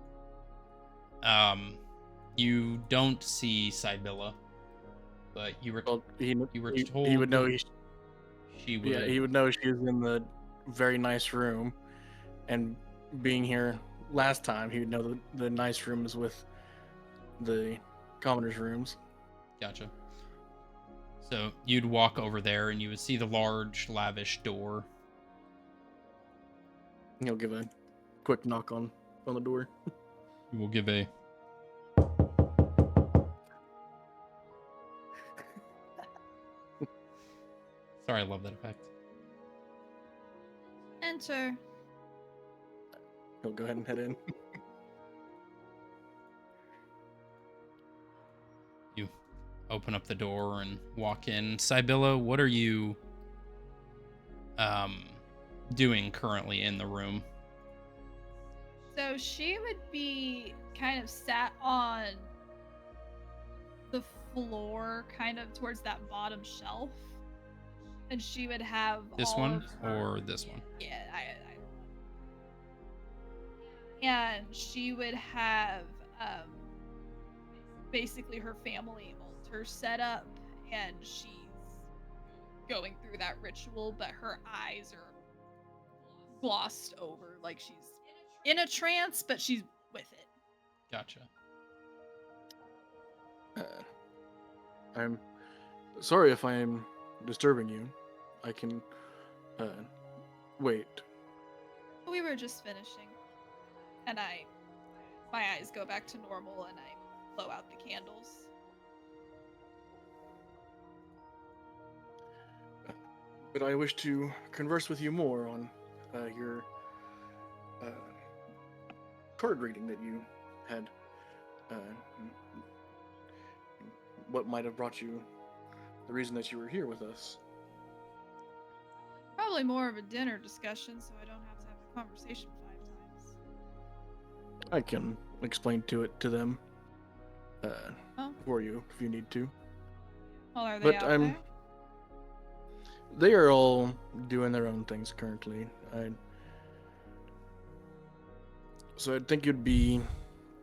You don't see Sybilla, but you were Well, you were told he would know. she would. Yeah, he would know she was in the very nice room, and being here last time, he would know the nice rooms with the commoners' rooms. Gotcha. So you'd walk over there, and you would see the large, lavish door. He'll give a quick knock on the door. You will give a. Sorry, I love that effect. Enter. He'll go ahead and head in. You open up the door and walk in. Sybilla, what are you doing currently in the room? So she would be kind of sat on the floor, kind of towards that bottom shelf. And she would have This all one of her- or this one? Yeah, and she would have basically her family altar set up, and she's going through that ritual, but her eyes are glossed over, like she's in a trance, but she's with it. Gotcha. I'm sorry if I am disturbing you. I can wait. We were just finishing, and my eyes go back to normal, and I blow out the candles. but I wish to converse with you more on your card reading that you had. Uh, what might have brought you, the reason that you were here with us. Probably more of a dinner discussion, so I don't have to have the conversation 5 times. I can explain to them Oh, for you if you need to. well, are they But out there? They are all doing their own things currently. So I think it'd be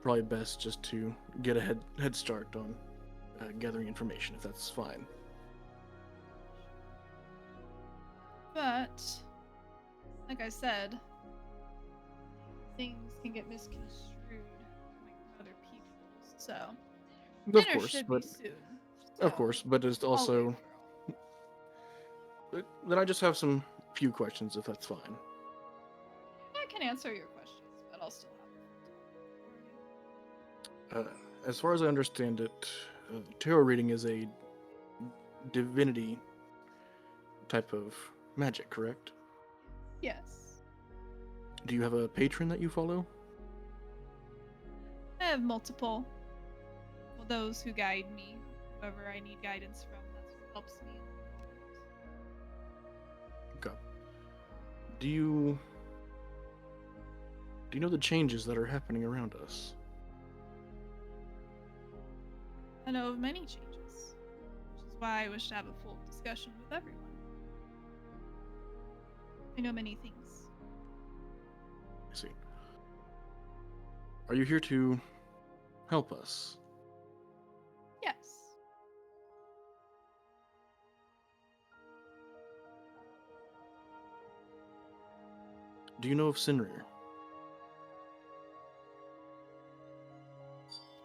probably best just to get a head start on gathering information, if that's fine. But, like I said, things can get misconstrued coming from other people, so Of dinner course, should but be soon. of so course, but it's I'll wait also. for it. Then I just have some few questions, if that's fine. I can answer your questions, but I'll still have As far as I understand it, tarot reading is a divinity type of magic, correct? Yes. Do you have a patron that you follow? I have multiple. Well, those who guide me, whoever I need guidance from, that's what helps me. Okay. Do you know the changes that are happening around us? I know of many changes, which is why I wish to have a full discussion with everyone. I know many things. I see. Are you here to help us? Yes. Do you know of Sinrir?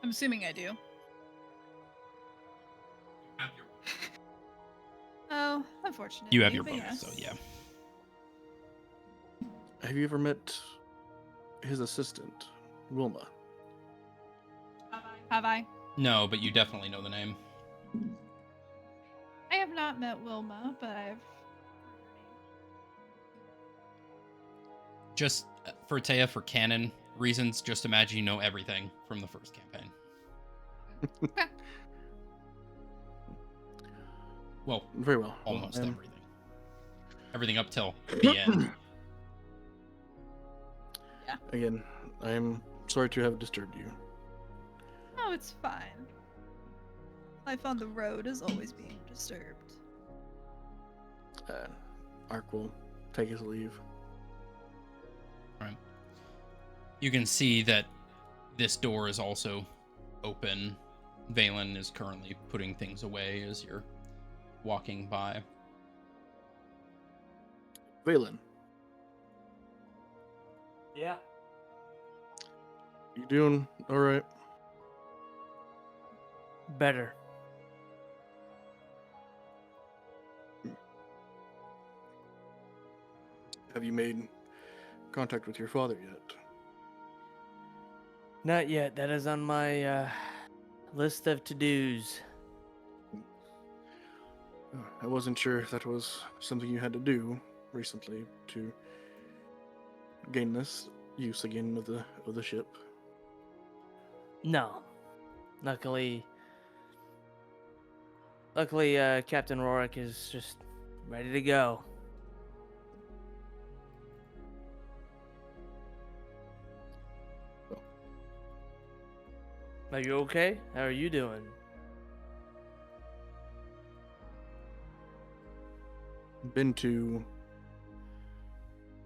I'm assuming I do. Oh, unfortunately. You have your but bonus, yes. so yeah. Have you ever met his assistant, Wilma? Have I? No, but you definitely know the name. I have not met Wilma, but I've. Just for Taya, for canon reasons, just imagine you know everything from the first campaign. Okay. Well, Very well. almost Well, everything. Everything up till the end. Yeah. Again, I am sorry to have disturbed you. Oh, it's fine. Life on the road is always being disturbed. Ark will take his leave. Right. You can see that this door is also open. Valen is currently putting things away as you're walking by. Valen, Yeah. you doing all right? Better. Have you made contact with your father yet? Not yet. That is on my list of to-dos. I wasn't sure if that was something you had to do recently to gain this use again of the ship. No. Luckily, Captain Rorik is just ready to go. Are you okay? How are you doing? Been to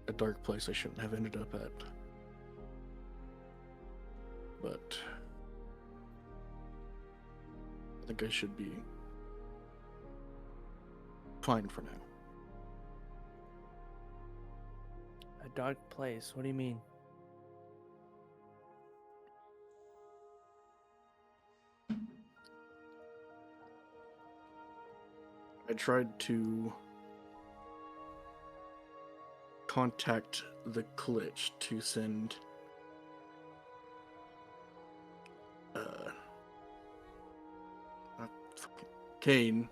a dark place I shouldn't have ended up at. But I think I should be fine for now. A dark place? What do you mean? I tried to contact the Klitch to send Kane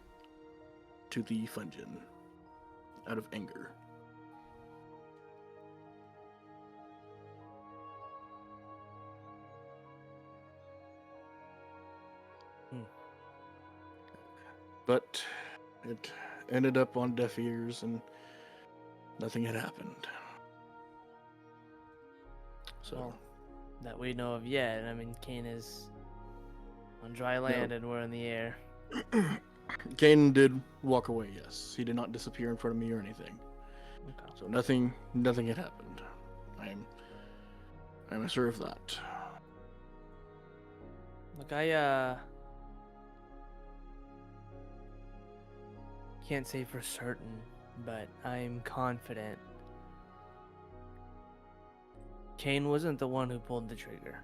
to the Fungeon. out of anger. But it ended up on deaf ears and nothing had happened. So, Well, that we know of yet. I mean, Kane is on dry land and we're in the air. Kane did walk away, yes. He did not disappear in front of me or anything. Okay. So nothing had happened. I'm sure of that. Look, I can't say for certain, but I'm confident Kane wasn't the one who pulled the trigger.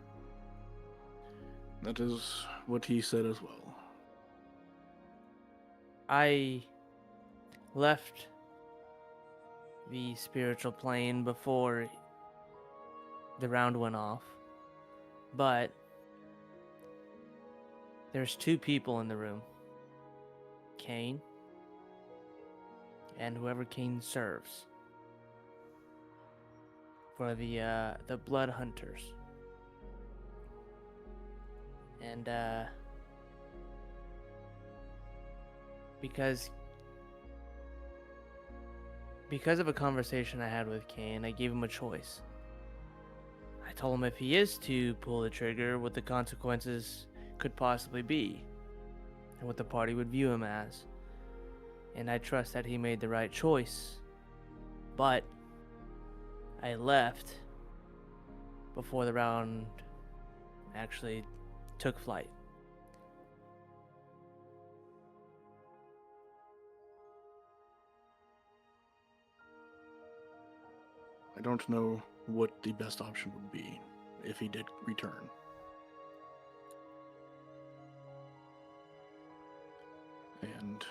That is what he said as well. I left the spiritual plane before the round went off, but there's two people in the room. Kane and whoever Kane serves for the Blood Hunters. And because of a conversation I had with Kane, I gave him a choice. I told him if he is to pull the trigger, what the consequences could possibly be, and what the party would view him as. And I trust that he made the right choice. But I left before the round actually took flight. I don't know what the best option would be if he did return. And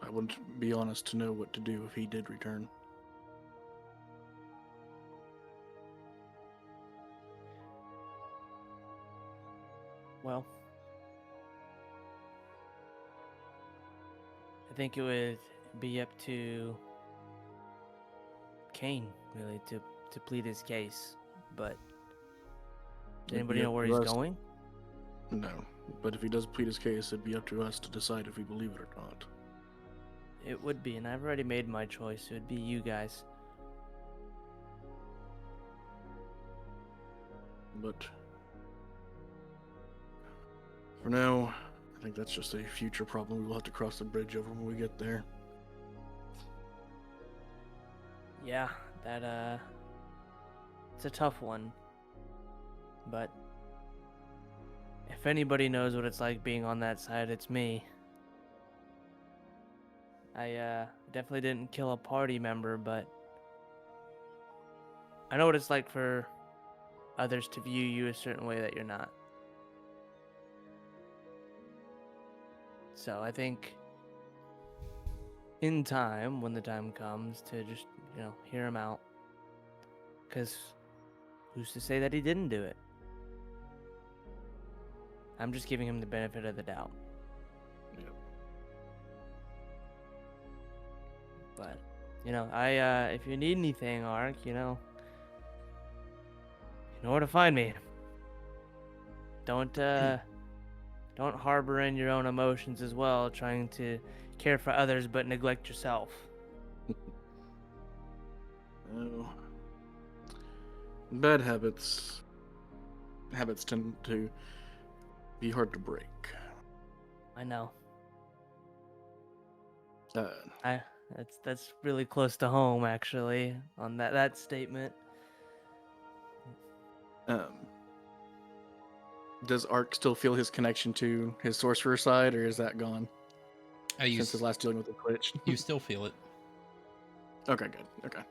I wouldn't be honest to know what to do if he did return. Well, I think it would be up to Kane, really, to plead his case. But does It'd be anybody know up where to he's us. going? No, but if he does plead his case, it'd be up to us to decide if we believe it or not. It would be, and I've already made my choice. It would be you guys. But for now, I think that's just a future problem we will have to cross the bridge over when we get there. Yeah, that it's a tough one. But if anybody knows what it's like being on that side, it's me. I definitely didn't kill a party member, but I know what it's like for others to view you a certain way that you're not. So I think in time, when the time comes, to just, hear him out. Because who's to say that he didn't do it? I'm just giving him the benefit of the doubt. Yep. But, if you need anything, Ark, you know where to find me. Don't harbor in your own emotions as well, trying to care for others but neglect yourself. Oh. Bad habits tend to be hard to break. I know. Uh, That's really close to home, actually, on that statement. Does Ark still feel his connection to his sorcerer side, or is that gone since his last dealing with the Twitch? You still feel it. Okay, good. Okay.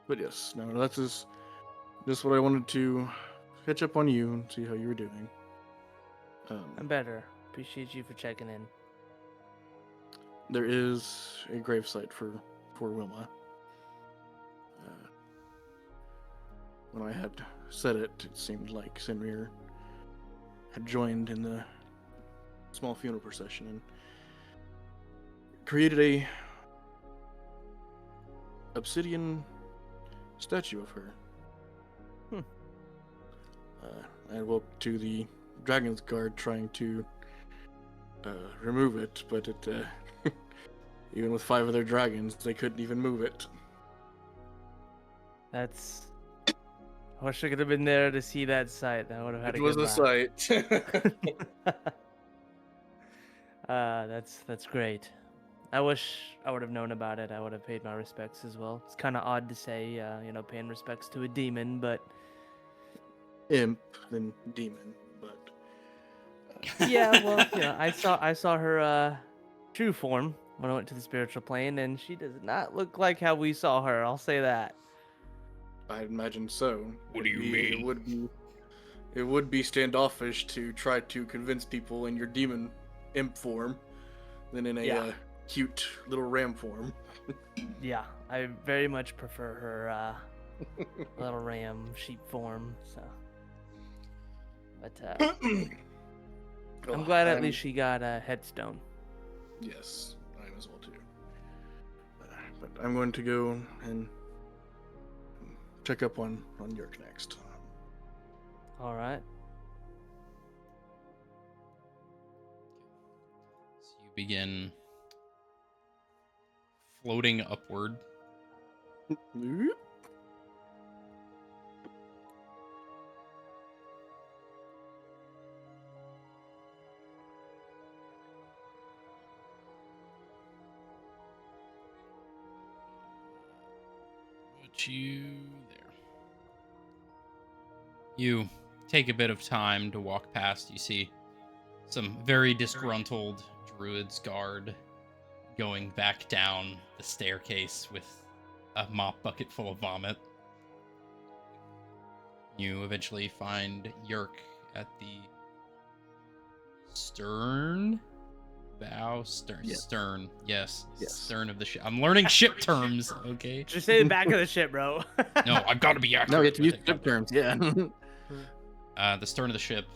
But yes, no, that's just what I wanted to catch up on you and see how you were doing. I'm better. Appreciate you for checking in. There is a gravesite for Wilma. When I had said it, it seemed like Sinmir had joined in the small funeral procession and created a obsidian statue of her. I woke to the dragon's guard trying to remove it, but it even with 5 other dragons, they couldn't even move it. That's. I wish I could have been there to see that sight. I would have had It a was good a laugh. sight. That's great. I wish I would have known about it. I would have paid my respects as well. It's kind of odd to say, paying respects to a demon, but Imp than demon, but yeah, well, I saw her true form when I went to the spiritual plane, and she does not look like how we saw her. I'll say that. I imagine so. What do you mean? It would be standoffish to try to convince people in your demon imp form than in a Yeah. cute little ram form. Yeah, I very much prefer her little ram sheep form. So, but I'm glad at least she got a headstone. Yes, I am as well too. But I'm going to go and check up on Yerk next. All right. So you begin floating upward. Put you there. You take a bit of time to walk past. You see some very disgruntled druid's guard going back down the staircase with a mop bucket full of vomit. You eventually find Yerk at the stern? Yes. Stern. Yes. Yes. Stern of the ship. I'm learning ship terms, okay? Just say the back of the ship, bro. No, I've got to be accurate. No, you have to use with it. flip terms. Yeah. The stern of the ship.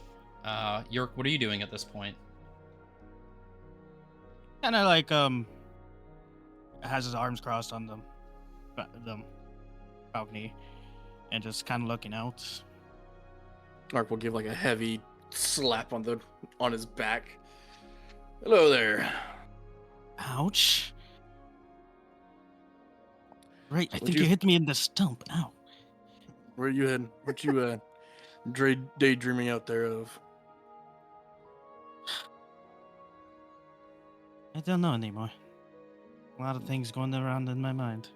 Yerk, what are you doing at this point? Kind of like has his arms crossed on the balcony, and just kind of looking out. Mark will give like a heavy slap on his back. Hello there. Ouch! Right, I Would think you- you hit me in the stump. Ow! Where you heading? What you daydreaming out there of? I don't know anymore. A lot of things going around in my mind.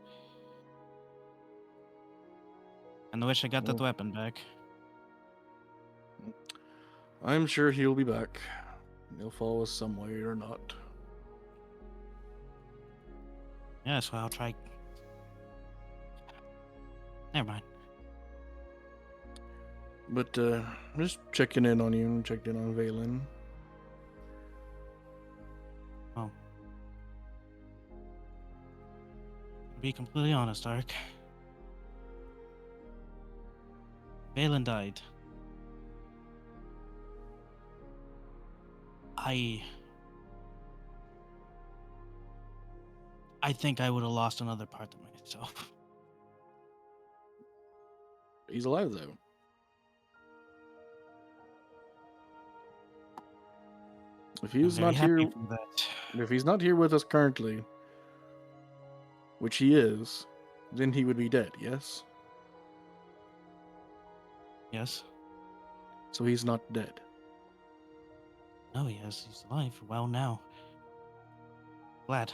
And I wish I got that Well- weapon back. I'm sure he'll be back. He'll follow us some way or not. Yeah, so I'll try. Never mind. But just checking in on you and checked in on Valen. To be completely honest, Ark. Valen died. I think I would have lost another part of myself. He's alive though. If I'm he's very not happy here, for that. if he's not here with us currently, which he is, then he would be dead. Yes. Yes. So he's not dead. No, yes, he's alive. Well, now. Glad.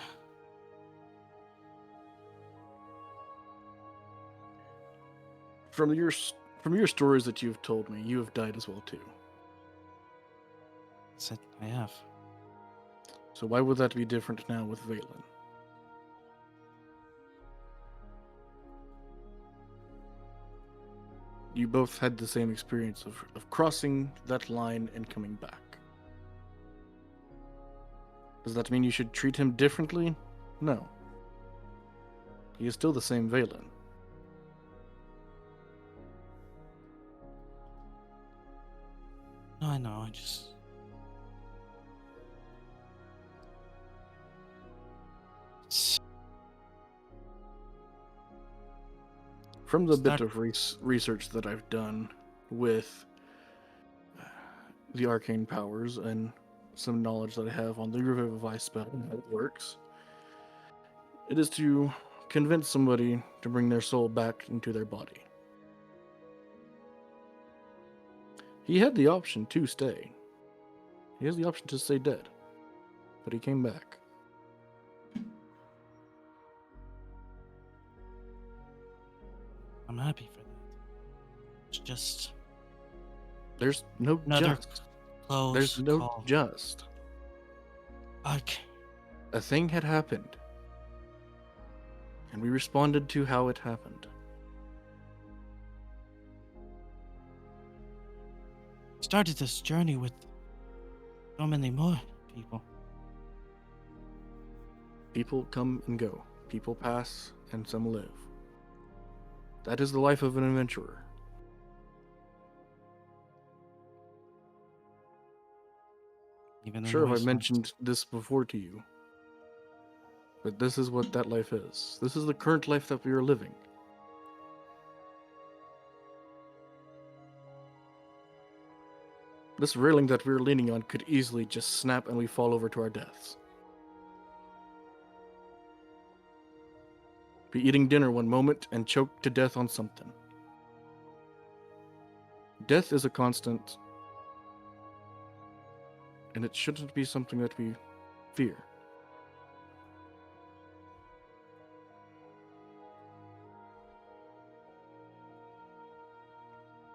From your stories that you've told me, you have died as well too. Said I have. So why would that be different now with Valen? You both had the same experience of crossing that line and coming back. Does that mean you should treat him differently? No. He is still the same Valen. No, I know. I just. From the Start- bit of research that I've done with the arcane powers and some knowledge that I have on the Revivify spell and how it works, it is to convince somebody to bring their soul back into their body. He had the option to stay. He has the option to stay dead, but he came back. I'm happy for that. It's just There's no another just. close There's no call. just. Okay. A thing had happened, and we responded to how it happened. Started this journey with so many more people. People come and go. People pass, and some live. That is the life of an adventurer. Even in Sure, the if I've wastelands. mentioned this before to you, but this is what that life is. This is the current life that we are living. This railing that we're leaning on could easily just snap and we fall over to our deaths. Be eating dinner one moment and choke to death on something. Death is a constant, and it shouldn't be something that we fear.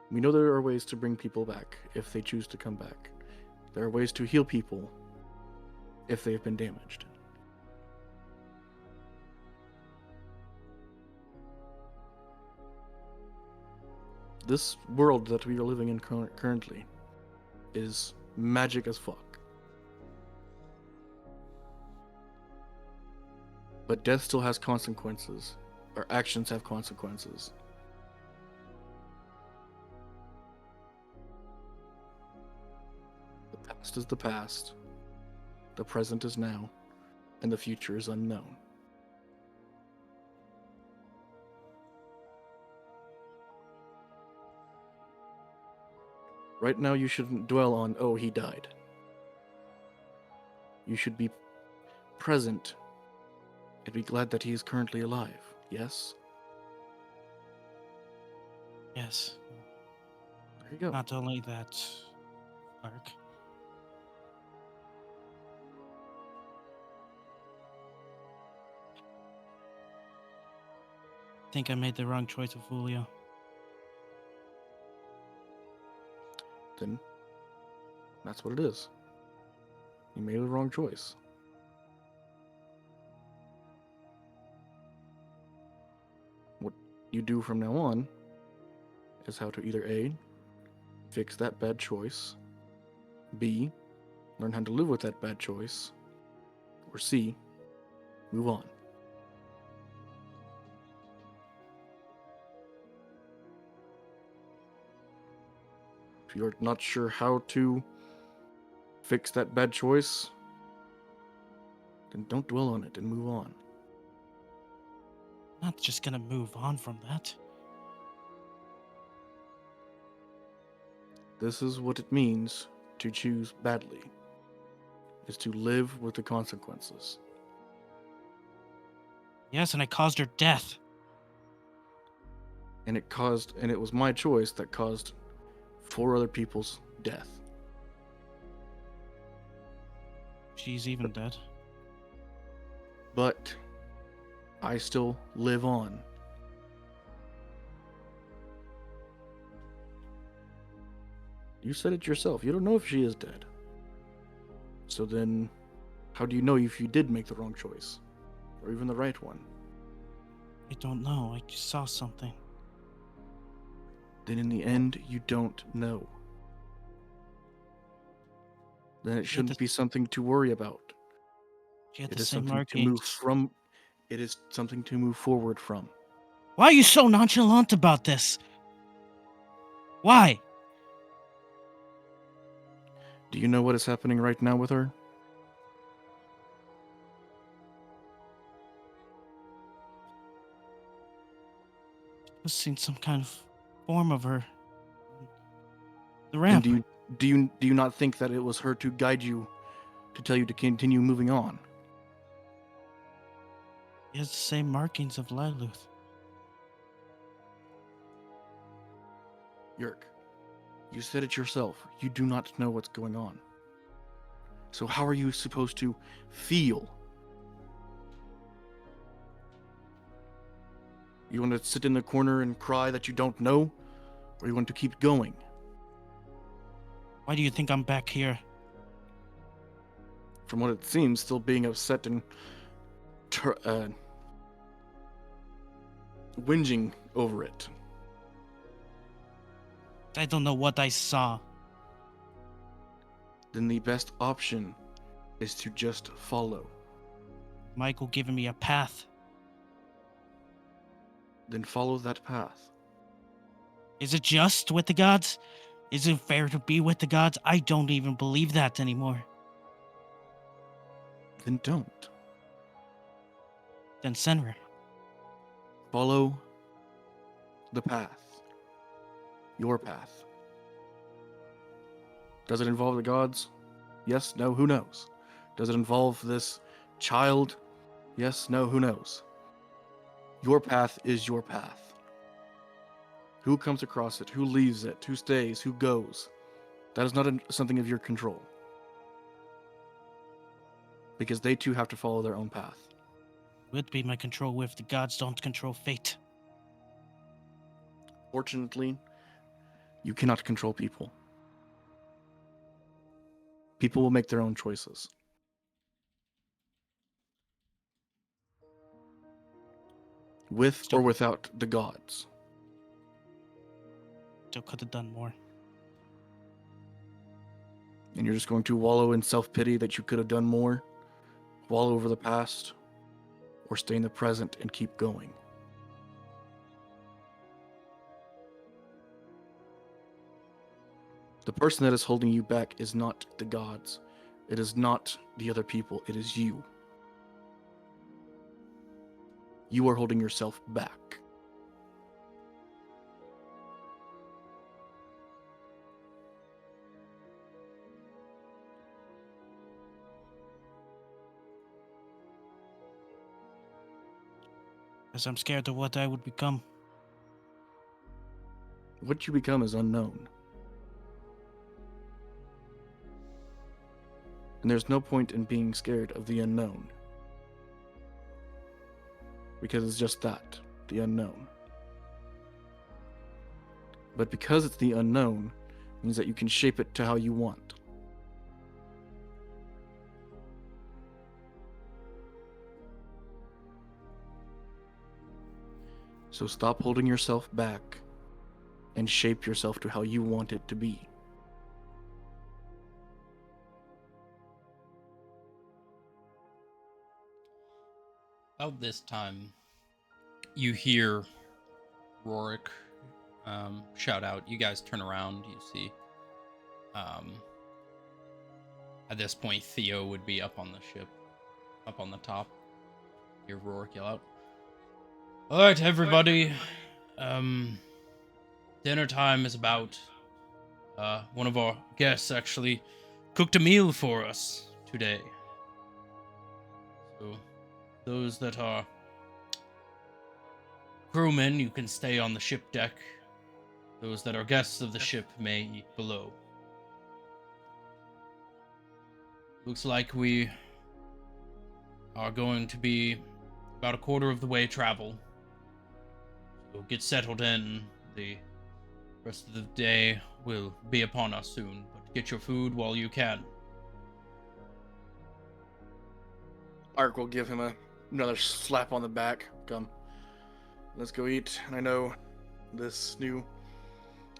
We know there are ways to bring people back if they choose to come back. There are ways to heal people if they have been damaged. This world that we are living in currently is magic as fuck. But death still has consequences. Our actions have consequences. The past is the past. The present is now. And the future is unknown. Right now, you shouldn't dwell on, oh, he died. You should be present and be glad that he is currently alive. Yes? Yes. There you go. Not only that, Ark. I think I made the wrong choice with Julio. Then that's what it is. You made the wrong choice. What you do from now on is how to either A, fix that bad choice, B, learn how to live with that bad choice, or C, move on. If you're not sure how to fix that bad choice, then don't dwell on it and move on. I'm not just gonna move on from that. This is what it means to choose badly, is to live with the consequences. Yes, and I caused her death. And it was my choice that caused 4 other people's death. She's even dead. But I still live on. You said it yourself. You don't know if she is dead. So then, how do you know if you did make the wrong choice? Or even the right one? I don't know. I just saw something. Then in the end, you don't know. Then it shouldn't be something to worry about. She had It the is same something to markings. move from. It is something to move forward from. Why are you so nonchalant about this? Why? Do you know what is happening right now with her? I've seen some kind of form of her. The And ramp. do you not think that it was her to guide you, to tell you to continue moving on? It has the same markings of Liluth. Yerk, you said it yourself. You do not know what's going on. So how are you supposed to feel? You want to sit in the corner and cry that you don't know? Or you want to keep going? Why do you think I'm back here? From what it seems, still being upset and whinging over it. I don't know what I saw. Then the best option is to just follow. Michael giving me a path. Then follow that path. Is it just with the gods? Is it fair to be with the gods? I don't even believe that anymore. Then don't. Then Senra. Follow the path. Your path. Does it involve the gods? Yes, no, who knows? Does it involve this child? Yes, no, who knows? Your path is your path. Who comes across it? Who leaves it? Who stays? Who goes? That is not something of your control. Because they too have to follow their own path. Would be my control if the gods don't control fate. Fortunately, you cannot control people. People will make their own choices. With or without the gods. Still could have done more. And you're just going to wallow in self-pity that you could have done more? Wallow over the past? Or stay in the present and keep going? The person that is holding you back is not the gods. It is not the other people. It is you. You are holding yourself back. Because I'm scared of what I would become. What you become is unknown. And there's no point in being scared of the unknown. Because it's just that, the unknown. But because it's the unknown, means that you can shape it to how you want. So stop holding yourself back and shape yourself to how you want it to be. About this time, you hear Rorik shout out. You guys turn around. You see, at this point, Theo would be up on the ship, up on the top. You hear Rorik yell out, "All right, everybody. Dinner time is about. One of our guests actually cooked a meal for us today. So, those that are crewmen, you can stay on the ship deck. Those that are guests of the ship may eat below. Looks like we are going to be about a quarter of the way travel. So get settled in. The rest of the day will be upon us soon, but get your food while you can." Ark will give him another slap on the back. Come, let's go eat. And I know this new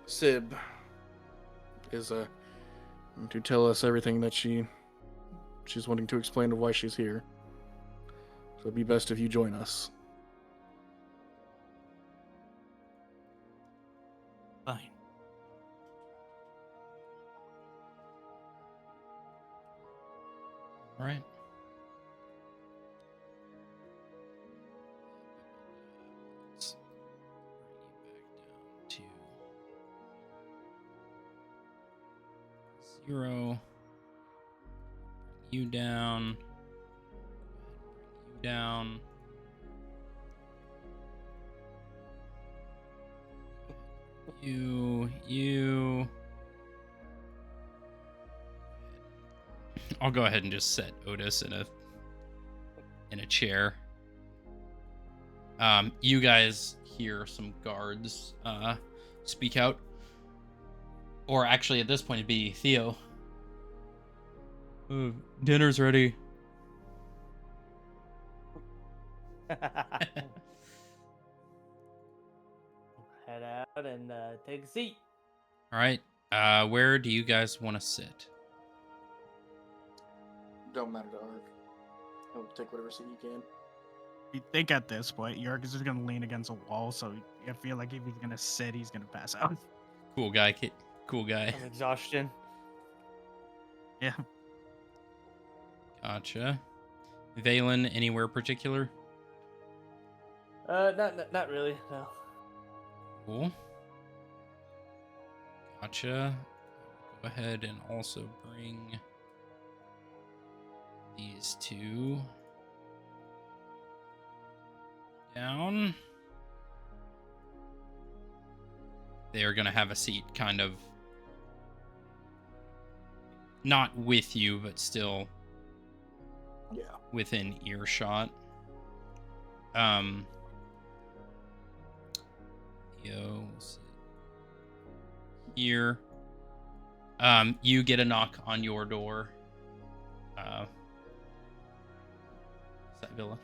Sib is going to tell us everything that she's wanting to explain of why she's here. So it'd be best if you join us. Fine. right. Let's bring you back down to 0. You down. Bring you down. You. I'll go ahead and just set Otis in a chair. You guys hear some guards speak out. Or actually, at this point, it'd be Theo. Dinner's ready. Head out and take a seat. All right. Where do you guys want to sit? Don't matter to Ark. He'll take whatever seat you can. You think at this point, York is just gonna lean against a wall, so I feel like if he's gonna sit, he's gonna pass out. Cool guy, kid. Cool guy. Of exhaustion. Yeah. Gotcha. Valen, anywhere particular? Not really. No. Cool. Gotcha. Go ahead and also bring these two down. They are going to have a seat kind of not with you, but still within earshot. Theo will sit here. You get a knock on your door. Villa.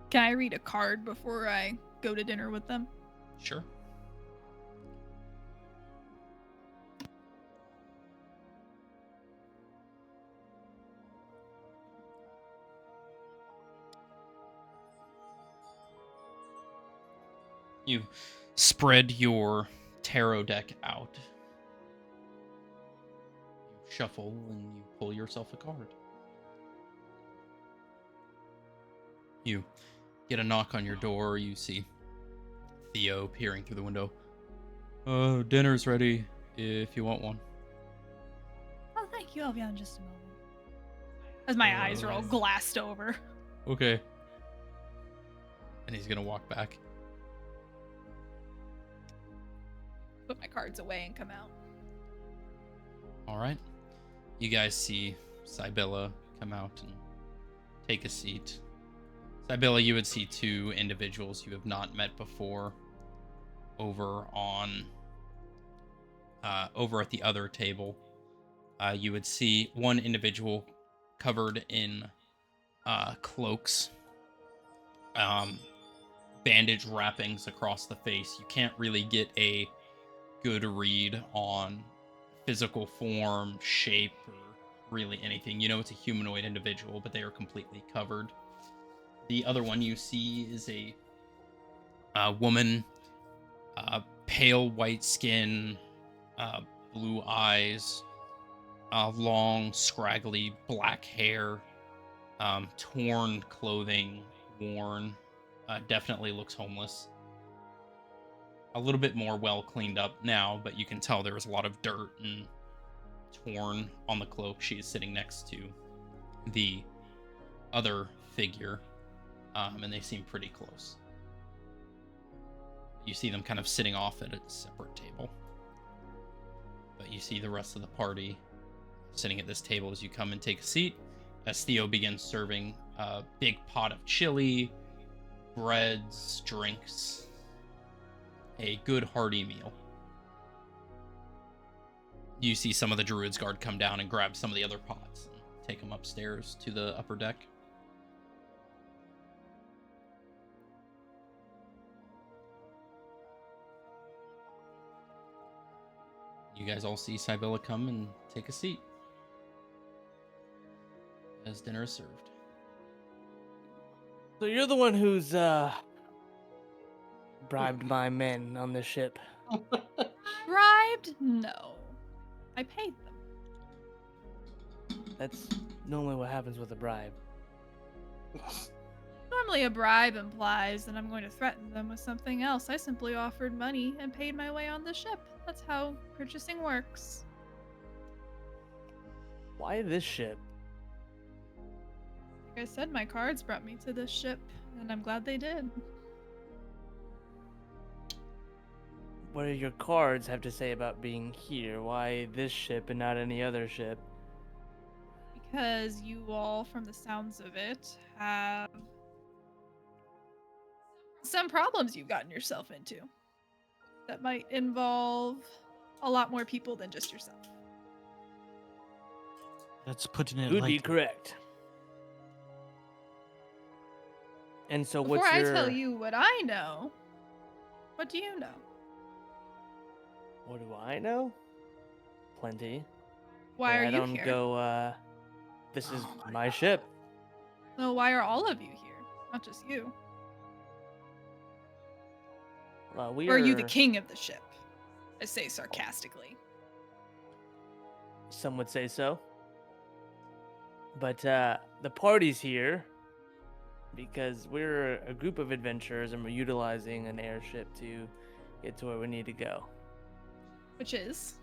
Can I read a card before I go to dinner with them? Sure. You spread your tarot deck out. You shuffle and you pull yourself a card. You get a knock on your door. You see Theo peering through the window. Dinner's ready if you want one. Oh, thank you. I'll be on just a moment. As my eyes are all glassed over. Okay. And he's gonna walk back. Put my cards away and come out. All right. You guys see Cybella come out and take a seat. Cybella, you would see two individuals you have not met before over at the other table. You would see one individual covered in cloaks, bandage wrappings across the face. You can't really get a good read on physical form, shape, or really anything. You know it's a humanoid individual, but they are completely covered. The other one you see is a woman, pale white skin, blue eyes, long, scraggly black hair, torn clothing, worn, definitely looks homeless. A little bit more well cleaned up now, but you can tell there was a lot of dirt and torn on the cloak. She is sitting next to the other figure, and they seem pretty close. You see them kind of sitting off at a separate table. But you see the rest of the party sitting at this table as you come and take a seat, as Theo begins serving a big pot of chili, breads, drinks, a good hearty meal. You see some of the Druid's Guard come down and grab some of the other pots and take them upstairs to the upper deck. You guys all see Cybella come and take a seat as dinner is served. So you're the one who's bribed my men on this ship. Bribed? No. I paid them. That's normally what happens with a bribe. Normally, a bribe implies that I'm going to threaten them with something else. I simply offered money and paid my way on the ship. That's how purchasing works. Why this ship? Like I said, my cards brought me to this ship, and I'm glad they did. What do your cards have to say about being here? Why this ship and not any other ship? Because you all, from the sounds of it, have some problems you've gotten yourself into that might involve a lot more people than just yourself. That's putting it Would be lightly. correct. And so Before what's I your... tell you what I know, what do you know? What do I know? Plenty. Why But are I you don't here? go, this is Oh my ship. So why are all of you here? Not just you. We Or are you the king of the ship? I say sarcastically. Some would say so. But the party's here because we're a group of adventurers and we're utilizing an airship to get to where we need to go. Which is?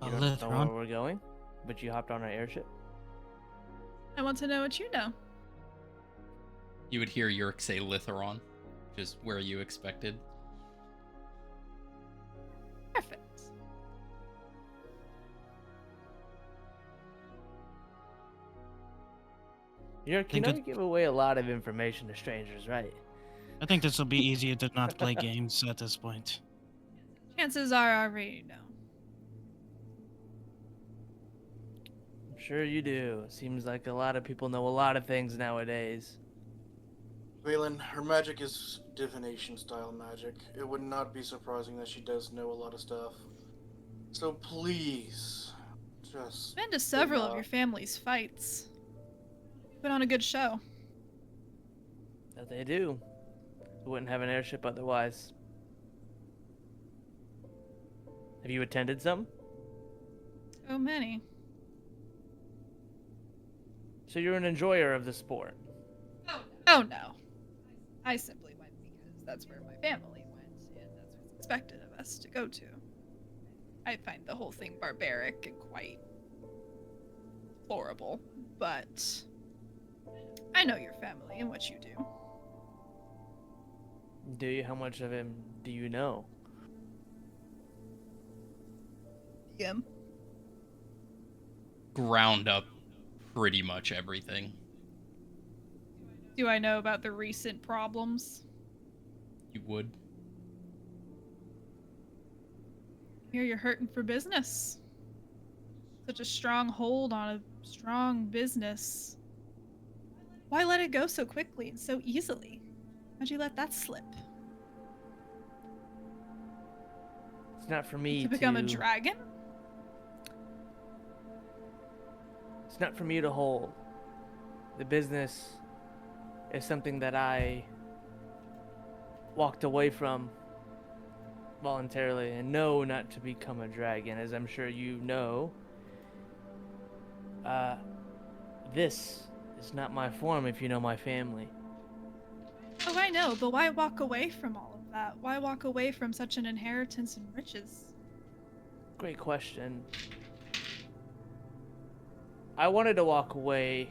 A You don't know where Lithron? we're going, but you hopped on our airship. I want to know what you know. You would hear Yurk say Litheron, which is where you expected. Perfect. You Think know it- you give away a lot of information to strangers, right? I think this will be easier to not play games at this point. Chances are I already know. I'm sure you do. Seems like a lot of people know a lot of things nowadays. Valen, her magic is divination style magic. It would not be surprising that she does know a lot of stuff. So please, just Been to several of not. your family's fights. Put on a good show. That they do. We wouldn't have an airship otherwise. Have you attended some? So many. So you're an enjoyer of the sport. Oh no. I simply went because that's where my family went, and that's what's expected of us to go to. I find the whole thing barbaric and quite horrible, but I know your family and what you do. Do you? How much of him do you know? DM. Ground up pretty much everything. Do I know about the recent problems? You would. Here you're hurting for business. Such a strong hold on a strong business. Why let it go so quickly and so easily? How'd you let that slip? It's not for me To become a dragon? It's not for me to hold. The business is something that I walked away from voluntarily and know not to become a dragon, as I'm sure you know. This is not my form if you know my family. Oh, I know, but why walk away from all of that? Why walk away from such an inheritance and riches? Great question. I wanted to walk away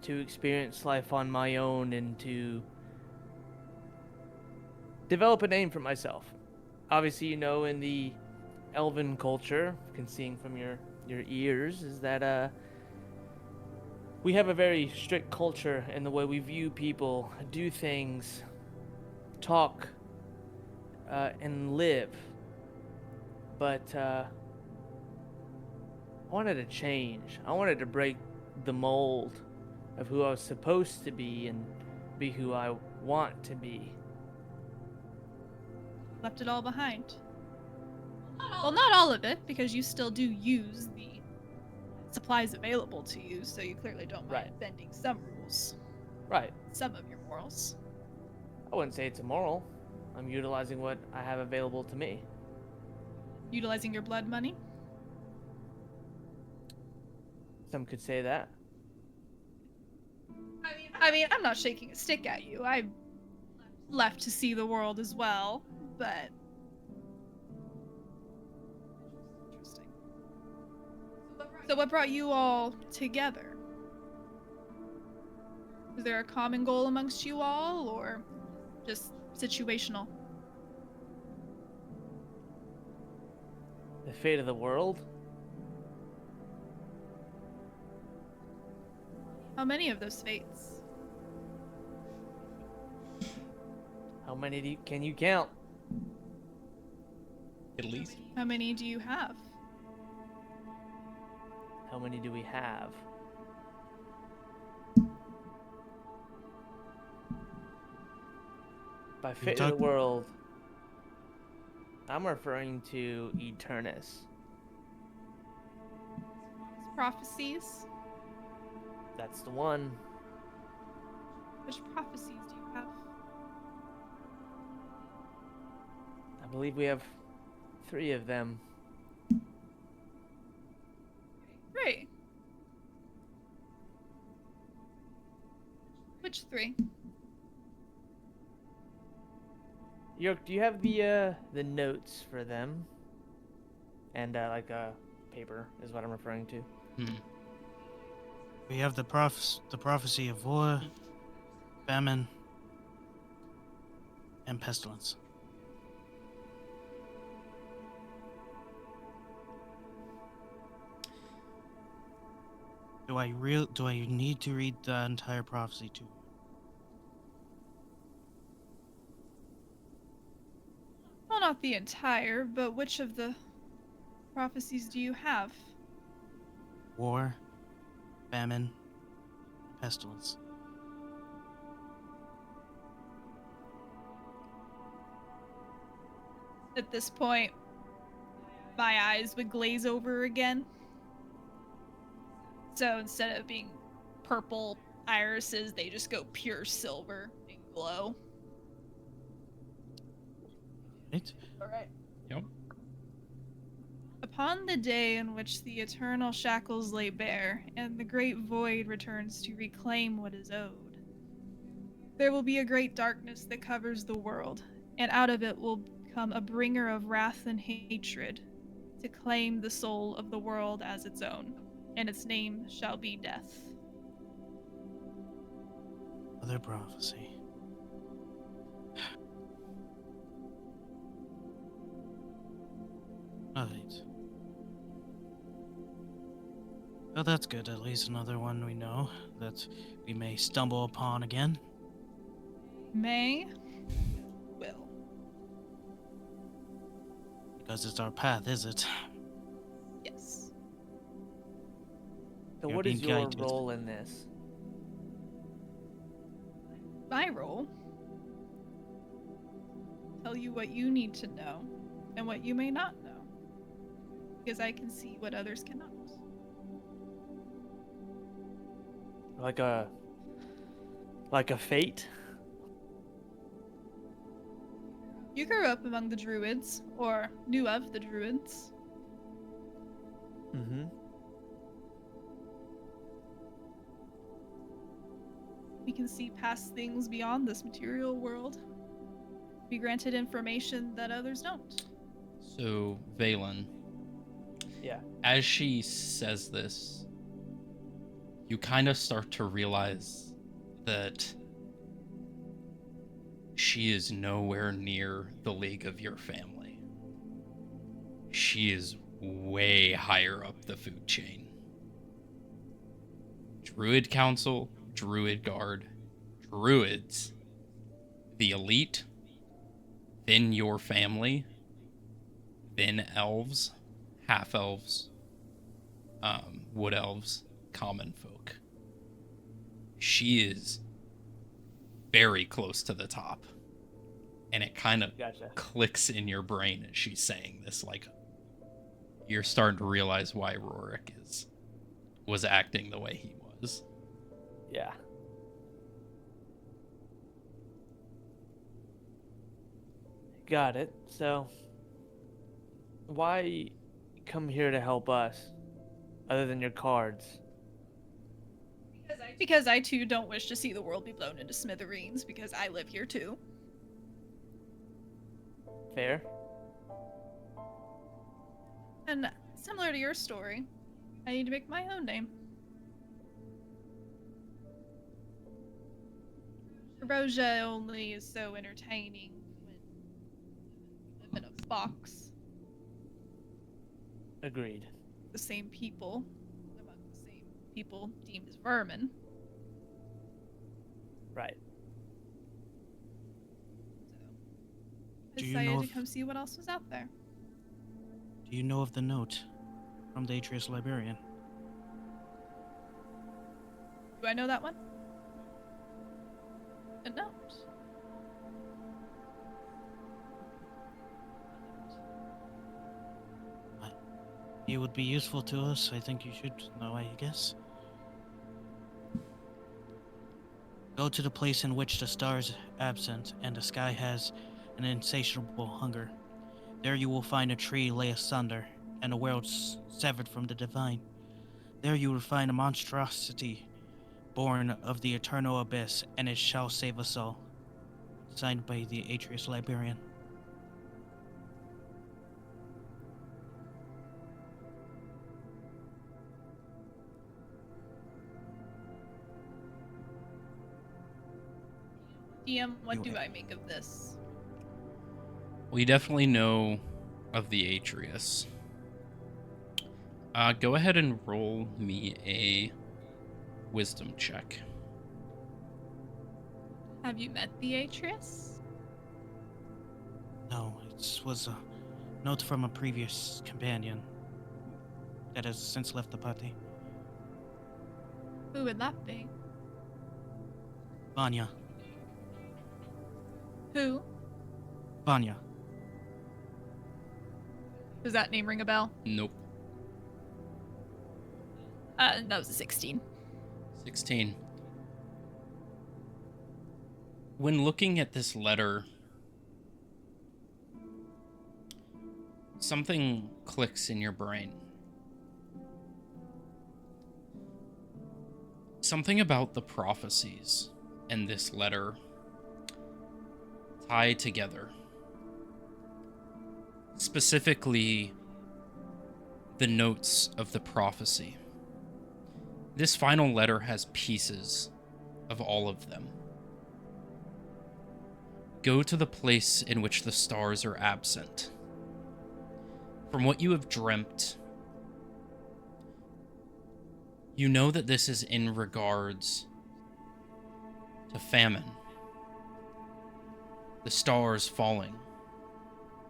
to experience life on my own and to develop a name for myself. Obviously, you know, in the elven culture, can seeing from your ears, is that we have a very strict culture in the way we view people, do things, talk, and live. But I wanted to change. I wanted to break the mold of who I was supposed to be and be who I want to be. Left it all behind. Well, not all of it, because you still do use the supplies available to you, so you clearly don't mind Right. bending some rules, Right. some of your morals. I wouldn't say it's immoral. I'm utilizing what I have available to me. Utilizing your blood money? Some could say that. I mean, I'm not shaking a stick at you. I left to see the world as well, but interesting. So what brought you all together? Was there a common goal amongst you all, or just situational? The fate of the world? How many of those fates? How many can you count? At least. How many do you have? How many do we have? By fate of the world, I'm referring to Eternus. Prophecies? That's the one. Which prophecies do you have? I believe we have 3 of them. Three. Which 3? York, do you have the notes for them? And like a paper is what I'm referring to. We have the prophecy of war, famine, and pestilence. Do I need to read the entire prophecy too? Well, not the entire, but which of the prophecies do you have? War, famine, pestilence. At this point, my eyes would glaze over again. So instead of being purple irises, they just go pure silver and glow. Right? Alright. Yep. Upon the day in which the eternal shackles lay bare, and the great void returns to reclaim what is owed, there will be a great darkness that covers the world, and out of it will come a bringer of wrath and hatred to claim the soul of the world as its own, and its name shall be Death. Other prophecy. Alright. Well, that's good. At least another one we know that we may stumble upon again. May will. Because it's our path, is it? Yes. So You're what is being your guided. role in this? My role. Tell you what you need to know and what you may not know. Because I can see what others cannot. Like a fate? You grew up among the druids, or knew of the druids. Mm-hmm. We can see past things beyond this material world. Be granted information that others don't. So, Valen, Yeah. as she says this, you kind of start to realize that she is nowhere near the league of your family. She is way higher up the food chain. Druid Council, Druid Guard, Druids, the elite, then your family, then elves, half elves, wood elves, common folk. She is very close to the top. And it kind of Gotcha. clicks in your brain as she's saying this. Like, you're starting to realize why Rorik was acting the way he was. Yeah. Got it. So, why come here to help us, other than your cards? Because I too don't wish to see the world be blown into smithereens, because I live here too. Fair. And similar to your story, I need to make my own name. Roja only is so entertaining when you live in a box. Agreed. The same people, among the same people deemed as vermin. Right. So, I Do you decided know to if- come see what else was out there. Do you know of the note from the Atreus librarian? Do I know that one? A note. It would be useful to us. I think you should know, I guess. Go to the place in which the stars absent and the sky has an insatiable hunger. There you will find a tree lay asunder, and a world severed from the divine. There you will find a monstrosity born of the eternal abyss, and it shall save us all. Signed by the Atreus librarian. DM, what You- do I make of this? We definitely know of the Atreus. Go ahead and roll me a wisdom check. Have you met the Atreus? No, it was a note from a previous companion that has since left the party. Who would that be? Vanya. Who? Vanya. Does that name ring a bell? Nope. That was a 16. 16. When looking at this letter, something clicks in your brain. Something about the prophecies and this letter tie together. Specifically, the notes of the prophecy. This final letter has pieces of all of them. Go to the place in which the stars are absent. From what you have dreamt, you know that this is in regards to famine. The stars falling,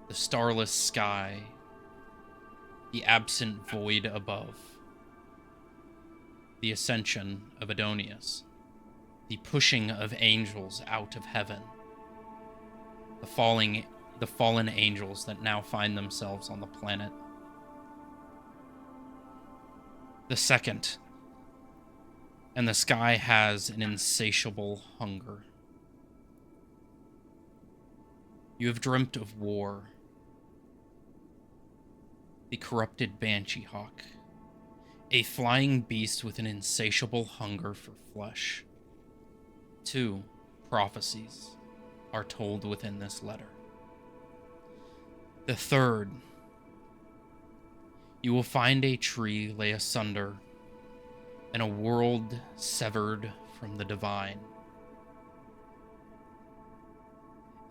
the starless sky, the absent void above, the ascension of Adonius, the pushing of angels out of heaven, the fallen angels that now find themselves on the planet. The second, and the sky has an insatiable hunger. You have dreamt of war, the corrupted banshee hawk, a flying beast with an insatiable hunger for flesh. 2 prophecies are told within this letter. The third, you will find a tree lay asunder and a world severed from the divine.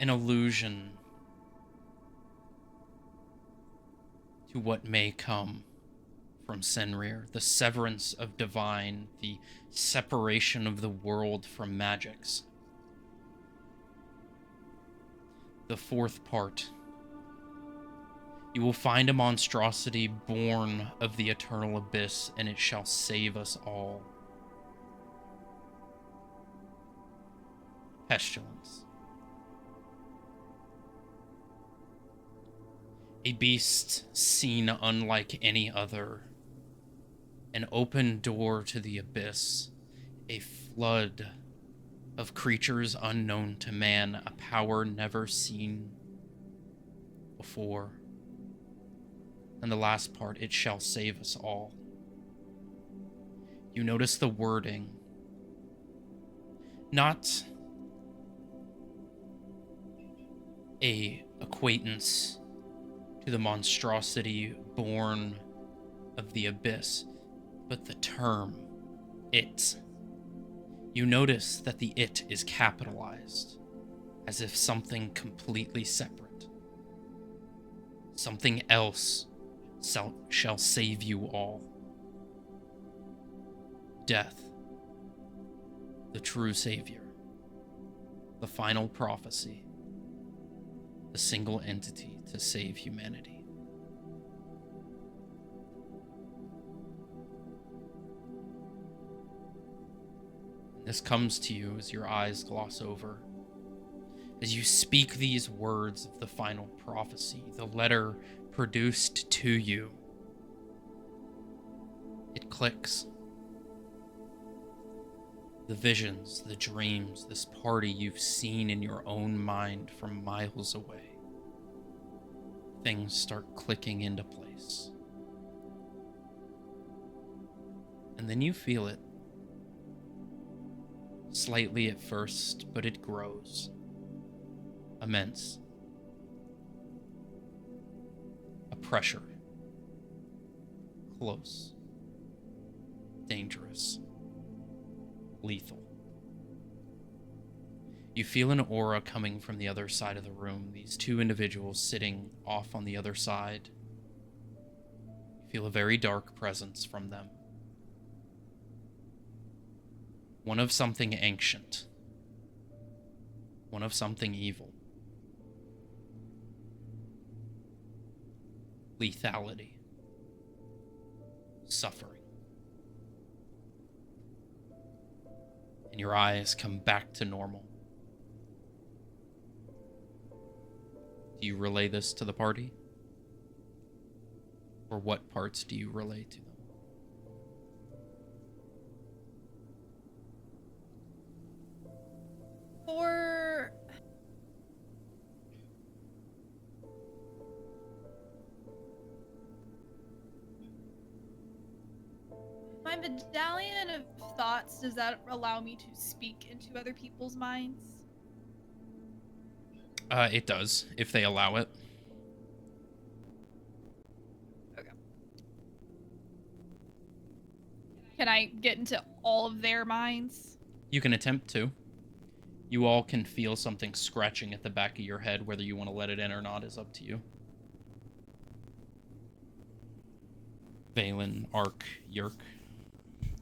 An allusion to what may come from Senrir, the severance of divine, the separation of the world from magics. The fourth part, you will find a monstrosity born of the eternal abyss, and it shall save us all. Pestilence. A beast seen unlike any other. An open door to the abyss. A flood of creatures unknown to man. A power never seen before. And the last part, it shall save us all. You notice the wording Not a acquaintance to the monstrosity born of the abyss, but the term, it. You notice that the it is capitalized, as if something completely separate. Something else shall save you all. Death, the true savior, the final prophecy, the single entity to save humanity. This comes to you as your eyes gloss over. As you speak these words of the final prophecy, the letter produced to you, it clicks. The visions, the dreams, this party you've seen in your own mind from miles away. Things start clicking into place. And then you feel it. Slightly at first, but it grows. Immense. A pressure. Close. Dangerous. Lethal. You feel an aura coming from the other side of the room, these two individuals sitting off on the other side. You feel a very dark presence from them. One of something ancient. One of something evil. Lethality. Suffering. And your eyes come back to normal. Do you relay this to the party? Or what parts do you relay to them? For my medallion of thoughts, does that allow me to speak into other people's minds? It does, if they allow it. Okay. Can I get into all of their minds? You can attempt to. You all can feel something scratching at the back of your head. Whether you want to let it in or not is up to you. Valen, Ark, Yerk.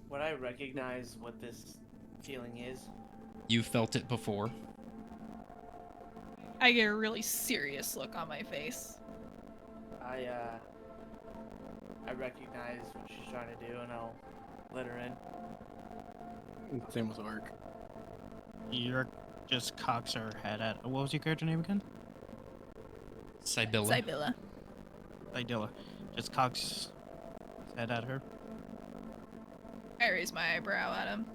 Would I recognize what this feeling is? You've felt it before. I get a really serious look on my face. I recognize what she's trying to do, and I'll let her in. Same with Ark. Yerk just cocks her head at. What was your character name again? Sybilla. Sybilla. Idilla. Just cocks his head at her. I raise my eyebrow at him.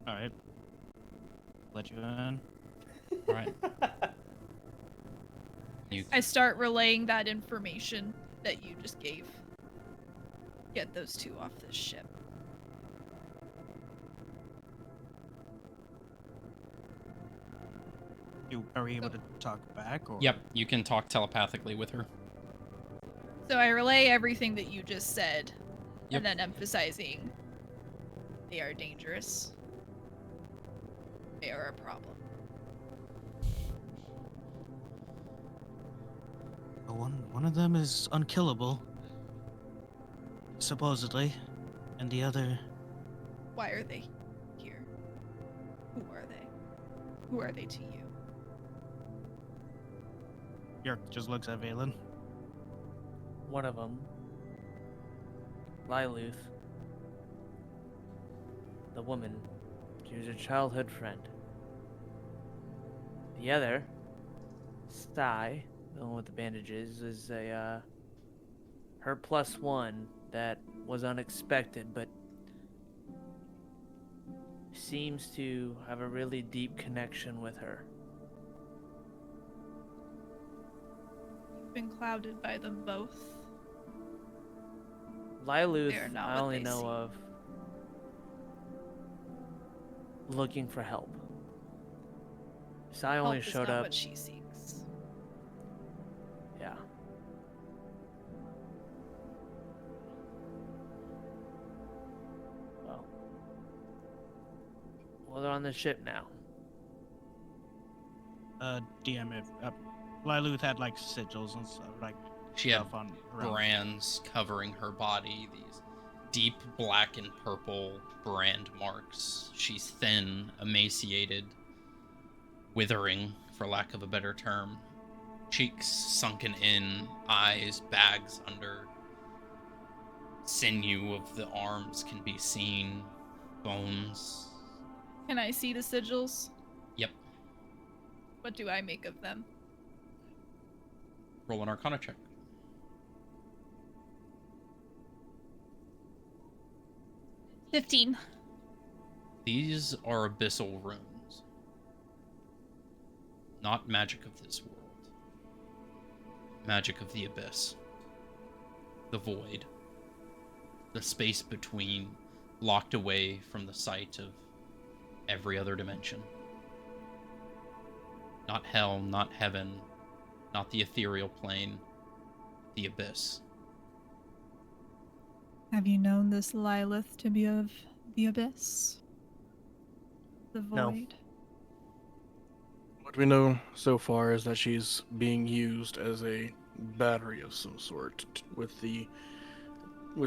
Alright. Let you in. Alright. I start relaying that information that you just gave. Get those two off this ship. Are we able to talk back? Or? Yep, you can talk telepathically with her. So I relay everything that you just said, Yep. and then emphasizing they are dangerous. They are a problem. One of them is unkillable, supposedly, and the other. Why are they here? Who are they? Who are they to you? Yerk just looks at Valen. One of them, Liluth, the woman, she was a childhood friend. The other, Sty, the one with the bandages, is her +1 that was unexpected, but seems to have a really deep connection with her. Been clouded by them both. They are Liluth, not I what only they know seem. of looking for help. So I only Help is showed not up. what she seeks. Yeah. Well, they're on the ship now. DM, if Liluth had like sigils and stuff, like She had stuff on around. brands covering her body, these deep black and purple brand marks. She's thin, emaciated, withering, for lack of a better term. Cheeks sunken in, eyes, bags under. Sinew of the arms can be seen, bones. Can I see the sigils? Yep. What do I make of them? Roll an Arcana check. 15. These are abyssal runes. Not magic of this world. Magic of the abyss. The void. The space between, locked away from the sight of every other dimension. Not hell, not heaven, not the ethereal plane, the abyss. Have you known this Lilith to be of the abyss? The No. void? What we know so far is that she's being used as a battery of some sort with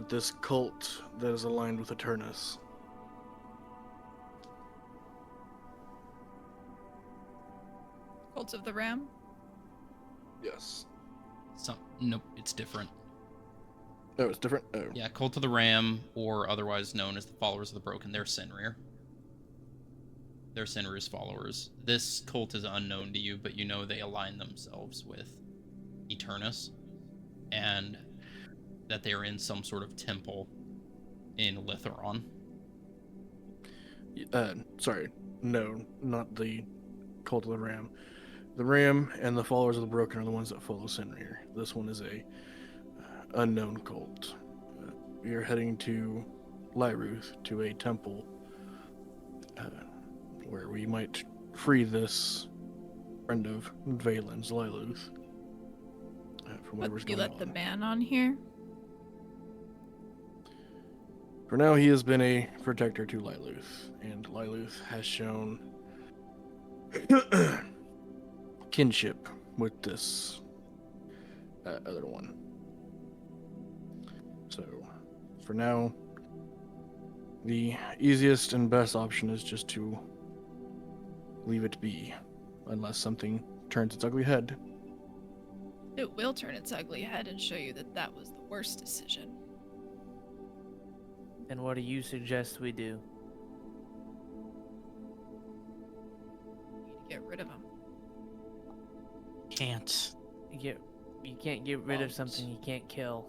this cult that is aligned with Eternus. Cult of the Ram? Yes. Nope, it's different. Oh, it's different? Oh. Yeah, Cult of the Ram, or otherwise known as the Followers of the Broken, they're Senrir. They're Senrir's followers. This cult is unknown to you, but you know they align themselves with Eternus, and that they are in some sort of temple in Litheron. Sorry. No, not the Cult of the Ram. The Ram and the Followers of the Broken are the ones that follow Senrir. This one is a unknown cult. We are heading to Lyruth, to a temple, where we might free this friend of Valen's, Lyluth, from whatever's But you going let the on. man on here? For now, he has been a protector to Lyluth, and Lyluth has shown kinship with this other one. So, for now, the easiest and best option is just to leave it be, unless something turns its ugly head. It will turn its ugly head and show you that that was the worst decision. And what do you suggest we do? You need to get rid of him. Can't. You can't get rid of something you can't kill.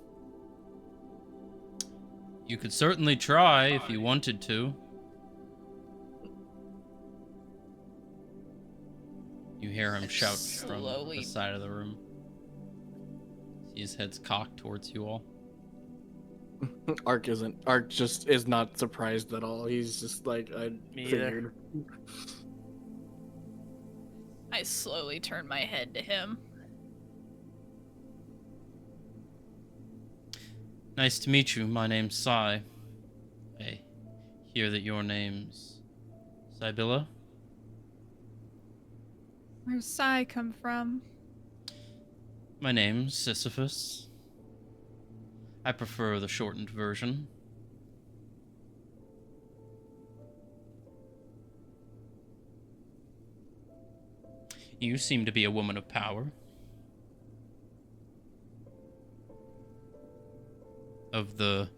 You could certainly try if you wanted to. You hear him shout from Slowly. the side of the room. See his head's cocked towards you all. Ark just is not surprised at all. He's just like, I Me figured. I slowly turn my head to him. Nice to meet you. My name's Sai. I hear that your name's Sybilla. Where's Sai come from? My name's Sisyphus. I prefer the shortened version. You seem to be a woman of power. Of the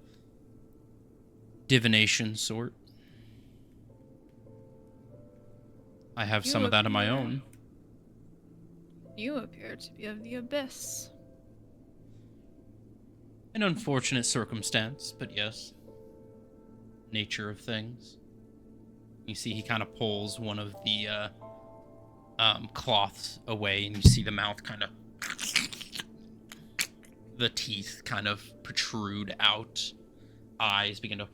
divination sort. I have You some of that of my appear- own. You appear to be of the abyss. An unfortunate circumstance, but yes. Nature of things. You see he kind of pulls one of the cloths away, and you see the mouth kind of... the teeth kind of protrude out. Eyes begin to...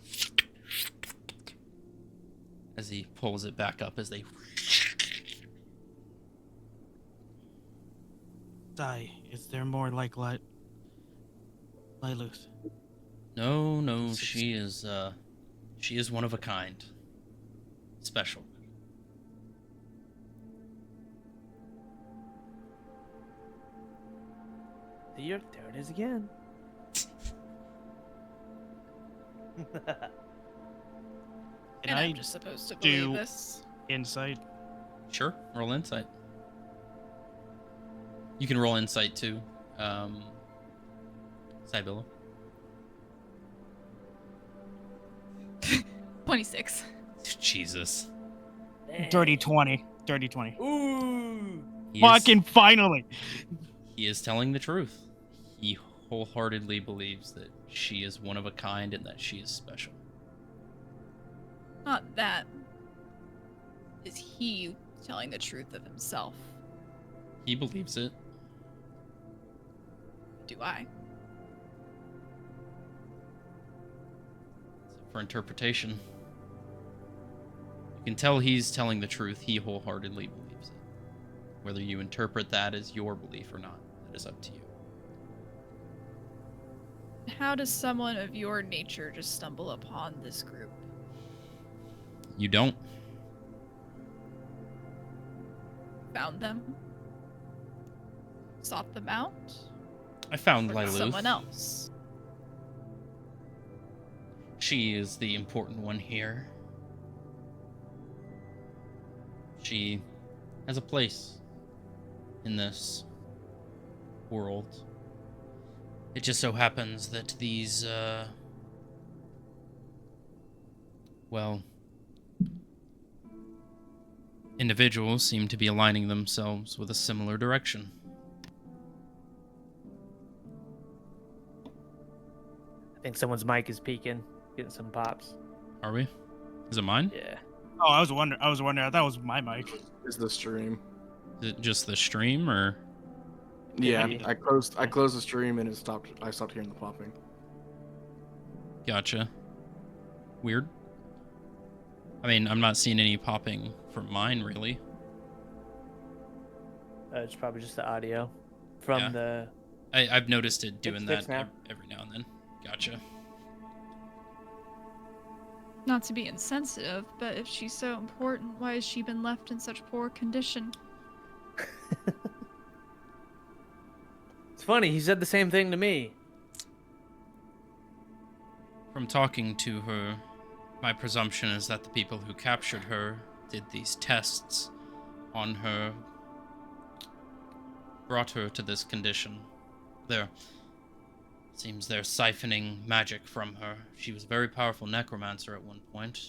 as he pulls it back up as they. Sai, is there more like Lyluth? No, she is one of a kind. Special. There it is again. Can And I I'm just supposed to do- believe this. insight? Sure, roll insight. You can roll insight too. Cybilla. 26. Jesus. Dirty 20. Dirty 20. Ooh. Fucking finally! He is telling the truth. He wholeheartedly believes that she is one of a kind and that she is special. Not that. Is he telling the truth of himself? He believes it. Do I? For interpretation. You can tell he's telling the truth. He wholeheartedly believes it. Whether you interpret that as your belief or not, that is up to you. How does someone of your nature just stumble upon this group? You don't. Found them? Sought them out? I found Or Lyluth. someone else? She is the important one here. She has a place in this world. It just so happens that these, individuals seem to be aligning themselves with a similar direction. I think someone's mic is peaking, getting some pops. Are we? Is it mine? Yeah. Oh, I was wondering. I thought it was my mic. Is the stream? Is it just the stream, or? Yeah, Maybe. I closed the stream and it stopped. I stopped hearing the popping. Gotcha. Weird. I mean, I'm not seeing any popping from mine, really. It's probably just the audio from Yeah. the. I've noticed it doing It's that fixed now. every now and then. Gotcha. Not to be insensitive, but if she's so important, why has she been left in such poor condition? It's funny. He said the same thing to me. From talking to her, my presumption is that the people who captured her did these tests on her, brought her to this condition. Seems they're siphoning magic from her. She was a very powerful necromancer at one point.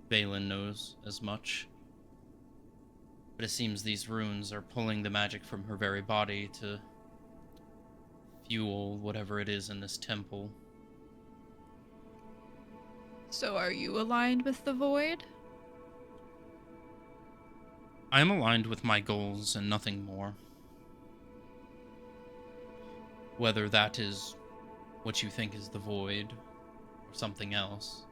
Valen knows as much. But it seems these runes are pulling the magic from her very body to fuel whatever it is in this temple. So are you aligned with the Void? I am aligned with my goals and nothing more. Whether that is what you think is the Void or something else,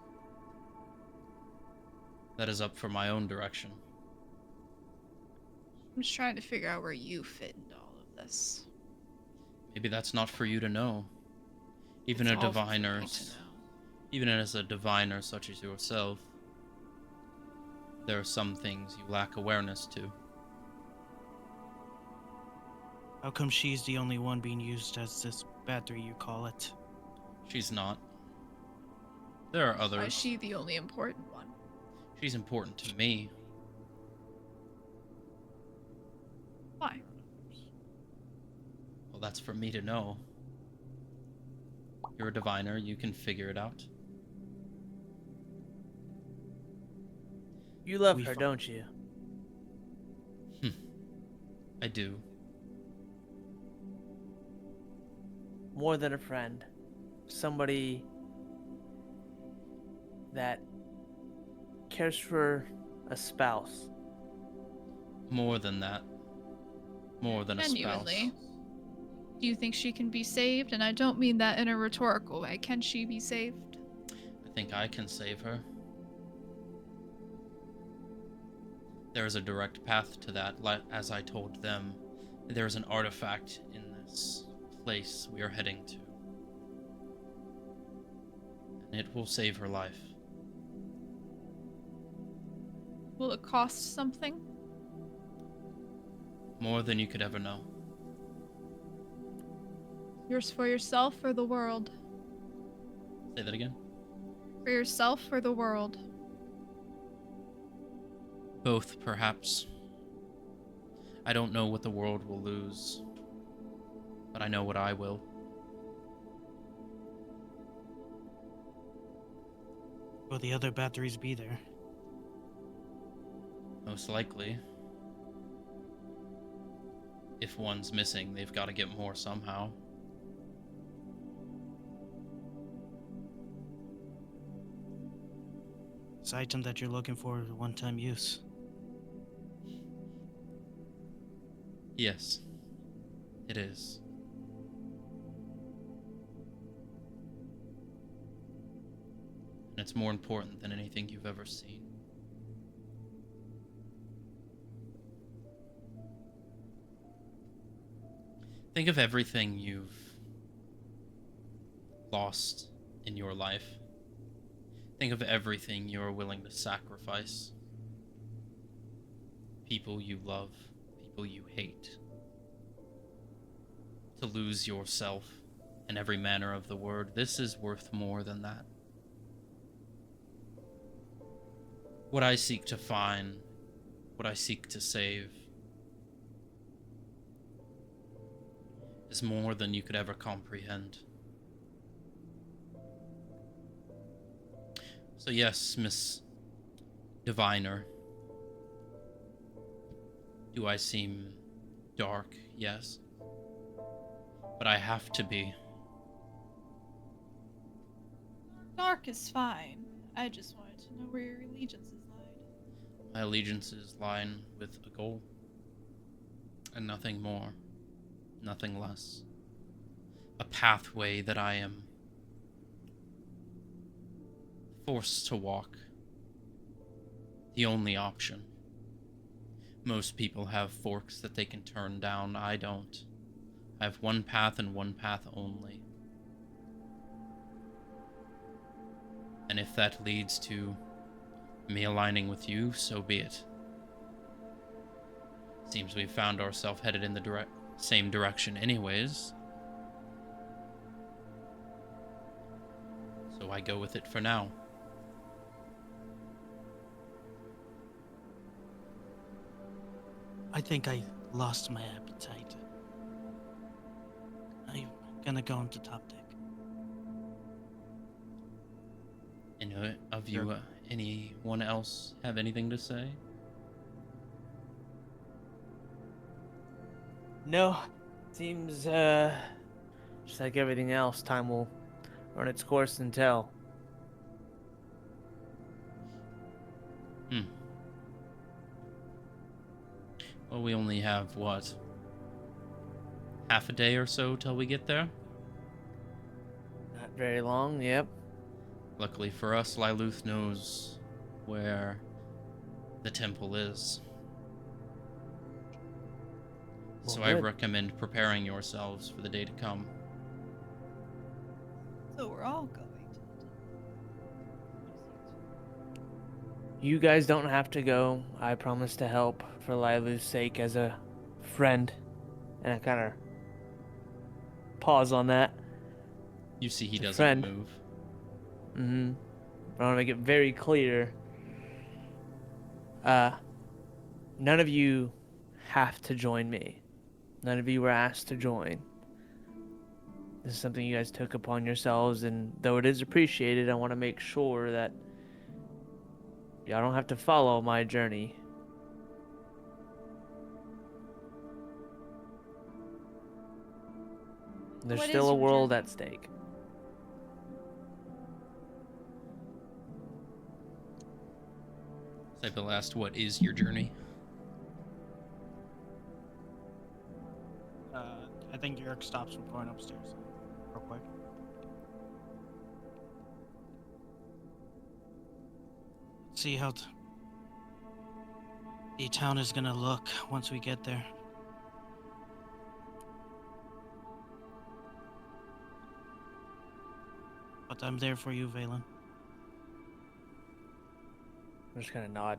that is up for my own direction. I'm just trying to figure out where you fit into all of this. Maybe that's not for you to know. Even It's a all for me diviner, to know. even as a diviner such as yourself, there are some things you lack awareness to. How come she's the only one being used as this battery you call it? She's not. There are Why is others. she the only important one? She's important to me. Why? Well, that's for me to know. You're a diviner, you can figure it out. You love We her, fu- don't you? I do. More than a friend. Somebody that cares for a spouse. More than that. More than a spouse. Genuinely. Do you think she can be saved? And I don't mean that in a rhetorical way. Can she be saved? I think I can save her. There is a direct path to that, as I told them. There is an artifact in this place we are heading to. And it will save her life. Will it cost something? More than you could ever know. Yours for yourself or the world? Say that again? For yourself or the world? Both, perhaps. I don't know what the world will lose, but I know what I will. Will the other batteries be there? Most likely. If one's missing, they've got to get more somehow. This item that you're looking for is one-time use. Yes, it is. And it's more important than anything you've ever seen. Think of everything you've lost in your life. Think of everything you are willing to sacrifice. People you love, people you hate. To lose yourself in every manner of the word. This is worth more than that. What I seek to find, what I seek to save, is more than you could ever comprehend. So yes, Miss Diviner. Do I seem dark? Yes. But I have to be. Dark is fine. I just wanted to know where your allegiances lied. My allegiances lie with a goal. And nothing more. Nothing less. A pathway that I am forced to walk. The only option. Most people have forks that they can turn down. I don't. I have one path and one path only. And if that leads to me aligning with you, so be it. Seems we've found ourselves headed in the same direction anyways. So I go with it for now. I think I lost my appetite. I'm gonna go into top deck. Any of you, anyone else have anything to say? No, seems just like everything else, time will run its course and tell. Well, we only have, what, half a day or so till we get there? Not very long, yep. Luckily for us, Liluth knows where the temple is. Well, So I good. recommend preparing yourselves for the day to come. So we're all going to. You guys don't have to go. I promise to help for Lilu's sake as a friend. And I kind of pause on that. You see he It's a doesn't friend. move. Mm-hmm. I want to make it very clear. None of you have to join me. None of you were asked to join. This is something you guys took upon yourselves, and though it is appreciated, I want to make sure that y'all don't have to follow my journey. There's What still is a your world journey? at stake. Sybil asked, what is your journey? I think Yerk stops from going upstairs real quick. See how the town is gonna look once we get there. But I'm there for you, Valen. I'm just gonna nod.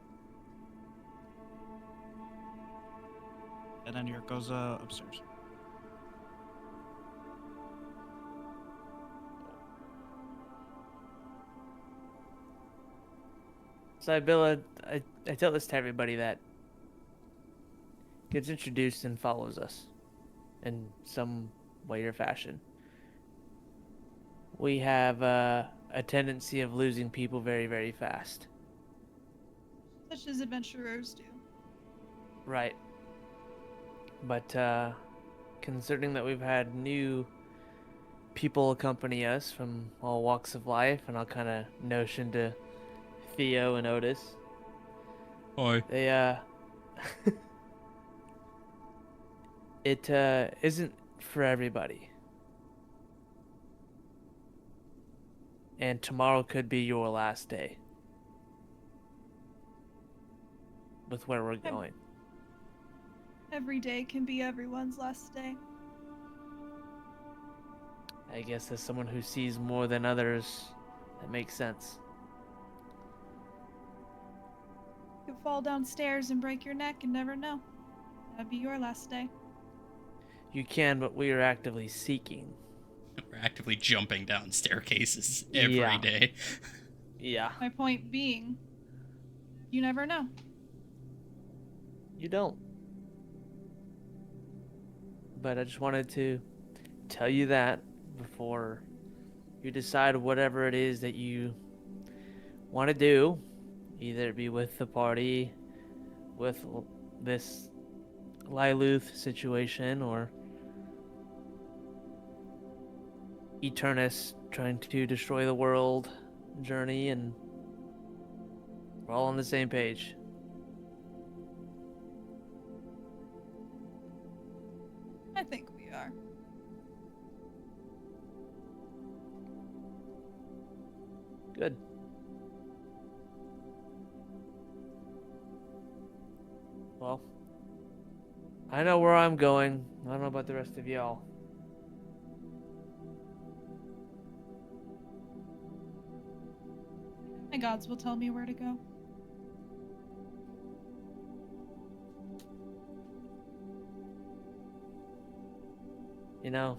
And then Yurt goes upstairs. So Billa, I tell this to everybody that gets introduced and follows us in some way or fashion. We have a tendency of losing people very, very fast. Such as adventurers do. Right. But considering that we've had new people accompany us from all walks of life, and I'll kind of notion to Theo and Otis, Hi. they it isn't for everybody. And tomorrow could be your last day with where we're going. Every day can be everyone's last day. I guess as someone who sees more than others, that makes sense. You could fall downstairs and break your neck and never know. That'd be your last day. You can, but we are actively seeking. We're actively jumping down staircases every Yeah. day. Yeah. My point being, you never know. You don't. But I just wanted to tell you that before you decide whatever it is that you want to do. Either it be with the party, with this Liluth situation, or Eternus trying to destroy the world journey, and we're all on the same page. I think we are. Good. Well, I know where I'm going. I don't know about the rest of y'all. My gods will tell me where to go. You know,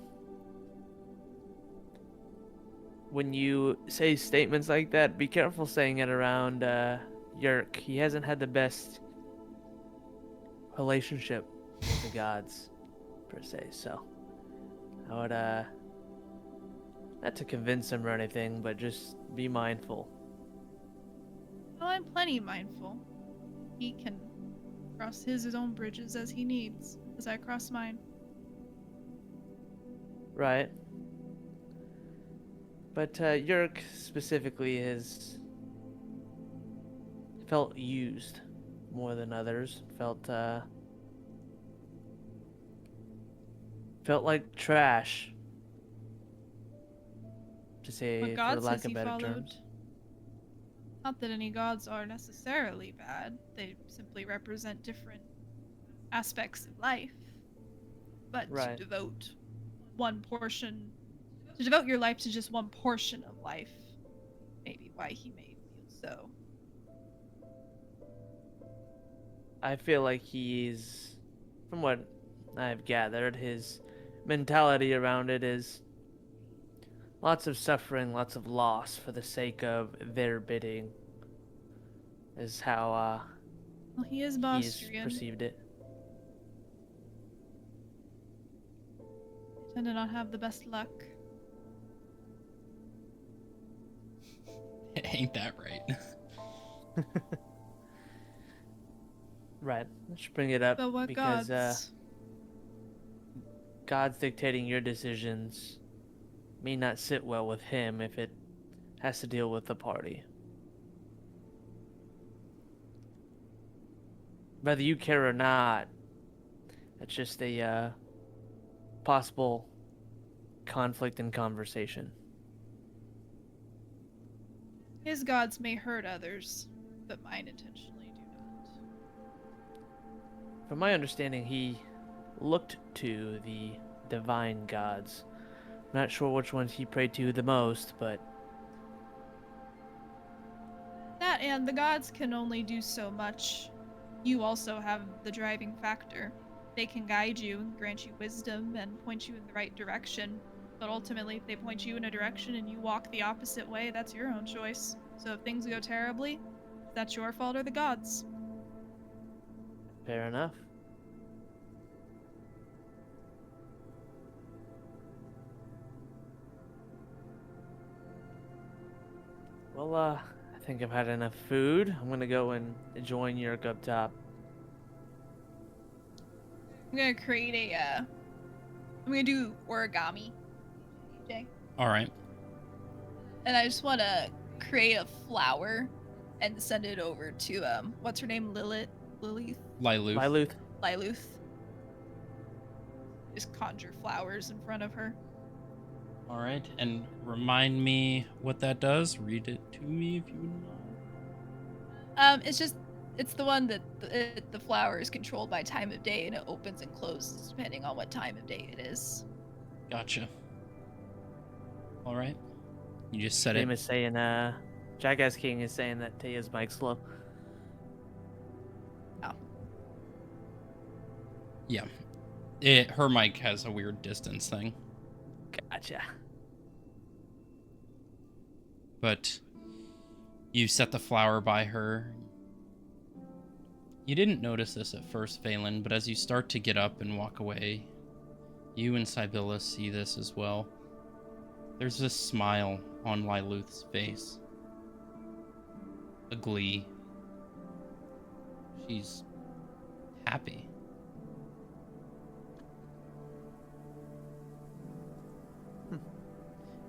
when you say statements like that, be careful saying it around Yerk. He hasn't had the best relationship with the gods, per se, so I would, not to convince him or anything, but just be mindful. Oh, I'm plenty mindful. He can cross his own bridges as he needs, as I cross mine. Right. But Yerk specifically has felt used more than others. Felt like trash, to say, What for gods lack has of he better followed? terms. Not that any gods are necessarily bad. They simply represent different aspects of life. But Right. to devote your life to just one portion of life, maybe why he may feel so. I feel like he's, from what I've gathered, his mentality around it is lots of suffering, lots of loss for the sake of their bidding, is how Well, he is he's Bostrian. perceived it. They tend to not have the best luck. Ain't that right? Right. Let's bring it up But what because gods? God's dictating your decisions may not sit well with him if it has to deal with the party. Whether you care or not, it's just a possible conflict in conversation. His gods may hurt others, but mine intentionally do not. From my understanding, he looked to the divine gods. Not sure which ones he prayed to the most, but That and the gods can only do so much. You also have the driving factor. They can guide you and grant you wisdom and point you in the right direction. But ultimately, if they point you in a direction and you walk the opposite way, that's your own choice. So if things go terribly, that's your fault or the gods. fair enough. Well, I think I've had enough food. I'm gonna go and join Yerk up top. I'm gonna create a, I'm gonna do origami, AJ. All right. And I just wanna create a flower and send it over to, what's her name? Lilith? Liluth. Lyluth. Liluth. Just conjure flowers in front of her. All right. And remind me what that does. Read it to me if you would mind. It's the one that the flower is controlled by time of day and it opens and closes depending on what time of day it is. Gotcha. All right. You just said Game it. is saying, Jackass King is saying that Taya's mic's slow. Yeah. Her mic has a weird distance thing. Gotcha. But you set the flower by her. You didn't notice this at first, Valen, but as you start to get up and walk away, you and Sibylla see this as well. There's this smile on Liluth's face. A glee. She's happy.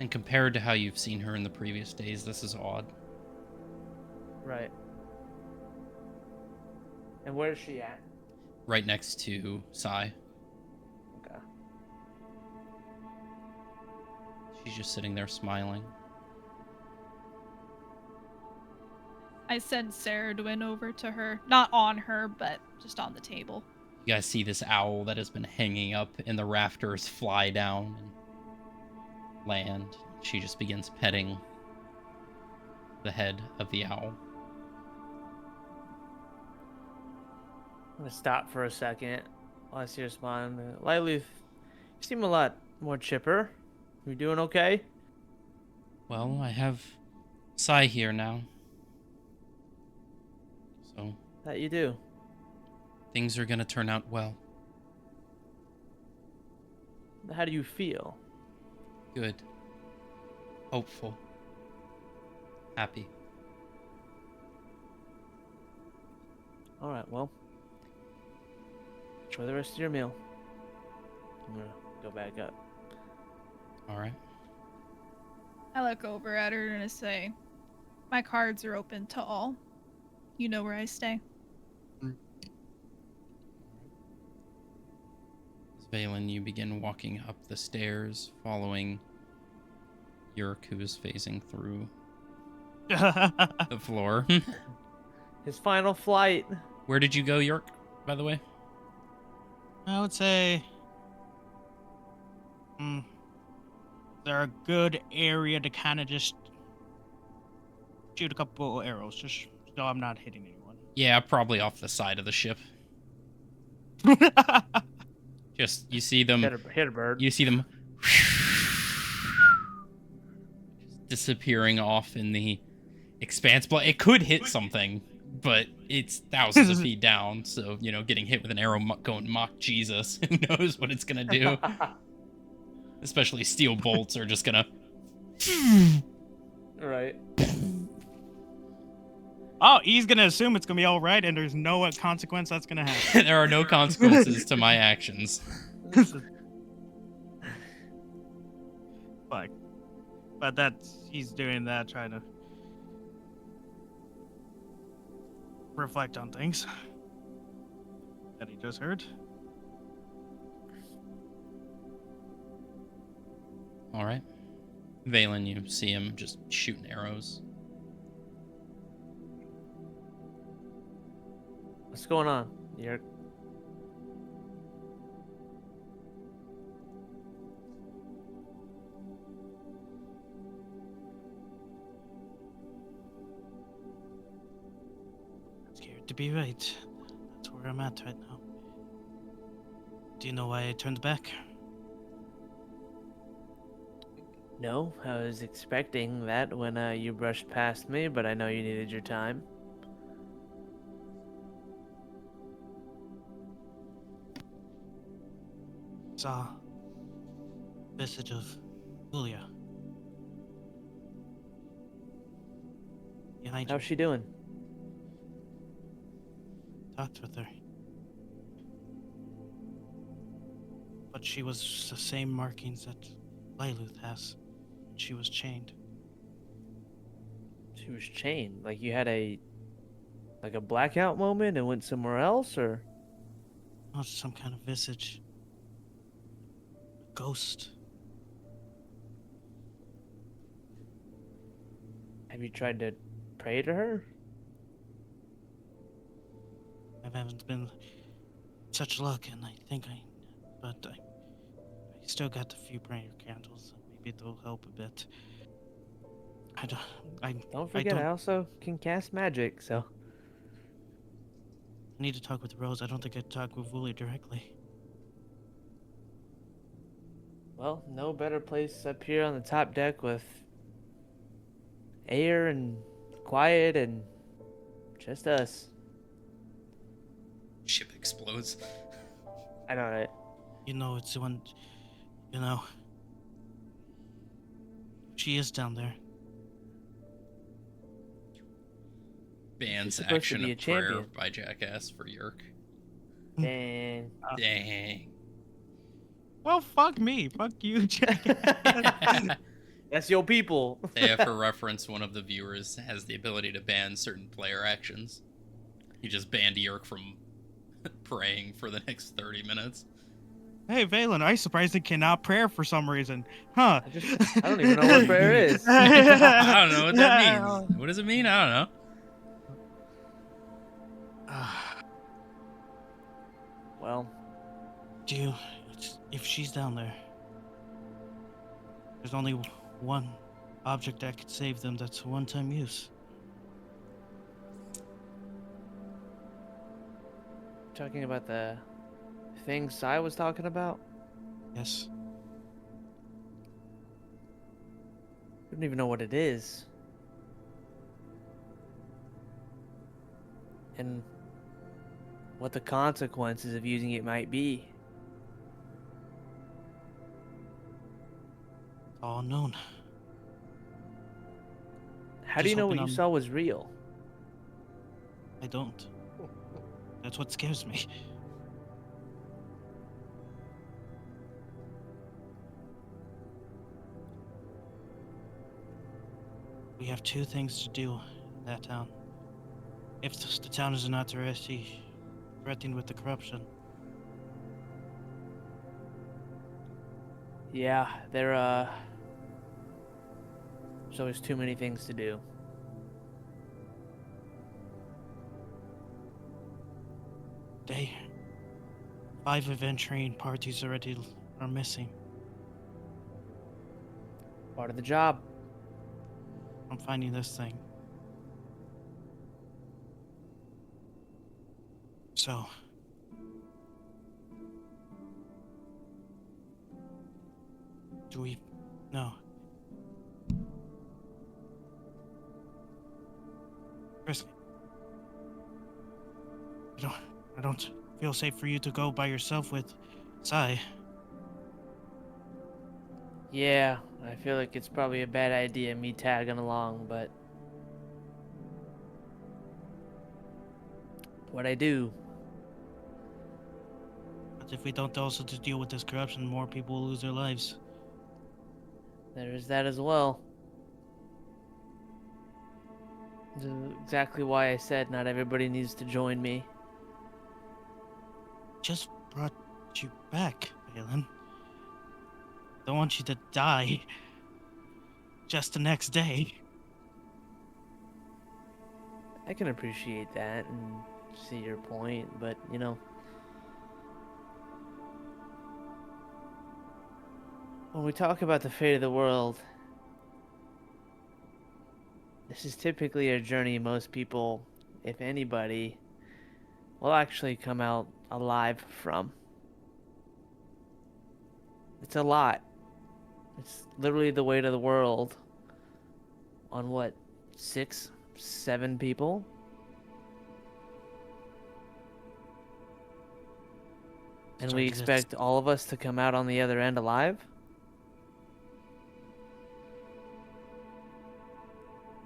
And compared to how you've seen her in the previous days, this is odd. Right. And where is she at? Right next to Sai. Okay. She's just sitting there smiling. I send Saradwin over to her. Not on her, but just on the table. You guys see this owl that has been hanging up in the rafters fly down and land. She just begins petting the head of the owl. I'm gonna stop for a second while I see her smiling. Lyluth, you seem a lot more chipper. You doing okay? Well, I have Sai here now. So That you do. things are gonna turn out well. How do you feel? Good. Hopeful. Happy. All right, well, enjoy the rest of your meal. I'm gonna go back up. All right. I look over at her and I say, my cards are open to all. You know where I stay. As Valen, you begin walking up the stairs, following Yerk, who is phasing through the floor. His final flight. Where did you go, Yerk, by the way? I would say they're a good area to kind of just shoot a couple arrows, just so I'm not hitting anyone. Yeah, probably off the side of the ship. Just, you see them... Hit a bird. You see them disappearing off in the expanse. But it could hit something, but it's thousands of feet down. So, you know, getting hit with an arrow going mock Jesus, who knows what it's going to do. Especially steel bolts are just going to... Right. Oh, he's gonna assume it's gonna be all right, and there's no consequence that's gonna happen. There are no consequences to my actions. But he's doing that, trying to reflect on things that he just heard. All right. Valen, you see him just shooting arrows. What's going on? You're like to be right. That's where I'm at right now. Do you know why I turned back? No, I was expecting that when you brushed past me, but I know you needed your time. Saw message of Julia. Behind How's you. she doing? Talked with her. But she was the same markings that Lyluth has. She was chained. She was chained. Like you had a blackout moment and went somewhere else, or Not some kind of visage. A ghost. have you tried to pray to her? I haven't been such luck, and but I still got a few prayer candles. Maybe it'll help a bit. I don't. Don't I forget, I don't also can cast magic, so need to talk with Rose. I don't think I'd talk with Wooly directly. well, no better place up here on the top deck with air and quiet and just us. Ship explodes. I know, right? You know, it's the one. You know, she is down there. Bans supposed to action be of a prayer champion. by Jackass for Yerk. Dang. Dang. Well, fuck me. Fuck you, Jack. That's your people. Yeah, for reference, one of the viewers has the ability to ban certain player actions. He just banned Yerk from praying for the next 30 minutes. Hey, Valen, I surprisingly cannot pray for some reason. Huh? I don't even know what prayer is. I don't know what that means. What does it mean? I don't know. Well, If she's down there, there's only one object that could save them. That's a one-time use. talking about the thing Sai was talking about? Yes. I don't even know what it is. And what the consequences of using it might be. All known. How do you Just know what hoping you I'm- saw was real? I don't. That's what scares me. We have two things to do in that town. If the town is not already threatened with the corruption, Yeah, there's always too many things to do. five adventuring parties already are missing. Part of the job. I'm finding this thing. So, do we? No. Chris, I don't feel safe for you to go by yourself with Sai. Yeah, I feel like it's probably a bad idea me tagging along, but what I do. But if we don't also to deal with this corruption, more people will lose their lives. There is that as well. This is exactly why I said not everybody needs to join me. Just brought you back, Valen. Don't want you to die just the next day. I can appreciate that and see your point, but you know, when we talk about the fate of the world, this is typically a journey most people, if anybody, will actually come out alive from. It's a lot. It's literally the weight of the world on what, 6, 7 people? And we Sorry, that's- expect all of us to come out on the other end alive?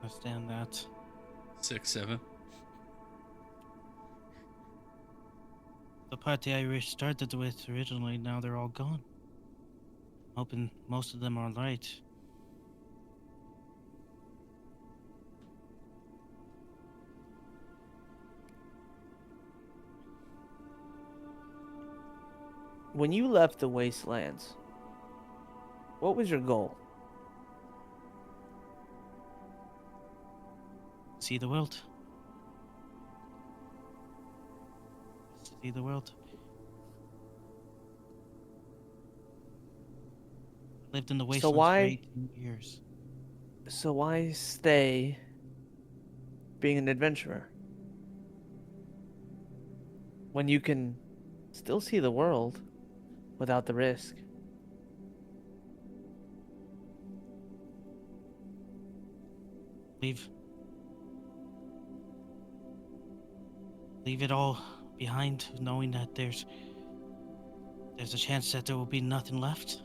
Understand that. 6, 7. The party I started with originally, now they're all gone. Hoping most of them are alright. When you left the wastelands, what was your goal? See the world. See the world. Lived in the wastelands for why- 18 years. So why stay being an adventurer? When you can still see the world without the risk. Leave it all behind, knowing that there's a chance that there will be nothing left.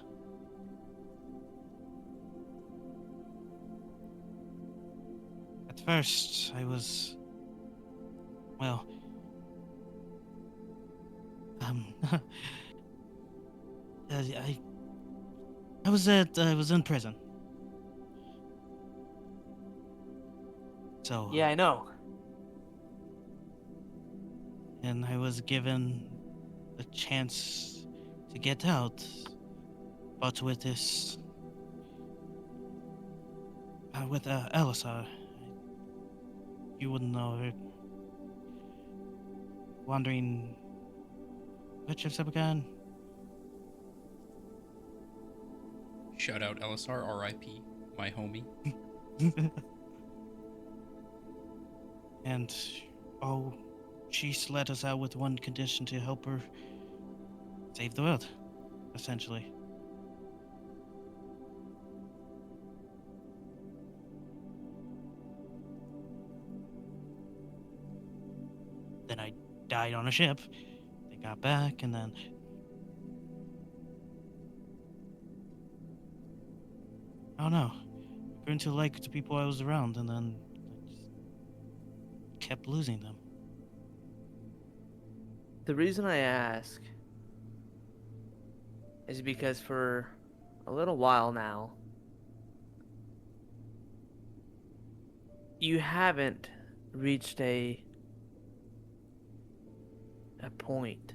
At first, I was, well, I was in prison. So Yeah, I know. and I was given a chance to get out, but with this, with Elisa, you wouldn't know her. Wandering, which of again? Shout out LSR, RIP, my homie. And oh, she's let us out with one condition: to help her save the world, essentially. Then I died on a ship. They got back, and then I don't know. I grew to like the people I was around, and then I just kept losing them. The reason I ask is because for a little while now, you haven't reached a point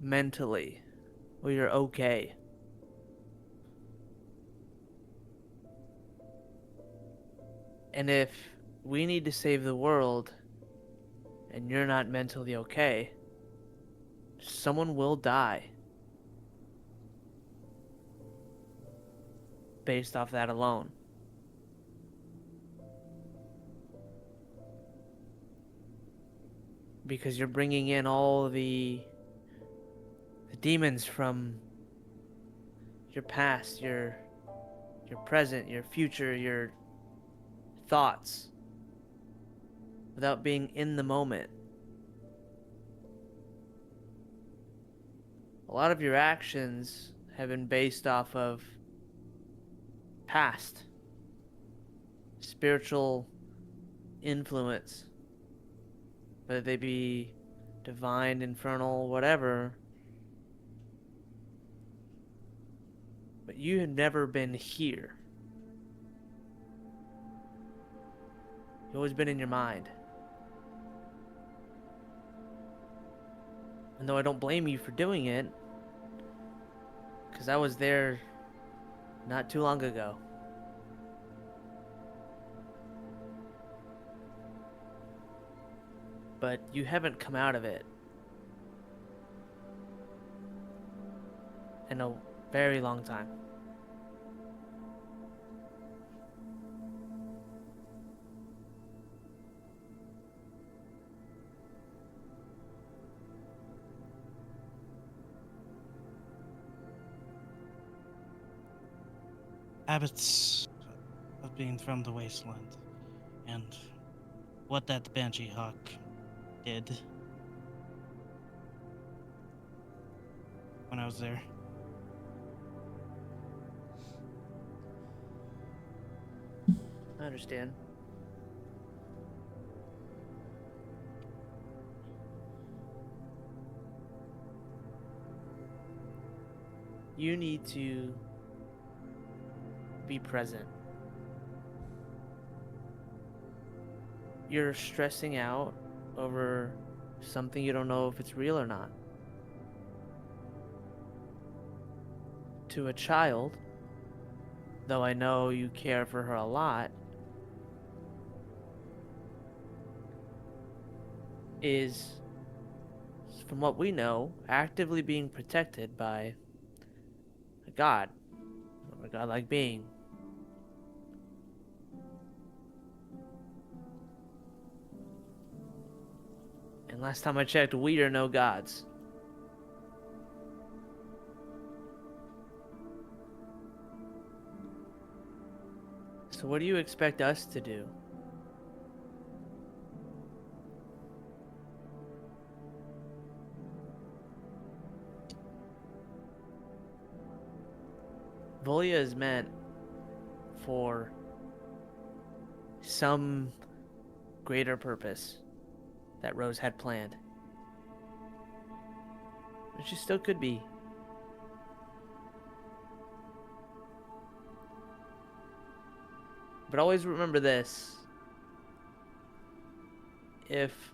mentally where you're okay. And if we need to save the world and you're not mentally okay, someone will die based off that alone. Because you're bringing in all the demons from your past, your present, your future, your thoughts, without being in the moment. A lot of your actions have been based off of past spiritual influence, whether they be divine, infernal, whatever. But you have never been here. You've always been in your mind. And though I don't blame you for doing it, because I was there not too long ago. But you haven't come out of it in a very long time. habits of being from the wasteland and what that Banshee Hawk did when I was there. I understand. You need to be present. You're stressing out over something you don't know if it's real or not. To a child, though I know you care for her a lot, is, from what we know, actively being protected by a god, or a godlike being. And last time I checked, we are no gods. So what do you expect us to do? Volia is meant for some greater purpose that Rose had planned. And she still could be. But always remember this. If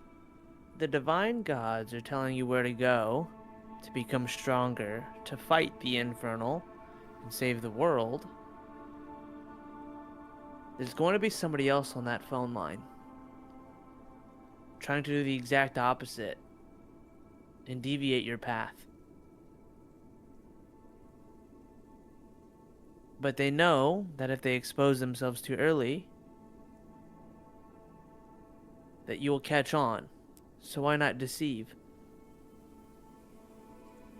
the divine gods are telling you where to go to become stronger, to fight the infernal, and save the world, there's going to be somebody else on that phone line trying to do the exact opposite and deviate your path. But they know that if they expose themselves too early, that you will catch on. So why not deceive?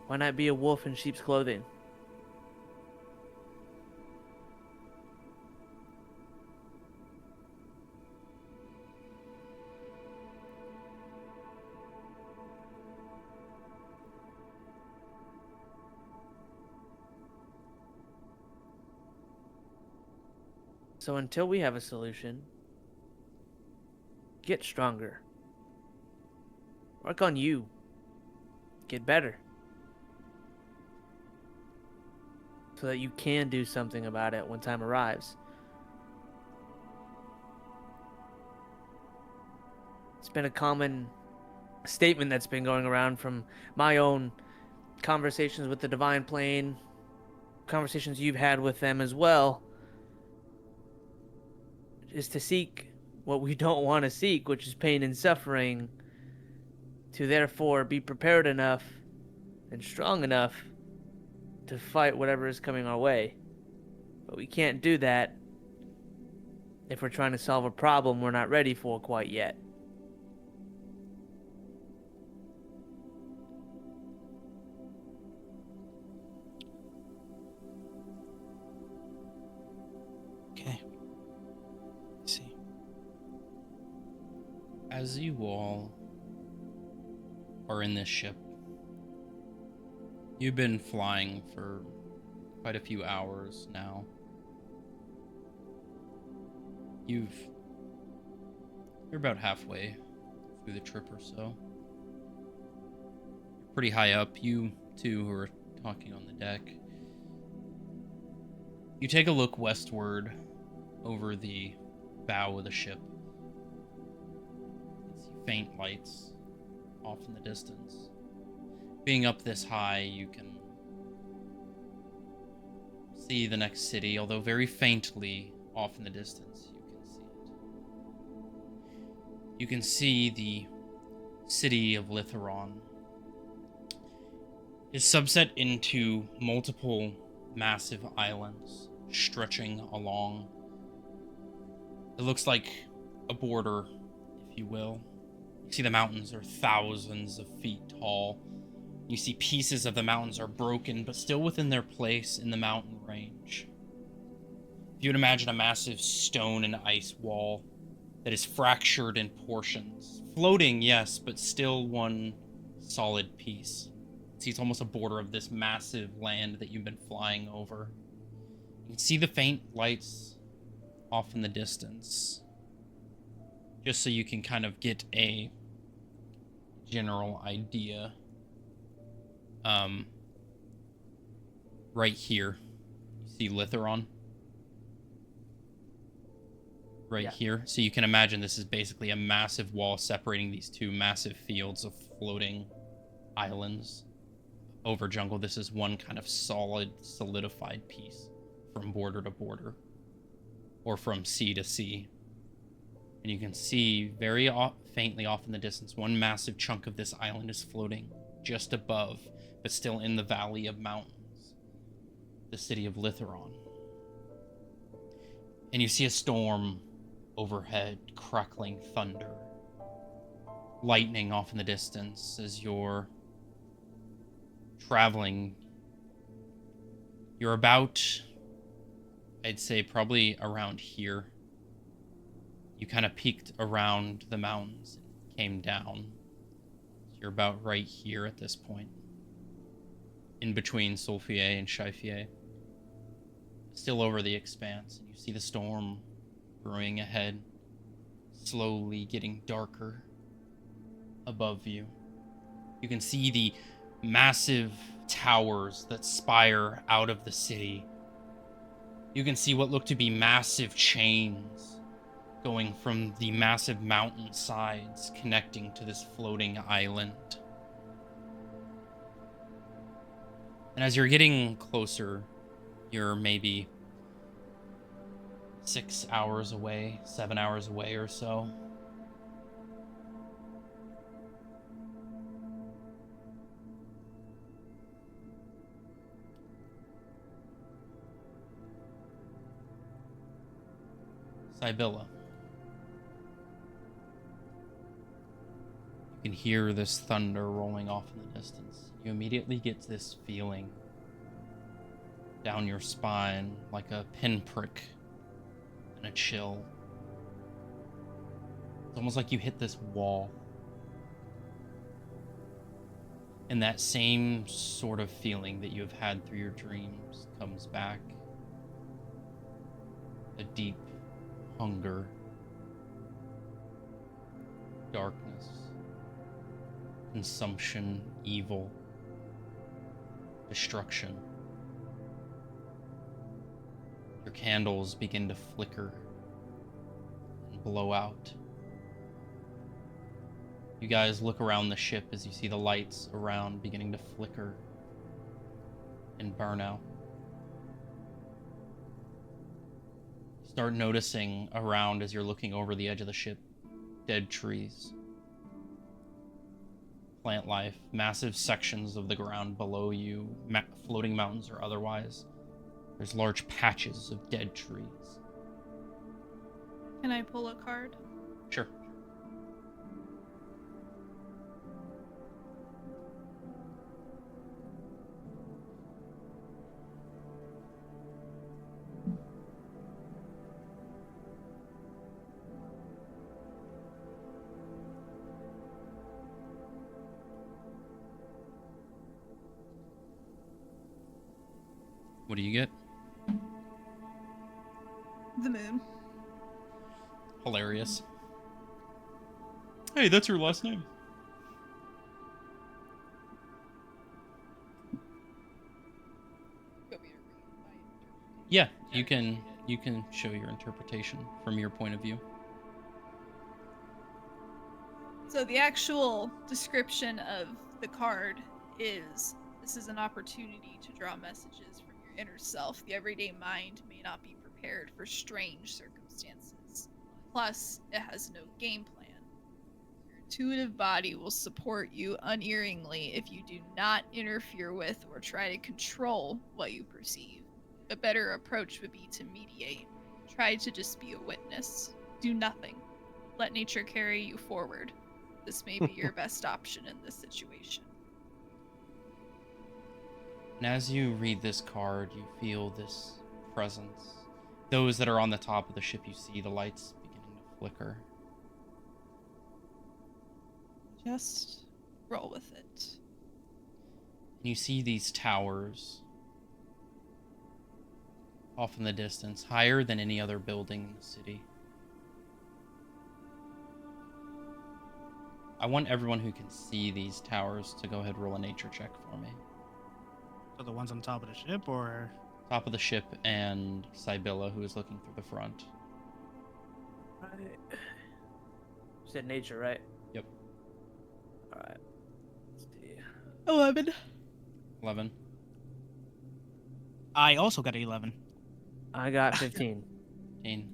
Why not be a wolf in sheep's clothing? So until we have a solution, get stronger. Work on you. Get better. So that you can do something about it when time arrives. It's been a common statement that's been going around from my own conversations with the Divine Plane, conversations you've had with them as well, is to seek what we don't want to seek, which is pain and suffering, to therefore be prepared enough and strong enough to fight whatever is coming our way. But we can't do that if we're trying to solve a problem we're not ready for quite yet. Okay. See. As you all are in this ship, you've been flying for quite a few hours now. You're about halfway through the trip or so. You're pretty high up, you two who are talking on the deck. You take a look westward over the bow of the ship. You see faint lights off in the distance. Being up this high, you can see the next city, although very faintly off in the distance, you can see it. You can see the city of Litheron. It's subset into multiple massive islands stretching along. It looks like a border, if you will. You see the mountains are thousands of feet tall. You see pieces of the mountains are broken, but still within their place in the mountain range. If you would imagine a massive stone and ice wall that is fractured in portions. Floating, yes, but still one solid piece. See, it's almost a border of this massive land that you've been flying over. You can see the faint lights off in the distance. Just so you can kind of get a general idea. Right here, you see Litheron? Right here. So you can imagine this is basically a massive wall separating these two massive fields of floating islands over jungle. This is one kind of solid, solidified piece from border to border, or from sea to sea. And you can see very faintly off in the distance, one massive chunk of this island is floating just above, but still in the valley of mountains, the city of Litheron. And you see a storm overhead, crackling thunder, lightning off in the distance as you're traveling. You're about, I'd say, probably around here. You kind of peeked around the mountains and came down. You're about right here at this point, in between Solfier and Scheifier, still over the expanse. And you see the storm brewing ahead, slowly getting darker above you. You can see the massive towers that spire out of the city. You can see what look to be massive chains going from the massive mountain sides connecting to this floating island. And as you're getting closer, you're maybe 6 hours away, 7 hours away or so. Sybilla. You can hear this thunder rolling off in the distance. You immediately get this feeling down your spine, like a pinprick and a chill. It's almost like you hit this wall. And that same sort of feeling that you have had through your dreams comes back. A deep hunger, darkness, consumption, evil, destruction. Your candles begin to flicker and blow out. You guys look around the ship as you see the lights around beginning to flicker and burn out. Start noticing around as you're looking over the edge of the ship, dead trees, plant life, massive sections of the ground below you, floating mountains or otherwise. There's large patches of dead trees. Can I pull a card? Sure. What do you get? The moon. Hilarious. Hey, that's your last name. Yeah, you can show your interpretation from your point of view. So the actual description of the card is, this is an opportunity to draw messages from your inner self. The everyday mind may not be prepared for strange circumstances. Plus, it has no game plan. Your intuitive body will support you unerringly if you do not interfere with or try to control what you perceive. A better approach would be to mediate. Try to just be a witness. Do nothing. Let nature carry you forward. This may be your best option in this situation. And as you read this card, you feel this presence Those that are on the top of the ship, you see the lights beginning to flicker. Just roll with it. And you see these towers off in the distance, higher than any other building in the city. I want everyone who can see these towers to go ahead and roll a nature check for me. So the ones on top of the ship, or Top of the ship and Sybilla, who is looking through the front. Right. You said nature, right? Yep. All right. Let's see. 11. 11. I also got 11. I got 15. 15.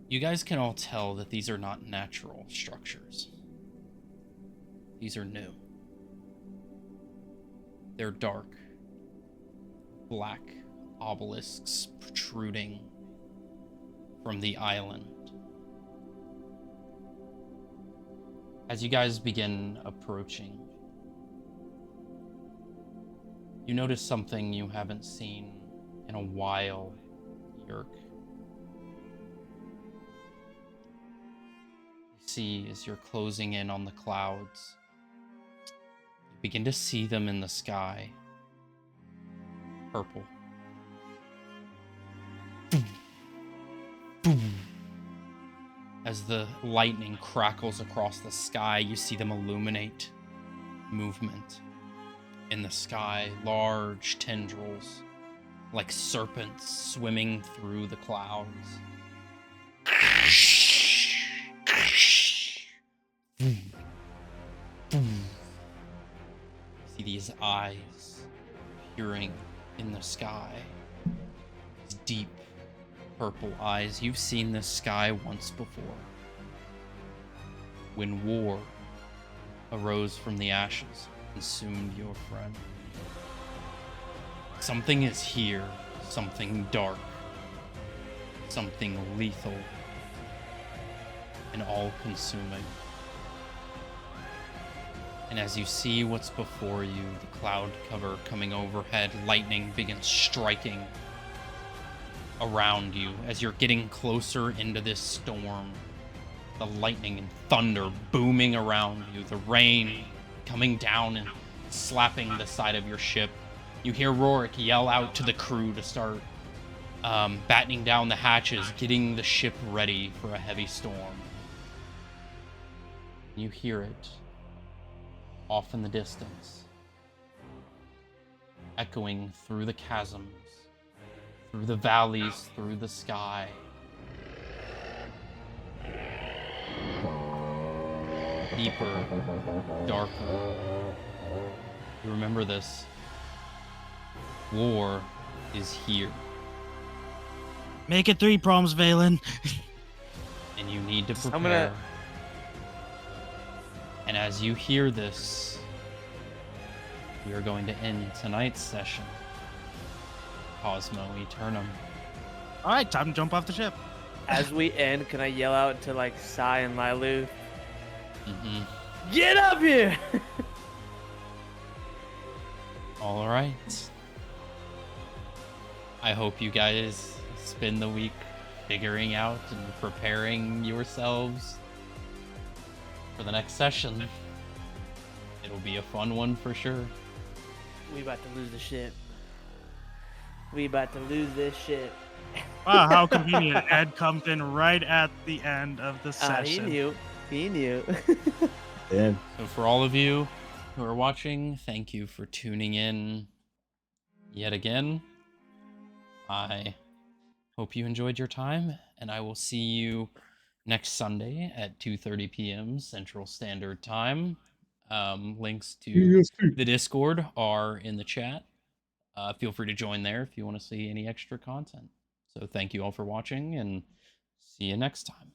You guys can all tell that these are not natural structures. These are new. They're dark, black obelisks protruding from the island. As you guys begin approaching, you notice something you haven't seen in a while, Yerk. You see, as you're closing in on the clouds, you begin to see them in the sky. Purple. Boom. Boom. As the lightning crackles across the sky, you see them illuminate movement in the sky, large tendrils like serpents swimming through the clouds. Boom. Boom. See these eyes peering in the sky. These deep purple eyes. You've seen this sky once before. When war arose from the ashes, consumed your friend. Something is here, something dark, something lethal, and all-consuming. And as you see what's before you, the cloud cover coming overhead, lightning begins striking around you as you're getting closer into this storm. The lightning and thunder booming around you, the rain coming down and slapping the side of your ship. You hear Rorik yell out to the crew to start battening down the hatches, getting the ship ready for a heavy storm. You hear it off in the distance, echoing through the chasms, through the valleys, through the sky. Deeper, darker. You remember this. War is here, Make it 3 proms, Valen. and you need to prepare. I'm gonna- And as you hear this, we are going to end tonight's session. Cosmo Eternum. All right, time to jump off the ship. As we end, can I yell out to like Sai and Lilu? Mm-hmm. Get up here! All right. I hope you guys spend the week figuring out and preparing yourselves for the next session. It'll be a fun one for sure. We about to lose the ship. We about to lose this ship. Wow, how convenient. Ed comes in right at the end of the He session. knew. He knew. Damn. So for all of you who are watching, thank you for tuning in yet again. I hope you enjoyed your time, and I will see you next Sunday at 2:30 p.m. Central Standard Time. Links to the Discord are in the chat. Feel free to join there if you want to see any extra content. So thank you all for watching, and see you next time.